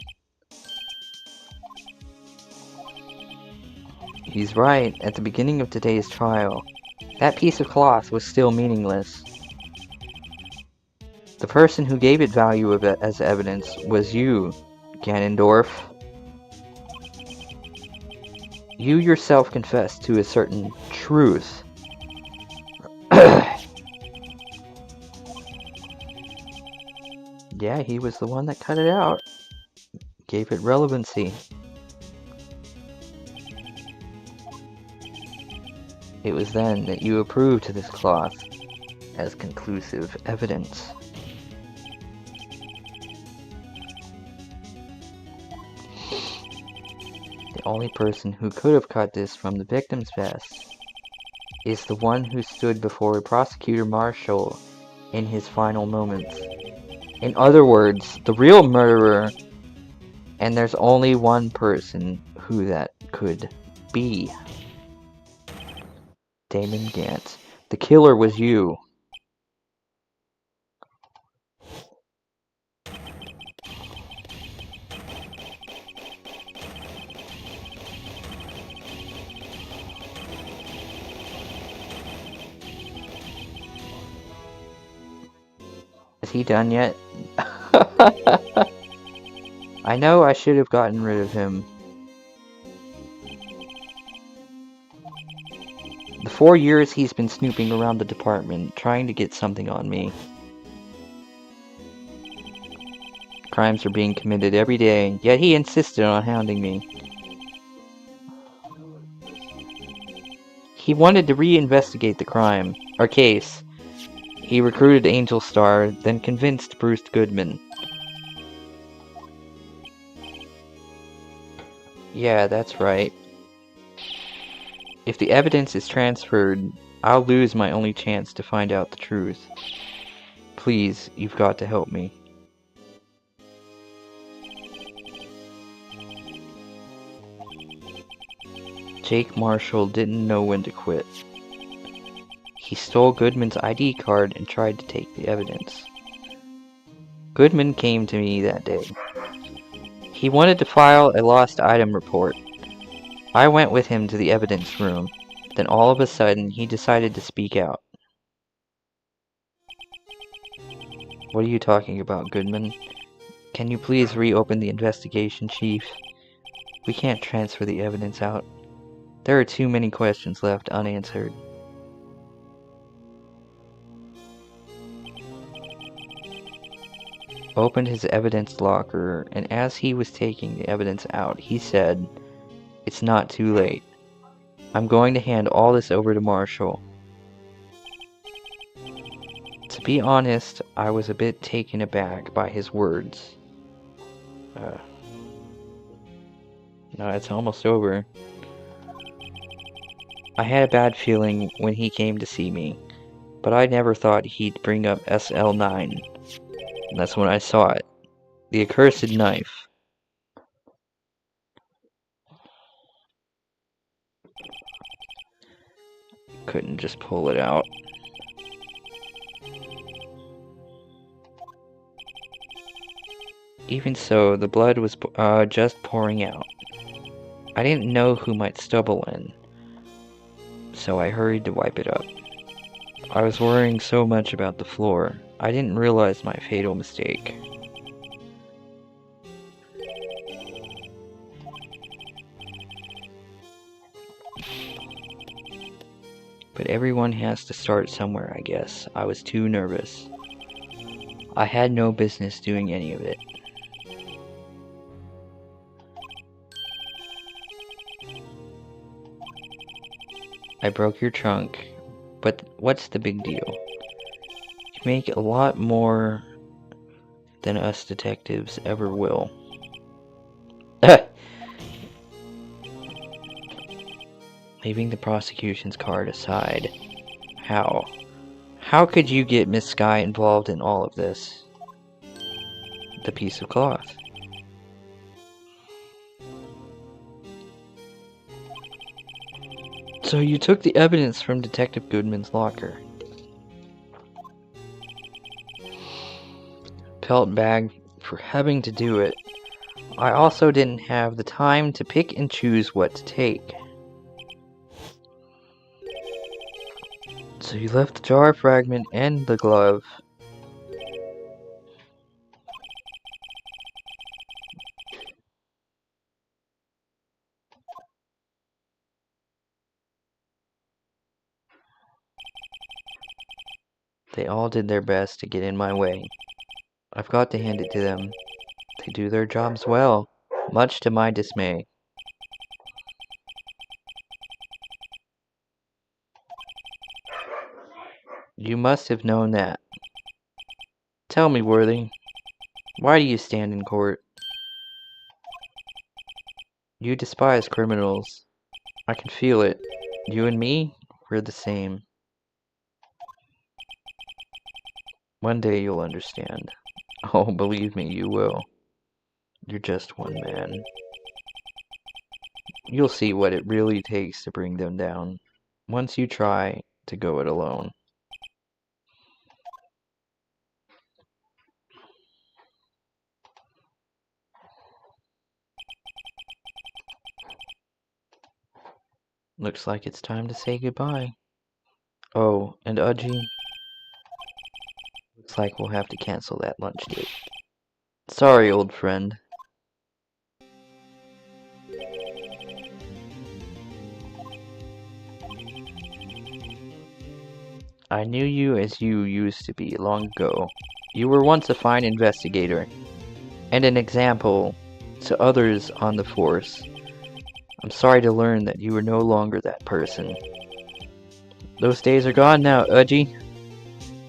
He's right, at the beginning of today's trial. That piece of cloth was still meaningless. The person who gave it value as evidence was you, Ganondorf. You yourself confessed to a certain truth. Yeah, he was the one that cut it out. Gave it relevancy. It was then that you approved this cloth as conclusive evidence. The only person who could have cut this from the victim's vest is the one who stood before Prosecutor Marshall in his final moments. In other words, the real murderer, and there's only one person who that could be. Damon Gantz. The killer was you. Is he done yet? I know I should have gotten rid of him. The 4 years he's been snooping around the department, trying to get something on me. Crimes are being committed every day, yet he insisted on hounding me. He wanted to reinvestigate the crime, or case. He recruited Angel Star, then convinced Bruce Goodman. Yeah, that's right. If the evidence is transferred, I'll lose my only chance to find out the truth. Please, you've got to help me. Jake Marshall didn't know when to quit. He stole Goodman's ID card and tried to take the evidence. Goodman came to me that day. He wanted to file a lost item report. I went with him to the evidence room. Then all of a sudden, he decided to speak out. What are you talking about, Goodman? Can you please reopen the investigation, Chief? We can't transfer the evidence out. There are too many questions left unanswered. Opened his evidence locker, and as he was taking the evidence out, he said, "It's not too late. I'm going to hand all this over to Marshall." To be honest, I was a bit taken aback by his words. No, it's almost over. I had a bad feeling when he came to see me, but I never thought he'd bring up SL9. And that's when I saw it. The accursed knife. Couldn't just pull it out. Even so, the blood was just pouring out. I didn't know who might stumble in, so I hurried to wipe it up. I was worrying so much about the floor, I didn't realize my fatal mistake. But everyone has to start somewhere, I guess. I was too nervous. I had no business doing any of it. I broke your trunk, but what's the big deal? You make a lot more than us detectives ever will. Leaving the prosecution's card aside. How? How could you get Miss Sky involved in all of this? The piece of cloth. So you took the evidence from Detective Goodman's locker. Felt bad for having to do it. I also didn't have the time to pick and choose what to take. So you left the jar fragment and the glove. They all did their best to get in my way. I've got to hand it to them. They do their jobs well, much to my dismay. You must have known that. Tell me, Worthy, why do you stand in court? You despise criminals. I can feel it. You and me, we're the same. One day you'll understand. Oh, believe me, you will. You're just one man. You'll see what it really takes to bring them down, once you try to go it alone. Looks like it's time to say goodbye. Oh, and Udgy, looks like we'll have to cancel that lunch date. Sorry, old friend. I knew you as you used to be long ago. You were once a fine investigator, and an example to others on the force. I'm sorry to learn that you are no longer that person. Those days are gone now, Udgy.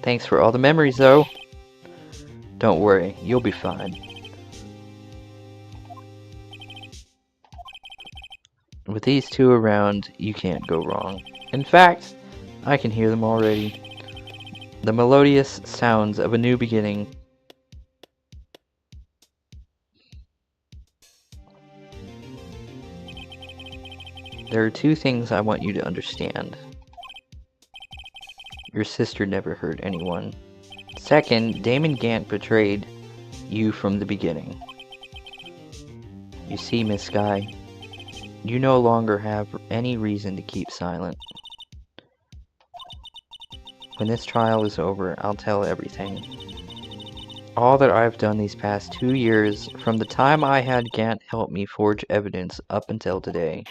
Thanks for all the memories, though. Don't worry, you'll be fine. With these two around, you can't go wrong. In fact, I can hear them already. The melodious sounds of a new beginning. There are two things I want you to understand. Your sister never hurt anyone. Second, Damon Gant betrayed you from the beginning. You see, Miss Sky, you no longer have any reason to keep silent. When this trial is over, I'll tell everything. All that I've done these past 2 years, from the time I had Gant help me forge evidence up until today.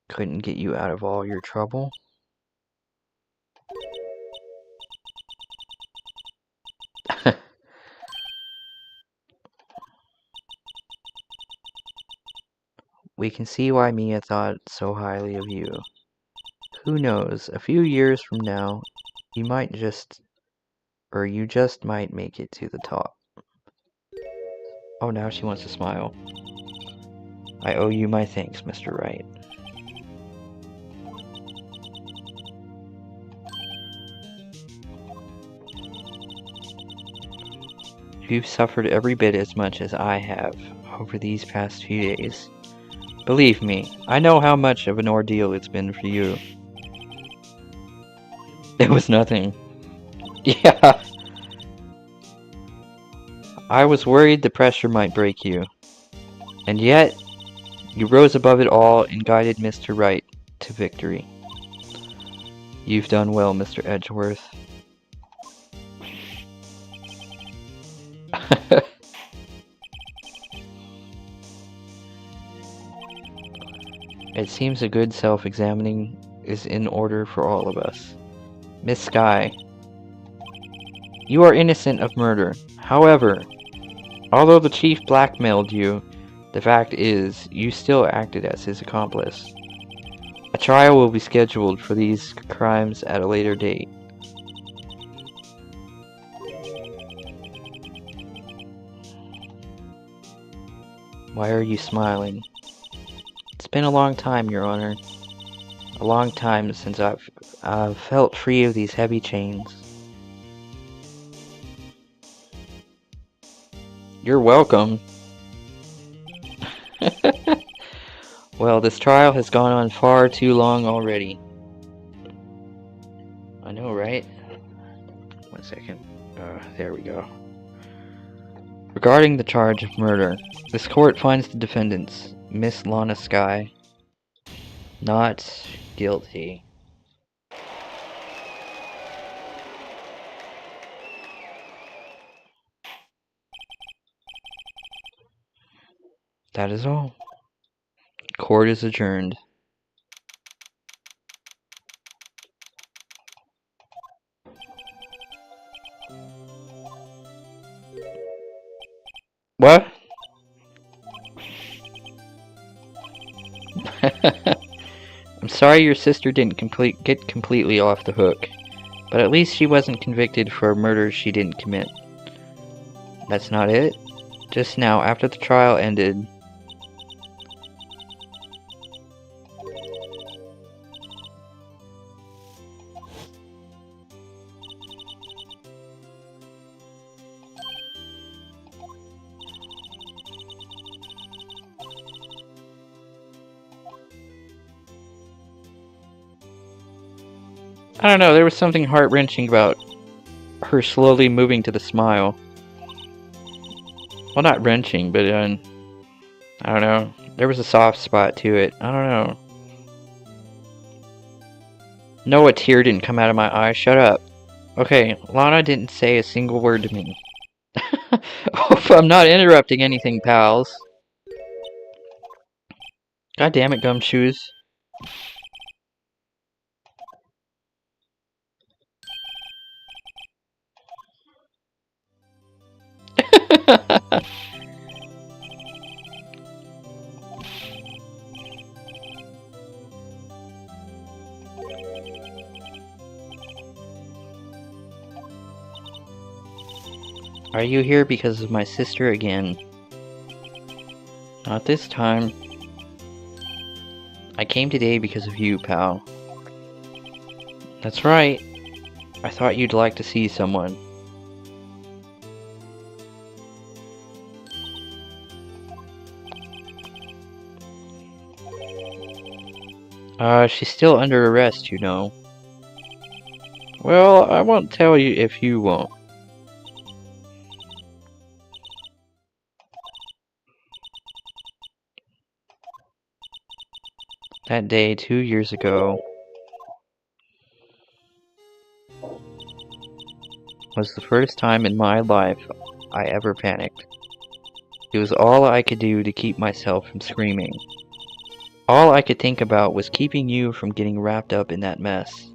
Couldn't get you out of all your trouble? We can see why Mia thought so highly of you. Who knows, a few years from now, you just might make it to the top. Oh, now she wants to smile. I owe you my thanks, Mr. Wright. You've suffered every bit as much as I have over these past few days. Believe me, I know how much of an ordeal it's been for you. It was nothing. Yeah. I was worried the pressure might break you. And yet, you rose above it all and guided Mr. Wright to victory. You've done well, Mr. Edgeworth. It seems a good self-examining is in order for all of us. Miss Sky, you are innocent of murder. However, although the chief blackmailed you, the fact is, you still acted as his accomplice. A trial will be scheduled for these crimes at a later date. Why are you smiling? It's been a long time, Your Honor. A long time since I've felt free of these heavy chains. You're welcome. Well, this trial has gone on far too long already. I know, right? 1 second. There we go. Regarding the charge of murder, this court finds the defendants, Miss Lana Skye, not guilty. That is all. Court is adjourned. What? I'm sorry your sister didn't get completely off the hook, but at least she wasn't convicted for a murder she didn't commit. That's not it? Just now, after the trial ended, I don't know, there was something heart-wrenching about her slowly moving to the smile. Well, not wrenching, but I don't know. There was a soft spot to it. I don't know. No, a tear didn't come out of my eye. Shut up. Okay, Lana didn't say a single word to me. Oh, I'm not interrupting anything, pals. God damn it, Gumshoes. Are you here because of my sister again? Not this time. I came today because of you, pal. That's right. I thought you'd like to see someone. She's still under arrest, you know. Well, I won't tell you if you won't. That day 2 years ago was the first time in my life I ever panicked. It was all I could do to keep myself from screaming. All I could think about was keeping you from getting wrapped up in that mess.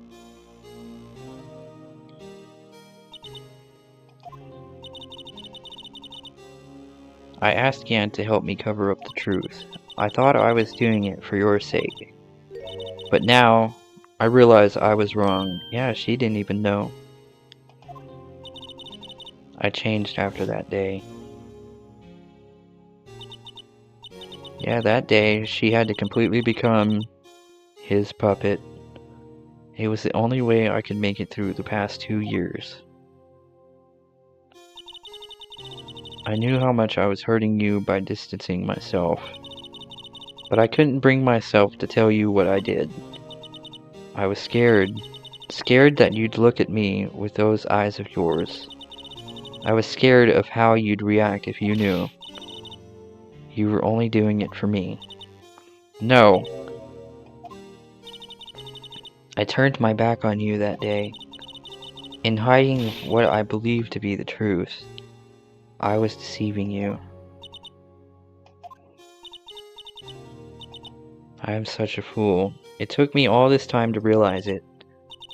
I asked Yan to help me cover up the truth. I thought I was doing it for your sake. But now, I realize I was wrong. Yeah, she didn't even know. I changed after that day. Yeah, that day, she had to completely become his puppet. It was the only way I could make it through the past 2 years. I knew how much I was hurting you by distancing myself. But I couldn't bring myself to tell you what I did. I was scared. Scared that you'd look at me with those eyes of yours. I was scared of how you'd react if you knew. You were only doing it for me. No. I turned my back on you that day. In hiding what I believed to be the truth, I was deceiving you. I am such a fool. It took me all this time to realize it.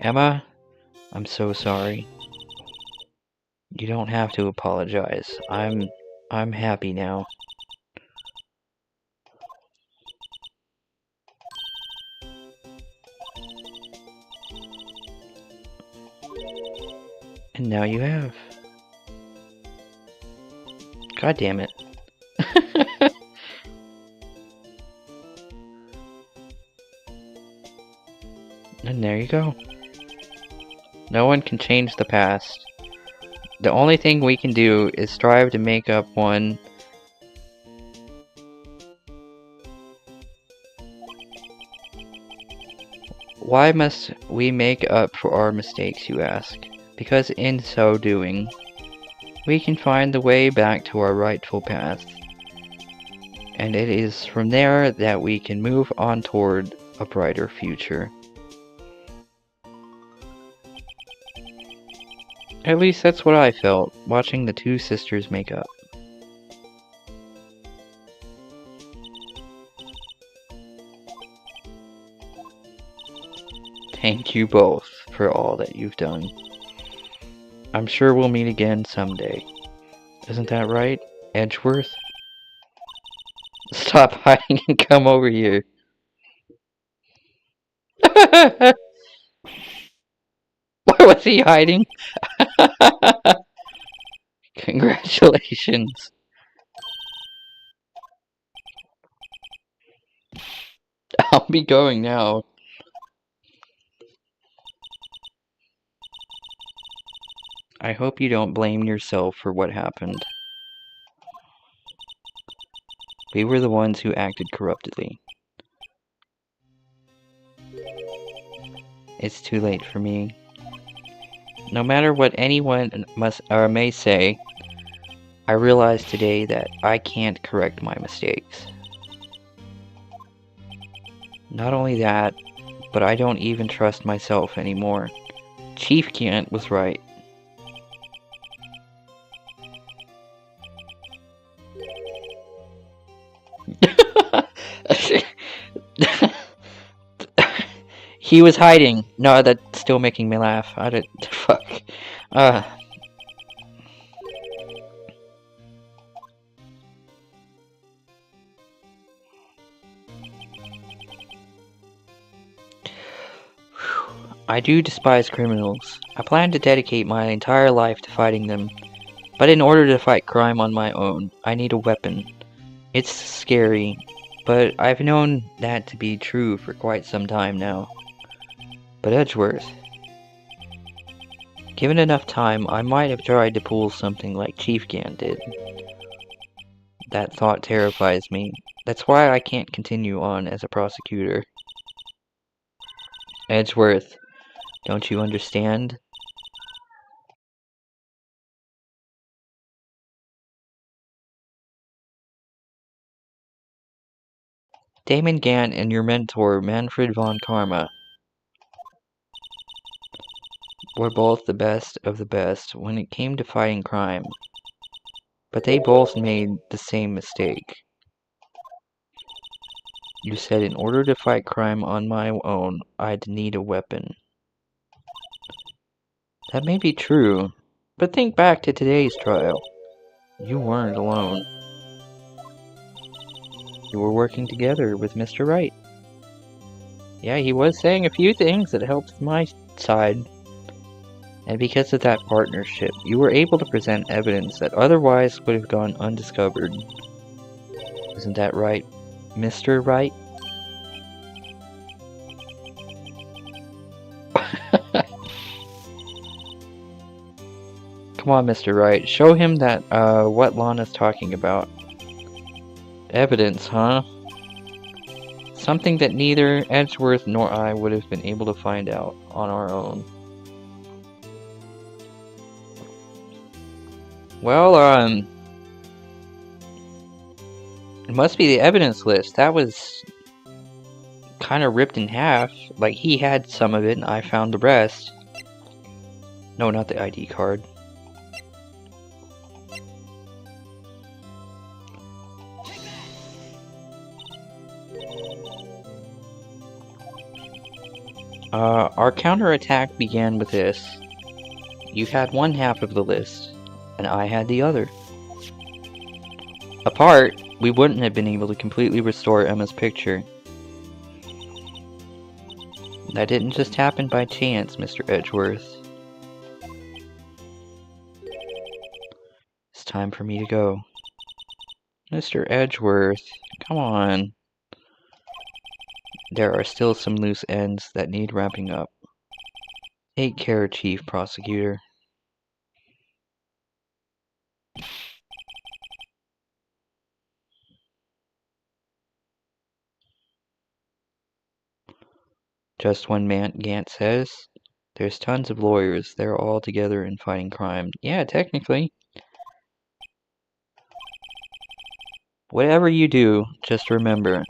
Emma, I'm so sorry. You don't have to apologize. I'm happy now. And now you have. God damn it. And there you go. No one can change the past. The only thing we can do is strive to make up one. Why must we make up for our mistakes, you ask? Because in so doing, we can find the way back to our rightful path. And it is from there that we can move on toward a brighter future. At least that's what I felt, watching the two sisters make up. Thank you both for all that you've done. I'm sure we'll meet again someday. Isn't that right, Edgeworth? Stop hiding and come over here. Why was he hiding? Congratulations. I'll be going now. I hope you don't blame yourself for what happened. We were the ones who acted corruptly. It's too late for me. No matter what anyone may say, I realize today that I can't correct my mistakes. Not only that, but I don't even trust myself anymore. Chief Kent was right. He was hiding. No, that's still making me laugh. I did. Fuck. I do despise criminals. I plan to dedicate my entire life to fighting them. But in order to fight crime on my own, I need a weapon. It's scary, but I've known that to be true for quite some time now. But Edgeworth, given enough time, I might have tried to pull something like Chief Gan did. That thought terrifies me. That's why I can't continue on as a prosecutor. Edgeworth, don't you understand? Damon Gant and your mentor, Manfred von Karma, were both the best of the best when it came to fighting crime. But they both made the same mistake. You said in order to fight crime on my own, I'd need a weapon. That may be true, but think back to today's trial. You weren't alone. You were working together with Mr. Wright. Yeah, he was saying a few things that helped my side. And because of that partnership, you were able to present evidence that otherwise would have gone undiscovered. Isn't that right, Mr. Wright? Come on, Mr. Wright. Show him that, what Lana's talking about. Evidence, huh? Something that neither Edgeworth nor I would have been able to find out on our own. Well, it must be the evidence list. That was kind of ripped in half. Like, he had some of it and I found the rest. No, not the ID card. Our counterattack began with this. You had one half of the list, and I had the other. Apart, we wouldn't have been able to completely restore Emma's picture. That didn't just happen by chance, Mr. Edgeworth. time for me to go. Mr. Edgeworth, come on. There are still some loose ends that need wrapping up. Take care, Chief Prosecutor. Just when Gant says, there's tons of lawyers. They're all together in fighting crime. Yeah, technically. Whatever you do, just remember,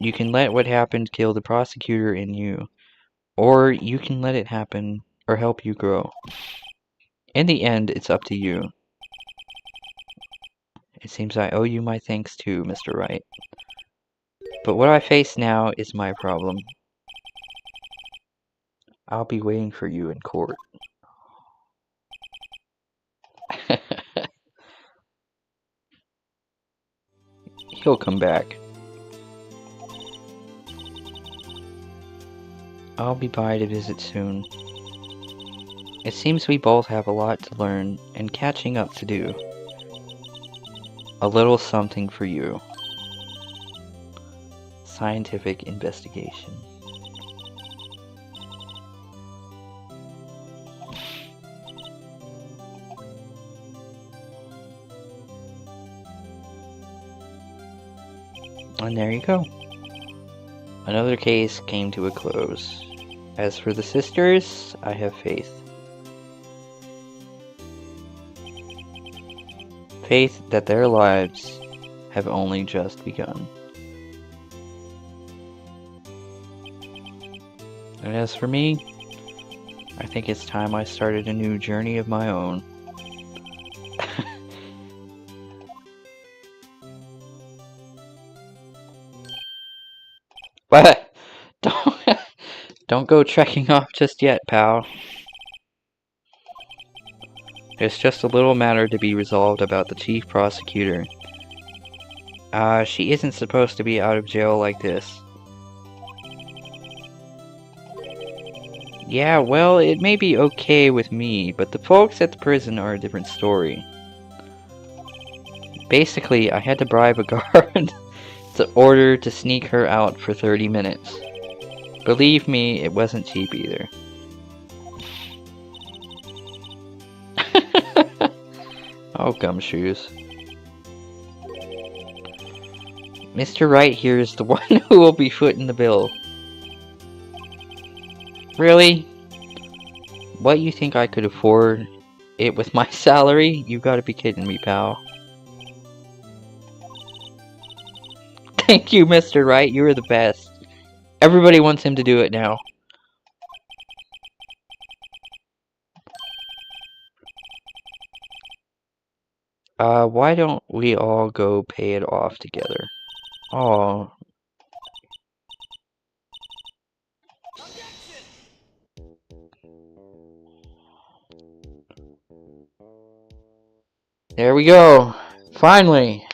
you can let what happened kill the prosecutor in you, or you can let it happen or help you grow. In the end, it's up to you. It seems I owe you my thanks too, Mr. Wright. But what I face now is my problem. I'll be waiting for you in court. He'll come back. I'll be by to visit soon. It seems we both have a lot to learn and catching up to do. A little something for you. Scientific investigation. And there you go. Another case came to a close. As for the sisters, I have faith. Faith that their lives have only just begun. And as for me, I think it's time I started a new journey of my own. But don't go trekking off just yet, pal. There's just a little matter to be resolved about the chief prosecutor. She isn't supposed to be out of jail like this. Yeah, well, it may be okay with me, but the folks at the prison are a different story. Basically, I had to bribe a guard to order to sneak her out for 30 minutes. Believe me, it wasn't cheap either. Oh, gumshoes. Mr. Wright here is the one who will be footing the bill. Really? What, you think I could afford it with my salary? You gotta be kidding me, pal. Thank you, Mr. Wright. You are the best. Everybody wants him to do it now. Why don't we all go pay it off together? Oh. There we go. Finally.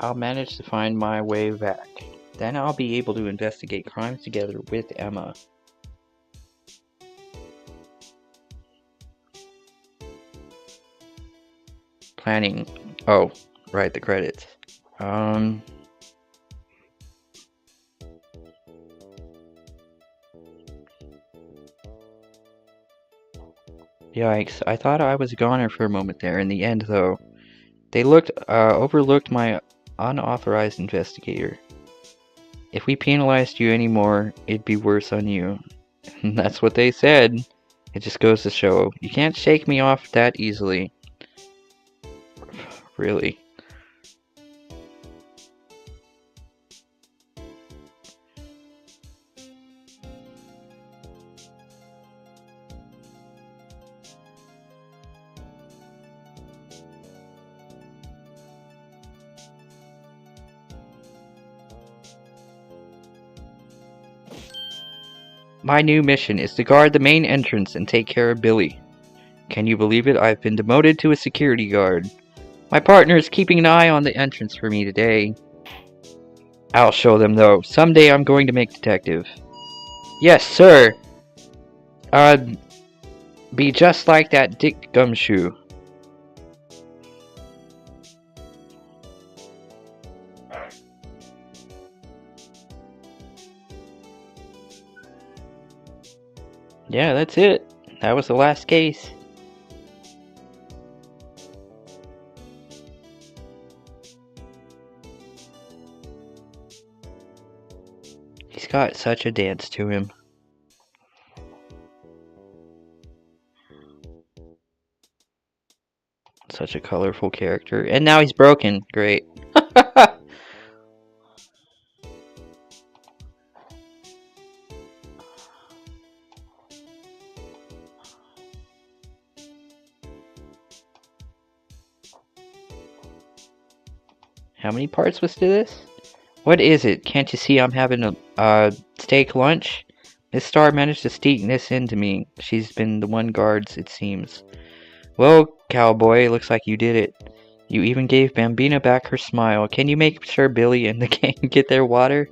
I'll manage to find my way back. Then I'll be able to investigate crimes together with Emma. Planning. Oh, right, the credits. Yikes, I thought I was a goner for a moment there. In the end, though, they overlooked my unauthorized investigator. If we penalized you anymore, it'd be worse on you. That's what they said. It just goes to show, you can't shake me off that easily. Really. My new mission is to guard the main entrance and take care of Billy. Can you believe it? I've been demoted to a security guard. My partner is keeping an eye on the entrance for me today. I'll show them, though. Someday I'm going to make detective. Yes, sir. Be just like that Dick Gumshoe. Yeah, that's it. That was the last case. He's got such a dance to him. Such a colorful character. And now he's broken. Great. How many parts was to this? What is it? Can't you see I'm having a steak lunch? Miss Star managed to sneak this into me. She's been the one guards, it seems. Well, cowboy, looks like you did it. You even gave Bambina back her smile. Can you make sure Billy and the gang get their water?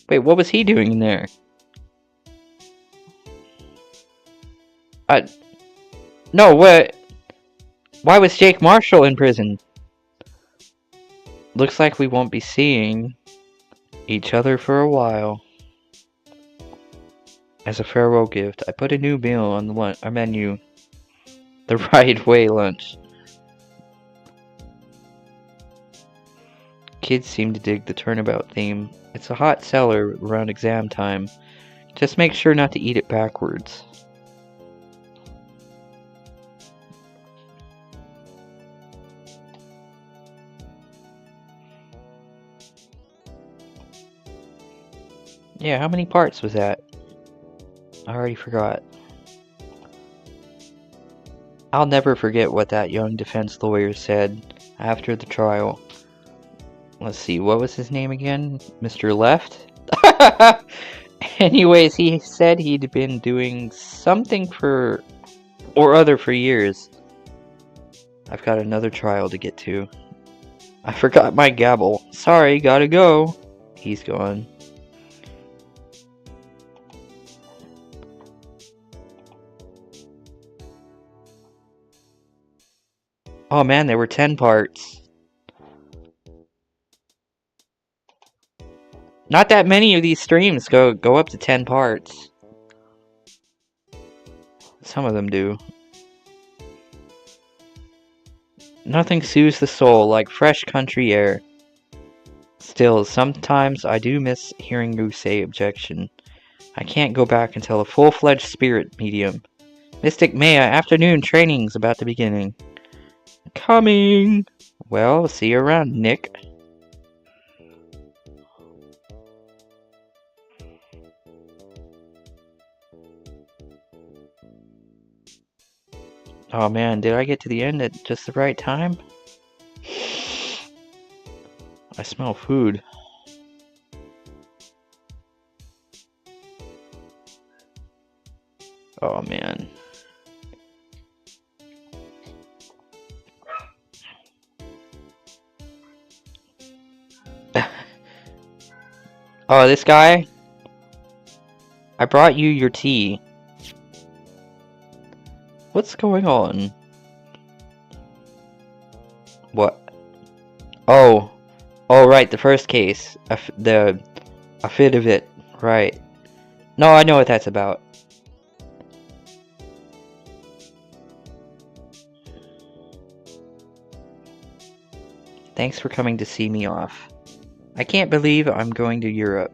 Wait, what was he doing in there? No, what? Why was Jake Marshall in prison? Looks like we won't be seeing each other for a while. As a farewell gift, I put a new meal on our menu. The right way lunch. Kids seem to dig the turnabout theme. It's a hot seller around exam time. Just make sure not to eat it backwards. Yeah, how many parts was that? I already forgot. I'll never forget what that young defense lawyer said after the trial. Let's see, what was his name again? Mr. Left? Anyways, he said he'd been doing something for years. I've got another trial to get to. I forgot my gavel. Sorry, gotta go. He's gone. Oh man, there were 10 parts. Not that many of these streams go up to 10 parts. Some of them do. Nothing soothes the soul like fresh country air. Still, sometimes I do miss hearing you say objection. I can't go back until a full-fledged spirit medium. Mystic Maya afternoon training's about to begin. Coming! Well, see you around, Nick. Oh man, did I get to the end at just the right time? I smell food. Oh man. Oh, this guy? I brought you your tea. What's going on? What? Oh. Oh, right, the first case. A fit of it. Right. No, I know what that's about. Thanks for coming to see me off. I can't believe I'm going to Europe.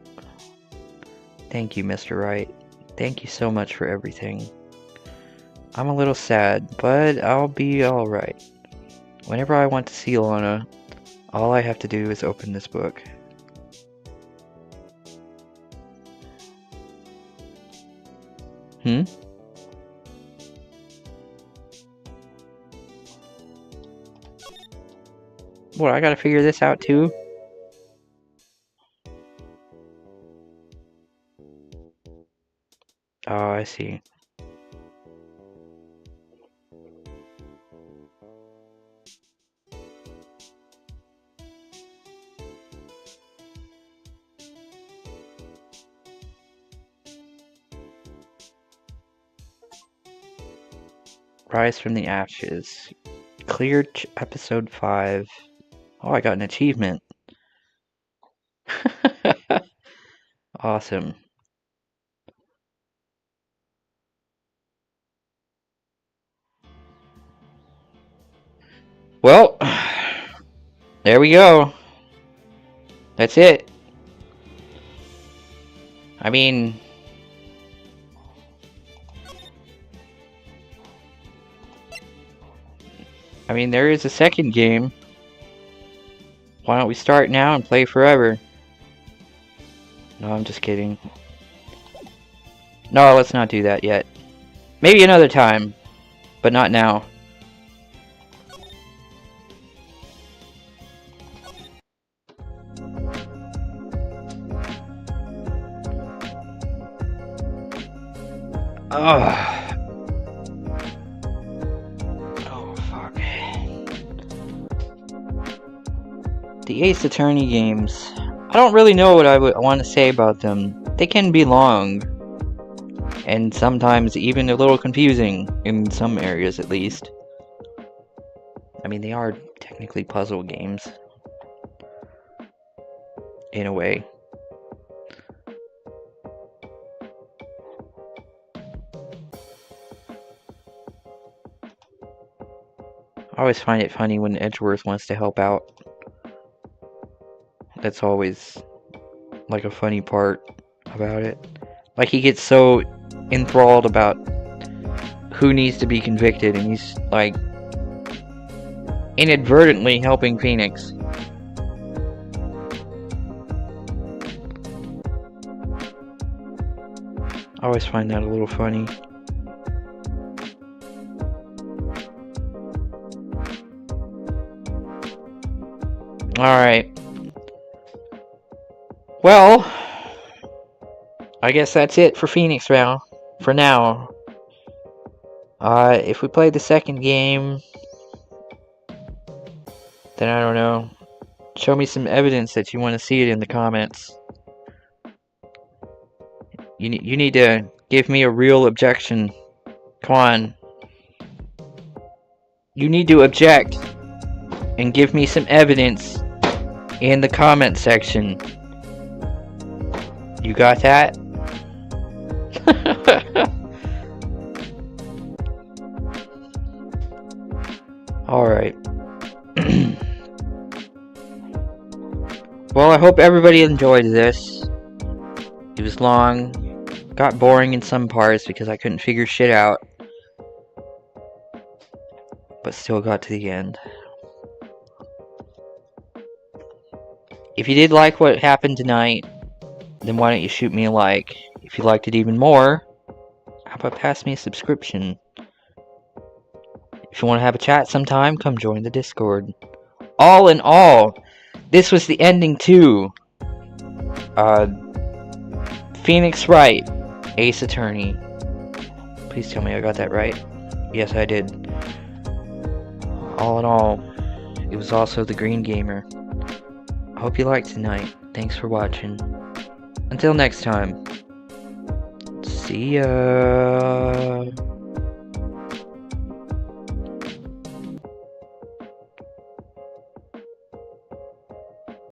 Thank you, Mr. Wright. Thank you so much for everything. I'm a little sad, but I'll be alright. Whenever I want to see Lana, all I have to do is open this book. What, I gotta figure this out too? Oh, I see. Rise from the Ashes. Cleared episode 5. Oh, I got an achievement. Awesome. Well, there we go. That's it. I mean, there is a second game. Why don't we start now and play forever? No, I'm just kidding. No, let's not do that yet. Maybe another time, but not now. Ugh. Oh, fuck. The Ace Attorney games. I don't really know what I want to say about them. They can be long. And sometimes even a little confusing, in some areas at least. I mean, they are technically puzzle games. In a way. I always find it funny when Edgeworth wants to help out. That's always, like, a funny part about it. Like, he gets so enthralled about who needs to be convicted, and he's, like, inadvertently helping Phoenix. I always find that a little funny. Alright. Well, I guess that's it for Phoenix round. For now. If we play the second game, then I don't know. Show me some evidence that you want to see it in the comments. You need to give me a real objection. Come on. You need to object and give me some evidence in the comment section. You got that? Alright. Well, I hope everybody enjoyed this. It was long. Got boring in some parts because I couldn't figure shit out. But still got to the end. If you did like what happened tonight, then why don't you shoot me a like? If you liked it even more, how about pass me a subscription? If you want to have a chat sometime, come join the Discord. All in all, this was the ending to Phoenix Wright, Ace Attorney. Please tell me I got that right. Yes, I did. All in all, it was also TheGreenGamer. I hope you liked tonight. Thanks for watching. Until next time. See ya.